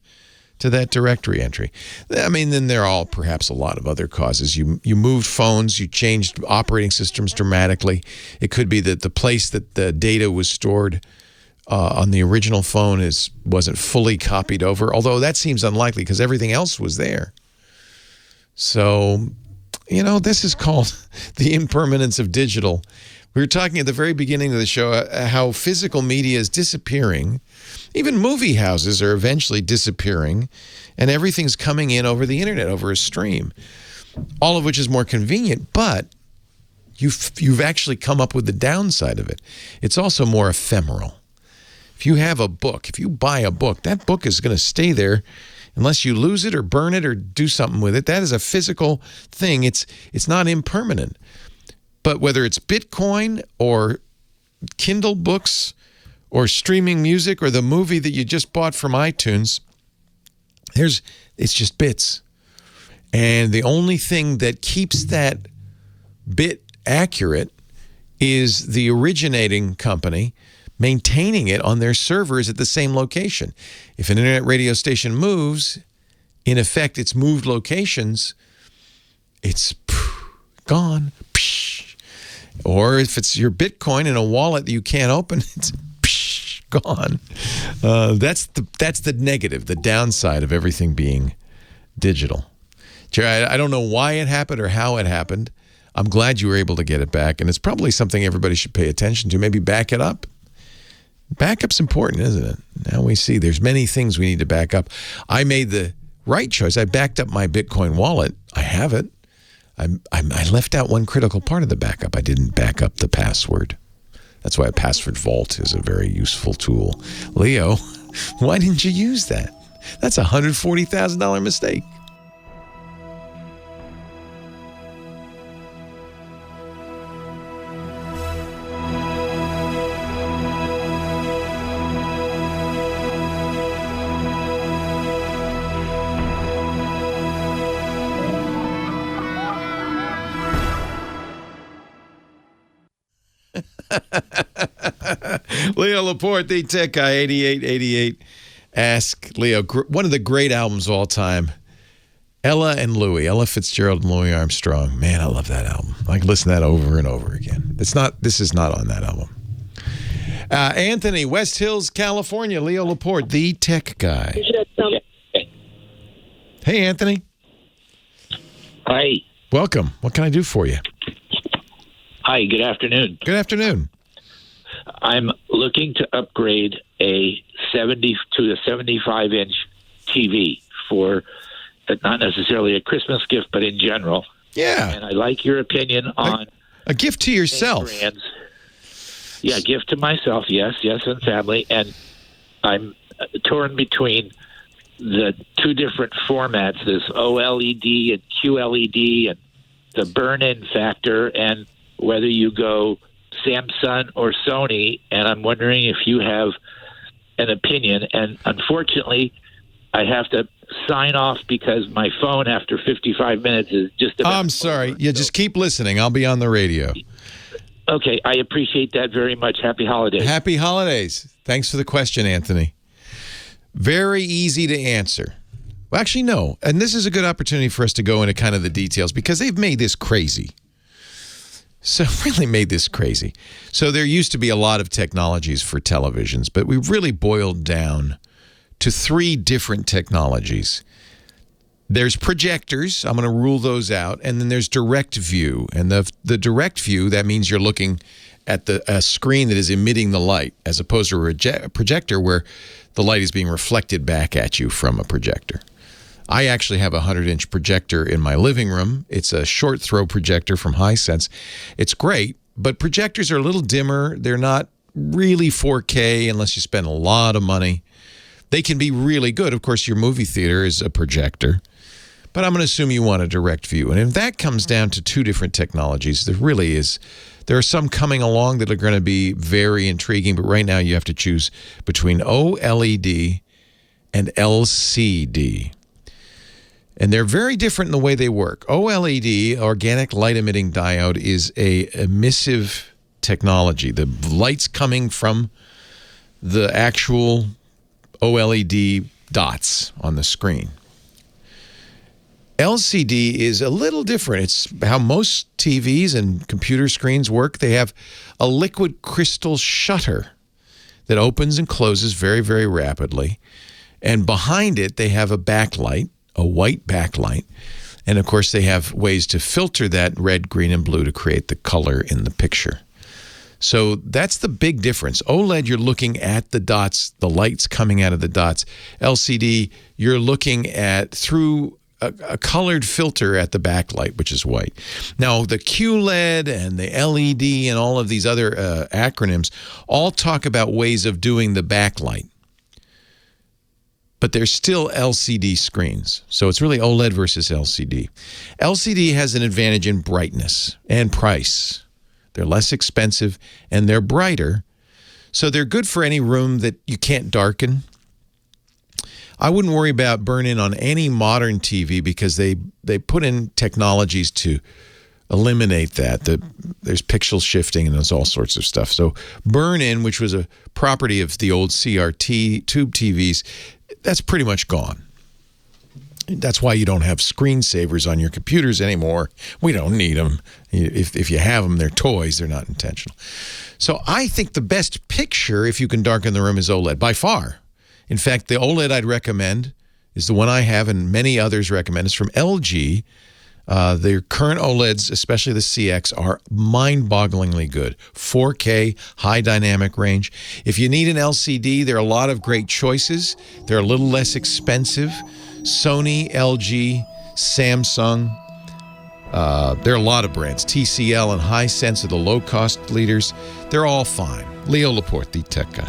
to that directory entry. Then there are all perhaps a lot of other causes. You moved phones, you changed operating systems dramatically. It could be that the place that the data was stored on the original phone wasn't fully copied over, although that seems unlikely because everything else was there. So, this is called the impermanence of digital. We were talking at the very beginning of the show how physical media is disappearing. Even movie houses are eventually disappearing, and everything's coming in over the internet, over a stream, all of which is more convenient, but you've actually come up with the downside of it. It's also more ephemeral. If you have a book, if you buy a book, that book is going to stay there unless you lose it or burn it or do something with it. That is a physical thing. It's not impermanent. But whether it's Bitcoin or Kindle books or streaming music or the movie that you just bought from iTunes, it's just bits. And the only thing that keeps that bit accurate is the originating company maintaining it on their servers at the same location. If an internet radio station moves, in effect, it's moved locations, it's gone. Or if it's your Bitcoin in a wallet that you can't open, it's gone. That's the negative, the downside of everything being digital. Jerry, I don't know why it happened or how it happened. I'm glad you were able to get it back, and it's probably something everybody should pay attention to. Maybe back it up. Backup's important, isn't it? Now we see there's many things we need to back up. I made the right choice. I backed up my Bitcoin wallet. I have it. I left out one critical part of the backup. I didn't back up the password. That's why a password vault is a very useful tool. Leo, why didn't you use that? That's a $140,000 mistake. Leo Laporte, the tech guy, 8888. Ask Leo. One of the great albums of all time. Ella and Louie. Ella Fitzgerald and Louis Armstrong. Man, I love that album. I can listen to that over and over again. This is not on that album. Anthony, West Hills, California. Leo Laporte, the tech guy. Hey, Anthony. Hi. Welcome. What can I do for you? Hi, good afternoon. Good afternoon. I'm looking to upgrade a 75-inch TV for not necessarily a Christmas gift, but in general. Yeah. And I'd like your opinion on... A gift to yourself. Brands. Yeah, gift to myself, yes, and family. And I'm torn between the two different formats, this OLED and QLED, and the burn-in factor, and whether you go Samsung or Sony, and I'm wondering if you have an opinion. And unfortunately, I have to sign off because my phone after 55 minutes is just about... I'm sorry. Yeah, just keep listening. I'll be on the radio. Okay, I appreciate that very much. Happy holidays. Happy holidays. Thanks for the question, Anthony. Very easy to answer. Well, actually, no. And this is a good opportunity for us to go into kind of the details because they've made this crazy. So really made this crazy. So there used to be a lot of technologies for televisions, but we really boiled down to 3 different technologies. There's projectors. I'm going to rule those out. And then there's direct view. And the direct view, that means you're looking at a screen that is emitting the light as opposed to a projector where the light is being reflected back at you from a projector. I actually have a 100-inch projector in my living room. It's a short throw projector from Hisense. It's great, but projectors are a little dimmer. They're not really 4K unless you spend a lot of money. They can be really good. Of course, your movie theater is a projector, but I'm going to assume you want a direct view. And if that comes down to 2 different technologies, there are some coming along that are going to be very intriguing, but right now you have to choose between OLED and LCD. And they're very different in the way they work. OLED, organic light emitting diode, is a emissive technology. The light's coming from the actual OLED dots on the screen. LCD is a little different. It's how most TVs and computer screens work. They have a liquid crystal shutter that opens and closes very, very rapidly. And behind it, they have a backlight, a white backlight. And of course, they have ways to filter that red, green, and blue to create the color in the picture. So that's the big difference. OLED, you're looking at the dots, the light's coming out of the dots. LCD, you're looking at through a colored filter at the backlight, which is white. Now, the QLED and the LED and all of these other acronyms all talk about ways of doing the backlight. but they're still LCD screens. So it's really OLED versus LCD. LCD has an advantage in brightness and price. They're less expensive and they're brighter. So they're good for any room that you can't darken. I wouldn't worry about burn-in on any modern TV because they put in technologies to eliminate that. There's pixel shifting and there's all sorts of stuff. So burn-in, which was a property of the old CRT tube TVs, that's pretty much gone. That's why you don't have screensavers on your computers anymore. We don't need them. If you have them, they're toys. They're not intentional. So I think the best picture, if you can darken the room, is OLED, by far. In fact, the OLED I'd recommend is the one I have and many others recommend. It's from LG. Their current OLEDs, especially the CX, are mind-bogglingly good. 4K, high dynamic range. If you need an LCD, there are a lot of great choices. They're a little less expensive. Sony, LG, Samsung. There are a lot of brands. TCL and Hisense are the low-cost leaders. They're all fine. Leo Laporte, the tech guy.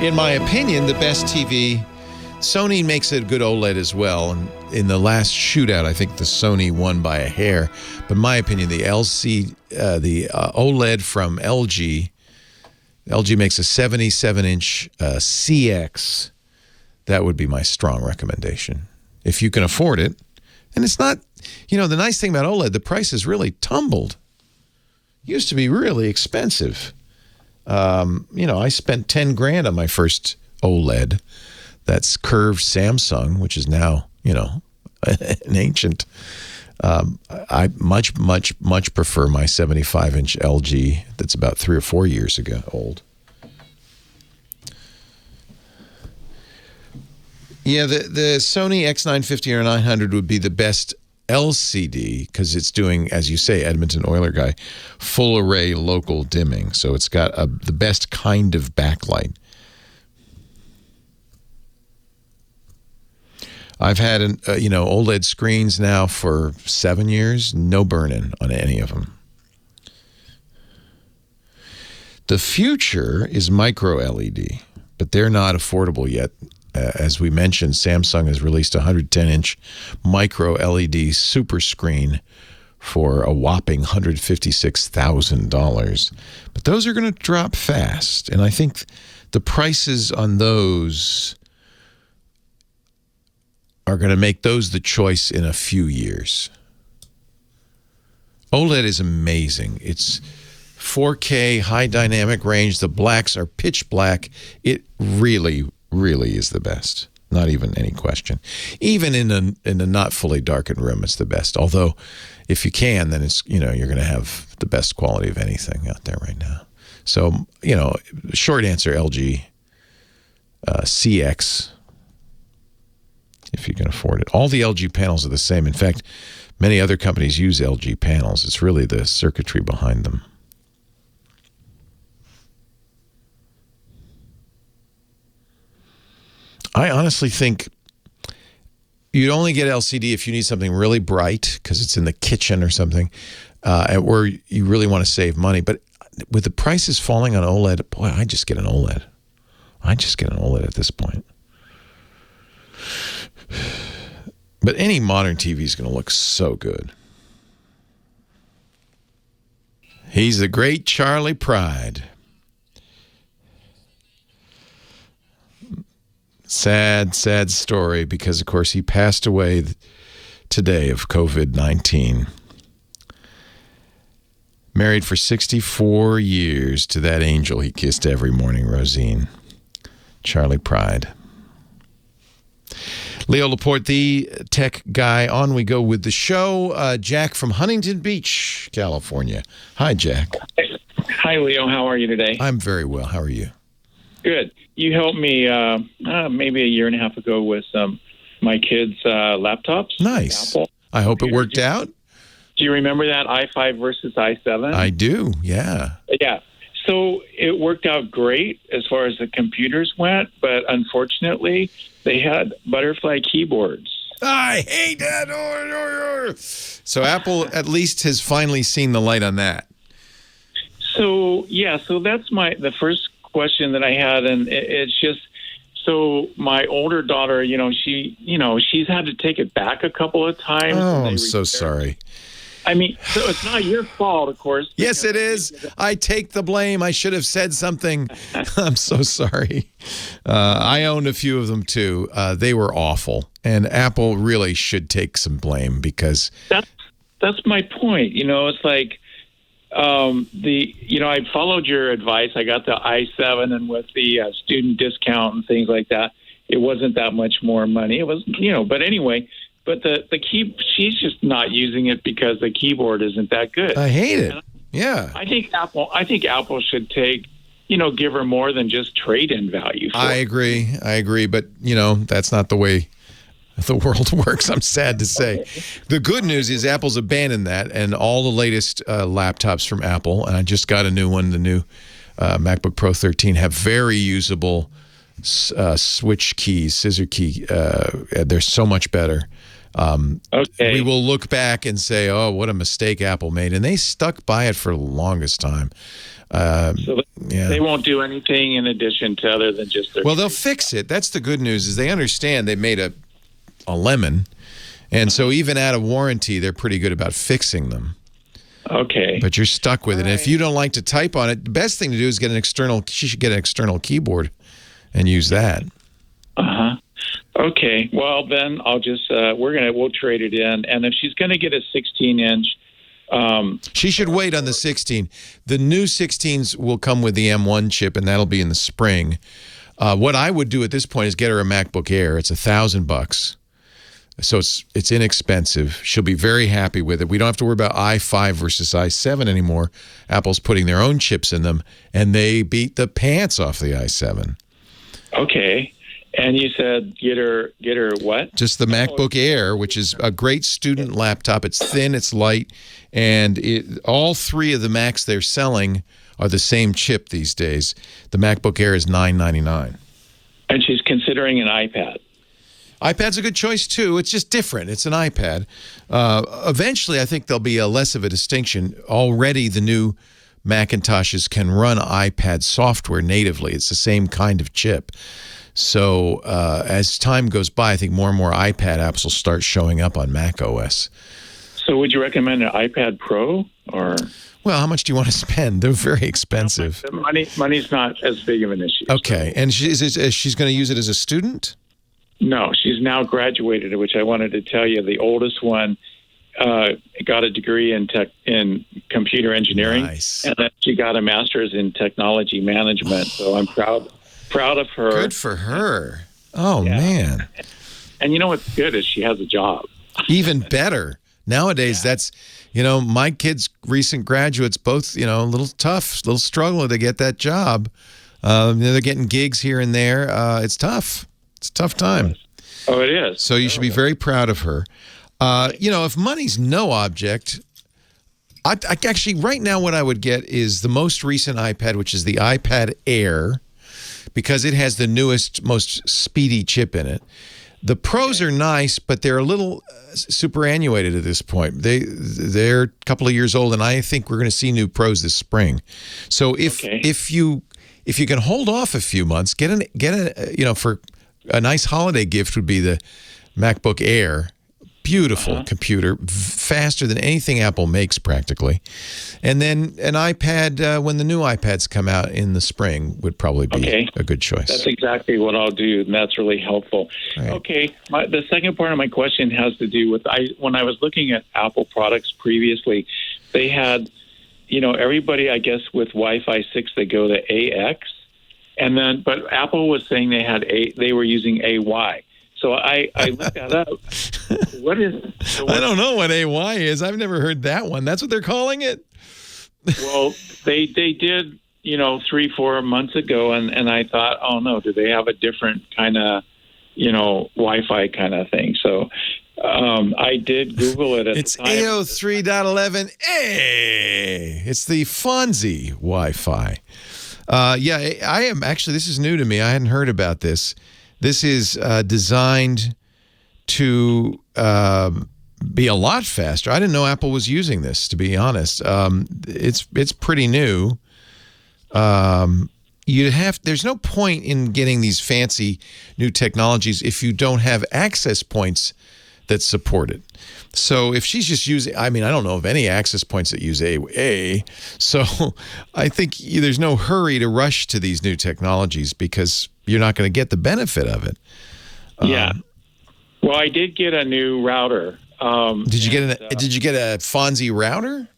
In my opinion, the best TV, Sony makes a good OLED as well. And in the last shootout, I think the Sony won by a hair. But in my opinion, the OLED from LG makes a 77-inch CX. That would be my strong recommendation. If you can afford it. And it's not, the nice thing about OLED, the price has really tumbled. It used to be really expensive. I spent $10,000 on my first OLED. That's curved Samsung, which is now, an ancient. I much prefer my 75-inch LG that's about 3 or 4 years ago old. Yeah, the Sony X950 or 900 would be the best LCD because it's doing, as you say, Edmonton Oiler guy, full array local dimming. So it's got the best kind of backlight. I've had OLED screens now for 7 years, no burn-in on any of them. The future is micro LED, but they're not affordable yet. As we mentioned, Samsung has released a 110-inch micro LED super screen for a whopping $156,000. But those are going to drop fast, and I think the prices on those are going to make those the choice in a few years. OLED is amazing. It's 4K, high dynamic range. The blacks are pitch black. It really is the best. Not even any question. Even in a not fully darkened room, it's the best. Although, if you can, then it's you're going to have the best quality of anything out there right now. So short answer: LG CX, if you can afford it. All the LG panels are the same. In fact, many other companies use LG panels. It's really the circuitry behind them. I honestly think you'd only get LCD if you need something really bright because it's in the kitchen or something, or you really want to save money. But with the prices falling on OLED, boy, I just get an OLED. I just get an OLED at this point. But any modern TV is going to look so good. He's the great Charlie Pride. Sad story because, of course, he passed away today of COVID-19. Married for 64 years to that angel he kissed every morning, Rosine. Charlie Pride. Leo Laporte, the tech guy. On we go with the show. Jack from Huntington Beach, California. Hi, Jack. Hi, Leo. How are you today? I'm very well. How are you? Good. You helped me maybe a year and a half ago with my kids' laptops. Nice. Apple. I hope it worked out. Do you remember that i5 versus i7? I do, yeah. Yeah. So it worked out great as far as the computers went, but unfortunately, they had butterfly keyboards. I hate that. So Apple at least has finally seen the light on that. So, yeah, so that's the first question that I had, and it's just So my older daughter, she's had to take it back a couple of times. Oh, I'm so sorry. I mean, so it's not your fault, of course. Yes, it is. I take the blame. I should have said something. I'm so sorry. I owned a few of them, too. They were awful. And Apple really should take some blame because... That's my point. It's like I followed your advice. I got the i7, and with the student discount and things like that, it wasn't that much more money. It was, but anyway... But the key, she's just not using it because the keyboard isn't that good. I hate it. Yeah. I think Apple should give her more than just trade-in value. I agree. But, that's not the way the world works, I'm sad to say. The good news is Apple's abandoned that, and all the latest laptops from Apple, and I just got a new one, the new MacBook Pro 13, have very usable switch keys, scissor key. They're so much better. Okay. We will look back and say, oh, what a mistake Apple made. And they stuck by it for the longest time. So they won't do anything in addition to other than just their... Well, they'll fix it. That's the good news is they understand they made a lemon. And so even out of warranty, they're pretty good about fixing them. Okay. But you're stuck with it. And if you don't like to type on it, the best thing to do is she should get an external keyboard and use that. Uh-huh. Okay. Well, then I'll just we'll trade it in, and if she's going to get a 16-inch, she should wait on the 16. The new 16s will come with the M1 chip, and that'll be in the spring. What I would do at this point is get her a MacBook Air. It's $1,000, so it's inexpensive. She'll be very happy with it. We don't have to worry about i5 versus i7 anymore. Apple's putting their own chips in them, and they beat the pants off the i7. Okay. And you said get her what? Just the MacBook Air, which is a great student laptop. It's thin, it's light, and all three of the Macs they're selling are the same chip these days. The MacBook Air is $999. And she's considering an iPad. iPad's a good choice, too. It's just different. It's an iPad. Eventually, I think there'll be less of a distinction. Already, the new Macintoshes can run iPad software natively. It's the same kind of chip. So as time goes by, I think more and more iPad apps will start showing up on Mac OS. So would you recommend an iPad Pro or? Well, how much do you want to spend? They're very expensive. Money's not as big of an issue. Okay. And she's going to use it as a student? No, she's now graduated, which I wanted to tell you. The oldest one got a degree in computer engineering. Nice. And then she got a master's in technology management. So I'm proud of her. Good for her. Oh, man. And you know what's good is she has a job. Even better. Nowadays, that's, my kids, recent graduates, both, a little tough, a little struggle to get that job. They're getting gigs here and there. It's tough. It's a tough time. Oh, it is. So you should be very proud of her. If money's no object, I actually, right now what I would get is the most recent iPad, which is the iPad Air, because it has the newest, most speedy chip in it. The Pros are nice, but they're a little superannuated at this point. They're a couple of years old, and I think we're going to see new Pros this spring. So if you can hold off a few months, get for a nice holiday gift would be the MacBook Air. Beautiful computer, faster than anything Apple makes practically. And then an iPad, when the new iPads come out in the spring, would probably be a good choice. That's exactly what I'll do, and that's really helpful. Right. Okay, the second part of my question has to do with when I was looking at Apple products previously, they had, everybody, I guess, with Wi-Fi 6, they go to AX, but Apple was saying they were using AY. So I looked that up. What is? I don't know what AY is. I've never heard that one. That's what they're calling it. Well, they did, 3-4 months ago, and I thought, oh no, do they have a different kind of, Wi-Fi kind of thing? So I did Google it. It's 803.11a. It's the Fonzie Wi-Fi. I am actually. This is new to me. I hadn't heard about this. This is designed to be a lot faster. I didn't know Apple was using this, to be honest. It's pretty new. there's no point in getting these fancy new technologies if you don't have access points that support it. So if she's just using, I don't know of any access points that use AA. So I think there's no hurry to rush to these new technologies because you're not going to get the benefit of it. Yeah. Well, I did get a new router. Did you get a Fonzie router?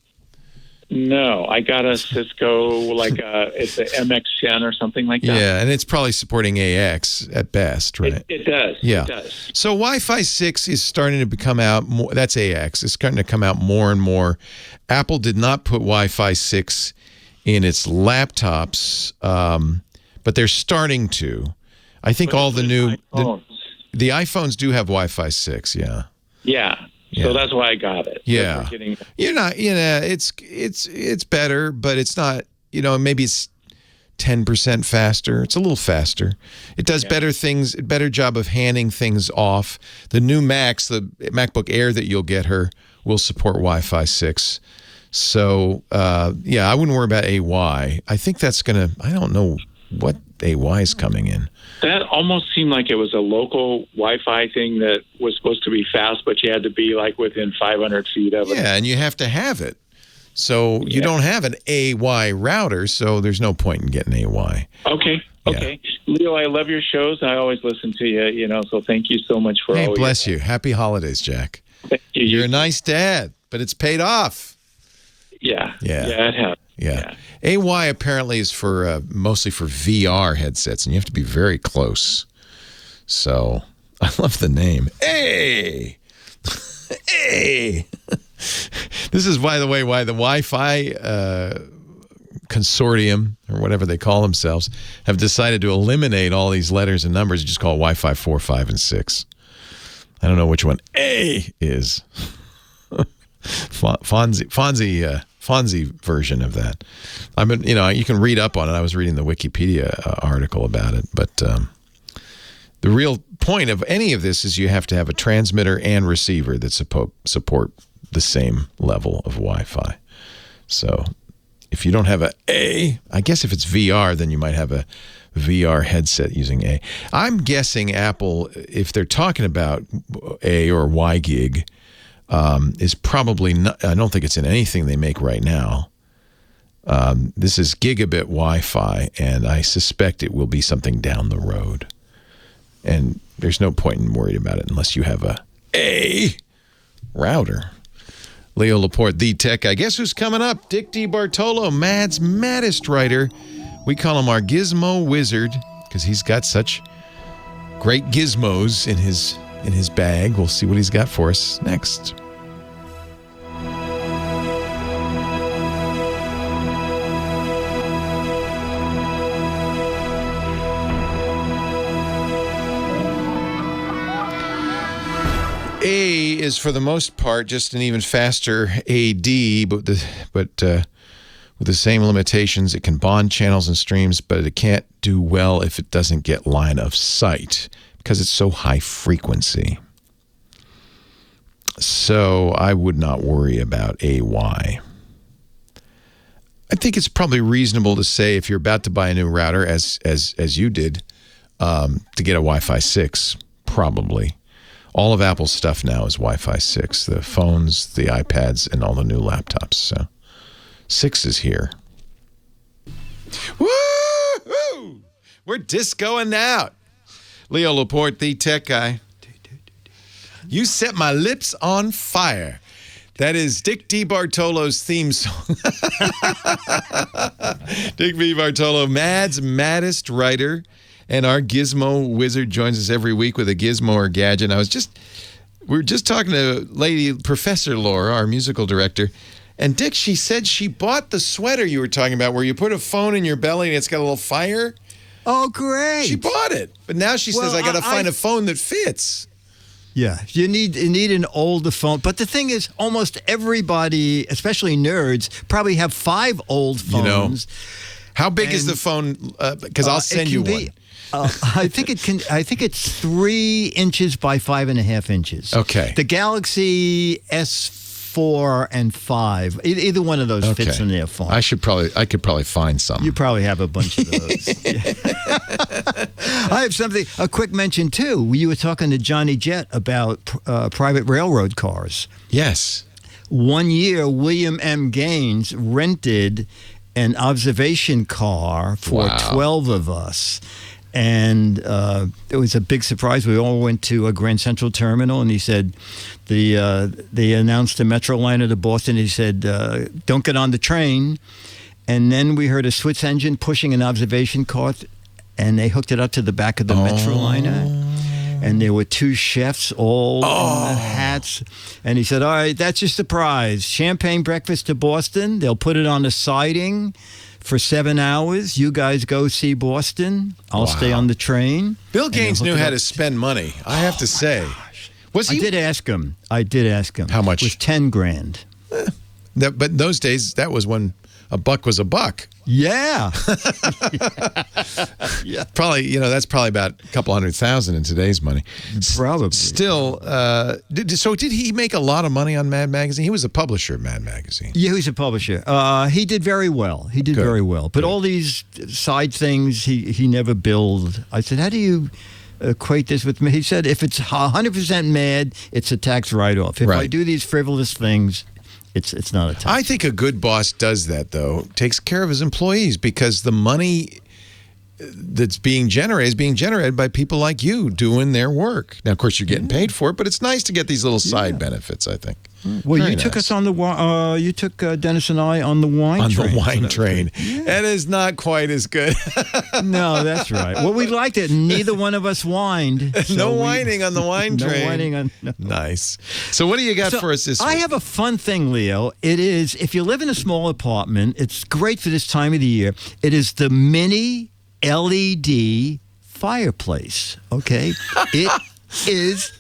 No, I got a Cisco, it's a MX10 or something like that. Yeah, and it's probably supporting AX at best, right? It does. Yeah. It does. So Wi-Fi 6 is starting to become out more. That's AX. It's starting to come out more and more. Apple did not put Wi-Fi 6 in its laptops, but they're starting to. I think all the new the iPhones do have Wi-Fi 6. Yeah. Yeah. So that's why I got it. Yeah. You're not, it's better, but it's not, maybe it's 10% faster. It's a little faster. It does better job of handing things off. The new Macs, the MacBook Air that you'll get her will support Wi-Fi 6. So, I wouldn't worry about AY. I think that's going to, I don't know what AY is coming in. That almost seemed like it was a local Wi-Fi thing that was supposed to be fast, but you had to be within 500 feet of it. Yeah, and you have to have it. So you don't have an AY router, so there's no point in getting AY. Okay. Leo, I love your shows. I always listen to you, so thank you so much for all. Hey, bless you. Happy holidays, Jack. Thank you. You're a nice dad, but it's paid off. Yeah, it has. Yeah. AY apparently is for mostly for VR headsets, and you have to be very close. So I love the name. Hey! Hey! This is, by the way, why the Wi-Fi consortium, or whatever they call themselves, have decided to eliminate all these letters and numbers and just call it Wi-Fi 4, 5, and 6. I don't know which one A is. Fonzie version of that. You can read up on it. I was reading the Wikipedia article about it, but the real point of any of this is you have to have a transmitter and receiver that support the same level of Wi-Fi. So if you don't have I guess if it's VR, then you might have a VR headset using A. I'm guessing Apple, if they're talking about A or Y gig, is probably not, I don't think it's in anything they make right now. This is gigabit Wi-Fi, and I suspect it will be something down the road. And there's no point in worrying about it unless you have a router. Leo Laporte, the tech guy. Guess who's coming up? Dick DeBartolo, Mad's maddest writer. We call him our gizmo wizard because he's got such great gizmos in his bag. We'll see what he's got for us next. A is for the most part just an even faster AD, but with the same limitations. It can bond channels and streams, but it can't do well if it doesn't get line of sight because it's so high frequency. So I would not worry about AY. I think it's probably reasonable to say if you're about to buy a new router, as you did, to get a Wi-Fi 6, probably. All of Apple's stuff now is Wi-Fi 6. The phones, the iPads, and all the new laptops. So 6 is here. Woo-hoo! We're discoing out. Leo Laporte, the tech guy. You set my lips on fire. That is Dick DeBartolo's theme song. Dick DeBartolo, Mad's maddest writer. And our gizmo wizard joins us every week with a gizmo or gadget. We were just talking to Lady Professor Laura, our musical director. And Dick, she said she bought the sweater you were talking about where you put a phone in your belly and it's got a little fire. Oh, great. She bought it. But now she says, I got to find a phone that fits. Yeah, you need an older phone. But the thing is, almost everybody, especially nerds, probably have 5 old phones. How big is the phone? Because I'll send you one. I think it's 3 inches by 5.5 inches. Okay. The Galaxy S 4 and 5. Either one of those fits in there fine. I could probably find some. You probably have a bunch of those. I have a quick mention too. You were talking to Johnny Jett about private railroad cars. Yes. One year, William M. Gaines rented an observation car for 12 of us. And it was a big surprise. We all went to a Grand Central Terminal, and he said, they announced the Metro liner to Boston. He said, don't get on the train. And then we heard a Swiss engine pushing an observation car, and they hooked it up to the back of the Metro liner. And there were 2 chefs all in hats. And he said, all right, that's your surprise. Champagne breakfast to Boston. They'll put it on the siding for 7 hours. You guys go see Boston. I'll stay on the train. Bill Gaines knew how to spend money, I have to say. I did ask him. How much? It was $10,000. But in those days, that was when a buck was a buck. Yeah. Probably, that's probably about a couple $100,000 in today's money. Probably. Still, so did he make a lot of money on Mad Magazine? He was a publisher of Mad Magazine. Yeah, he was a publisher. He did very well. Very well. But all these side things, he never billed. I said, how do you equate this with me? He said, if it's 100% Mad, it's a tax write-off. If I do these frivolous things, it's not a tax. I think a good boss does that, though, takes care of his employees, because the money that's being generated is being generated by people like you doing their work. Now, of course, you're getting paid for it, but it's nice to get these little side benefits, I think. Well, you took us on the you took Dennis and I on the wine train. On the wine train. It is not quite as good. No, that's right. Well, we liked it. Neither one of us whined. No whining on the wine train. No whining on. No. Nice. So what do you got for us this week? I have a fun thing, Leo. It is, if you live in a small apartment, it's great for this time of the year. It is the mini LED fireplace. Okay? It is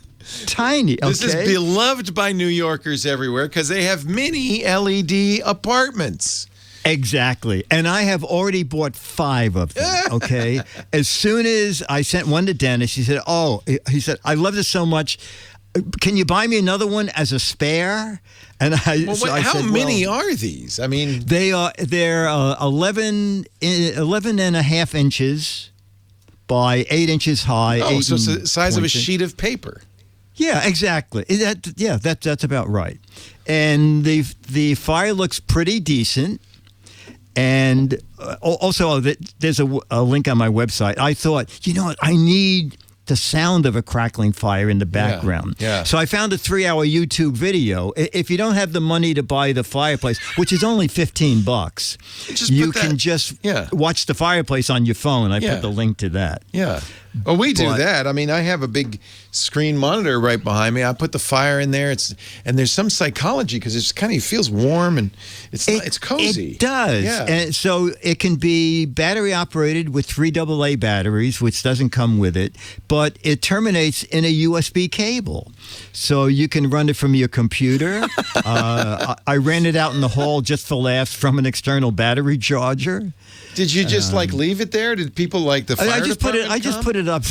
tiny. Okay? This is beloved by New Yorkers everywhere because they have mini LED apartments. Exactly. And I have already bought 5 of them, okay? As soon as I sent one to Dennis, he said, I love this so much. Can you buy me another one as a spare? And how many are these? I mean, they're 11 and a half inches by 8 inches high. So it's the size of a sheet of paper. Yeah, exactly. That's about right. And the fire looks pretty decent. And also, there's a link on my website. I thought, I need the sound of a crackling fire in the background. Yeah. So I found a 3-hour YouTube video. If you don't have the money to buy the fireplace, which is only $15, you can just watch the fireplace on your phone. I put the link to that. Yeah. Well, we do that. I mean, I have a big screen monitor right behind me. I put the fire in there. And there's some psychology because it feels warm and it's cozy. It does. Yeah. And so it can be battery operated with 3 AA batteries, which doesn't come with it, but it terminates in a USB cable. So you can run it from your computer. I ran it out in the hall just for laughs from an external battery charger. Did you just leave it there? Did people like the fire department I just put it up.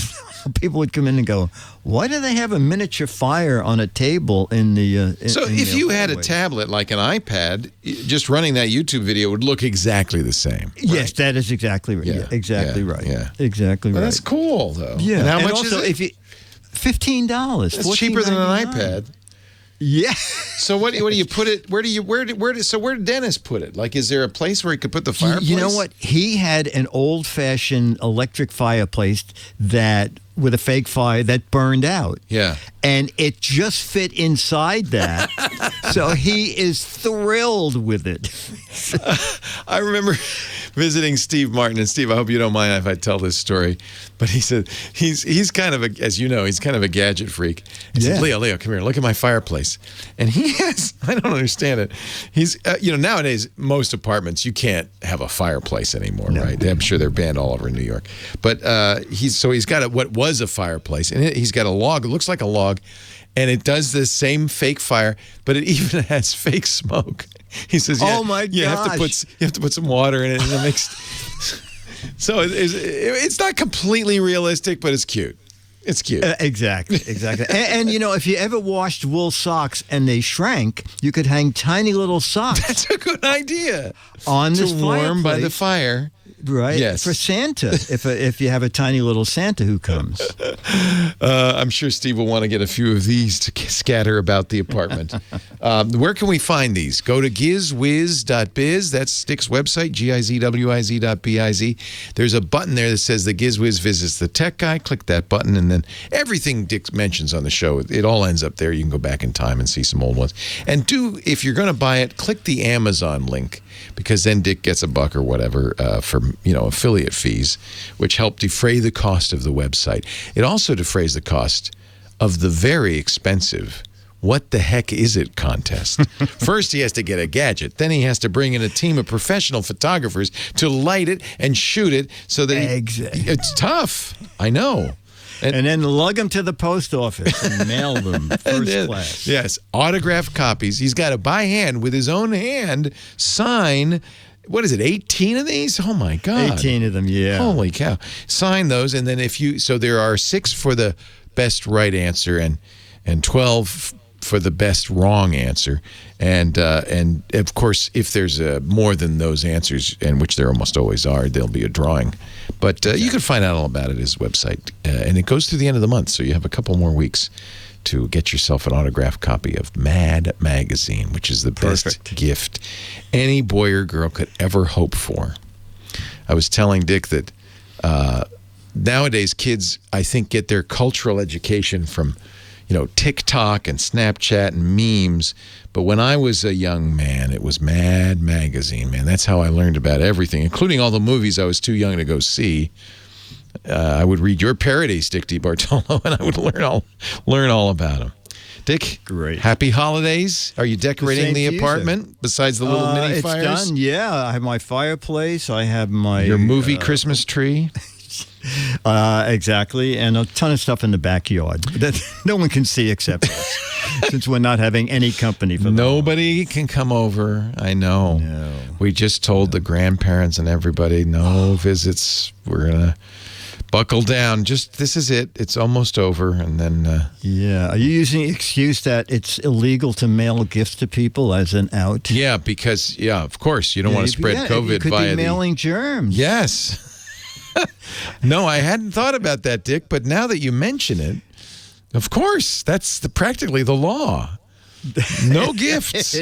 People would come in and go, why do they have a miniature fire on a table in the So if you had a tablet like an iPad, just running that YouTube video would look exactly the same. Right? Yes, that is exactly right. Yeah, exactly right. Yeah. Exactly right. That's cool, though. Yeah. And how much also, is it? $15. It's cheaper than an iPad. Yeah. So what do you put it? Where did Dennis put it? Like, is there a place where he could put the fireplace? You know what? He had an old-fashioned electric fireplace with a fake fire that burned out. Yeah. And it just fit inside that. So he is thrilled with it. I remember visiting Steve Martin. And Steve, I hope you don't mind if I tell this story. But he said he's kind of as you know, he's kind of a gadget freak. He said, Leo, come here. Look at my fireplace. And he has, I don't understand it. He's, nowadays, most apartments, you can't have a fireplace anymore, right? I'm sure they're banned all over New York. But he's got what was a fireplace. And he's got a log. It looks like a log. And it does the same fake fire, but it even has fake smoke. He says, "Oh my gosh! You have to put some water in it, and it makes." So it's not completely realistic, but it's cute. It's cute. Exactly. and, if you ever washed wool socks and they shrank, you could hang tiny little socks. That's a good idea. On this to warm by the fireplace. fire. Right. Yes. For Santa, if you have a tiny little Santa who comes. I'm sure Steve will want to get a few of these to scatter about the apartment. Where can we find these? Go to gizwiz.biz. That's Dick's website, gizwiz.biz. There's a button there that says the GizWiz visits the tech guy. Click that button, and then everything Dick mentions on the show, it all ends up there. You can go back in time and see some old ones. And if you're going to buy it, click the Amazon link, because then Dick gets $1 or whatever for affiliate fees, which help defray the cost of the website. It also defrays the cost of the very expensive What the Heck Is It contest. First, he has to get a gadget. Then he has to bring in a team of professional photographers to light it and shoot it so that it's tough. I know. And then lug them to the post office and mail them first class. Yes, autographed copies. He's got to, by hand, with his own hand, sign, what is it, 18 of these? Oh, my God. 18 of them, yeah. Holy cow. Sign those, and then so there are 6 for the best right answer and 12 for the best wrong answer. And of course, if there's more than those answers, and which there almost always are, there'll be a drawing. But you can find out all about it at his website. And it goes through the end of the month, so you have a couple more weeks to get yourself an autographed copy of Mad Magazine, which is the best gift any boy or girl could ever hope for. I was telling Dick that nowadays kids, I think, get their cultural education from TikTok and Snapchat and memes. But when I was a young man, it was Mad Magazine, man. That's how I learned about everything, including all the movies I was too young to go see. I would read your parodies, Dick DeBartolo, and I would learn all about them. Dick, great. Happy holidays. Are you decorating the apartment besides the little mini fires? It's done, yeah. I have my fireplace. I have your movie Christmas tree. Exactly, and a ton of stuff in the backyard that no one can see except us, since we're not having any company for Nobody can come over. I know. No. We just told the grandparents and everybody, no visits. We're gonna buckle down. This is it. It's almost over, and then. Yeah. Are you using the excuse that it's illegal to mail gifts to people as an out? Yeah, because of course you don't want to spread COVID you could via be mailing germs. Yes. No, I hadn't thought about that, Dick, but now that you mention it, of course, that's practically the law. No gifts.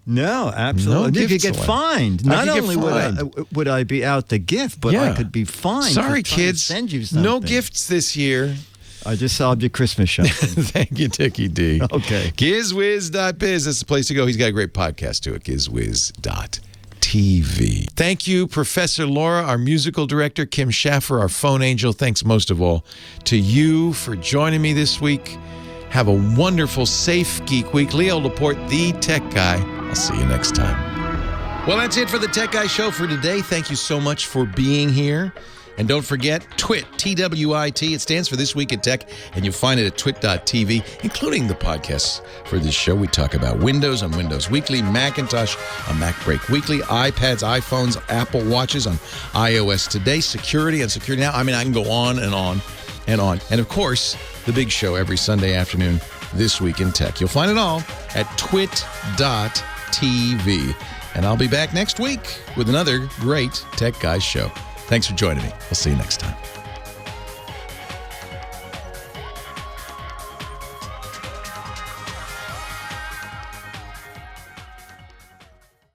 No, absolutely. No you could get gifts fined. Not only would I be out the gift, but I could be fined. Sorry, for trying to kids. send you something. No gifts this year. I just solved your Christmas shopping. Thank you, Dickie D. Okay. Gizwiz.biz. That's the place to go. He's got a great podcast to it. Gizwiz.TV. Thank you, Professor Laura, our musical director, Kim Schaffer, our phone angel. Thanks most of all to you for joining me this week. Have a wonderful, safe Geek Week. Leo Laporte, the Tech Guy. I'll see you next time. Well, that's it for the Tech Guy Show for today. Thank you so much for being here. And don't forget, TWiT, TWiT. It stands for This Week in Tech, and you'll find it at twit.tv, including the podcasts for this show. We talk about Windows on Windows Weekly, Macintosh on MacBreak Weekly, iPads, iPhones, Apple Watches on iOS Today, security on Security Now. I mean, I can go on and on and on. And, of course, the big show every Sunday afternoon, This Week in Tech. You'll find it all at twit.tv. And I'll be back next week with another great Tech Guys show. Thanks for joining me. We'll see you next time.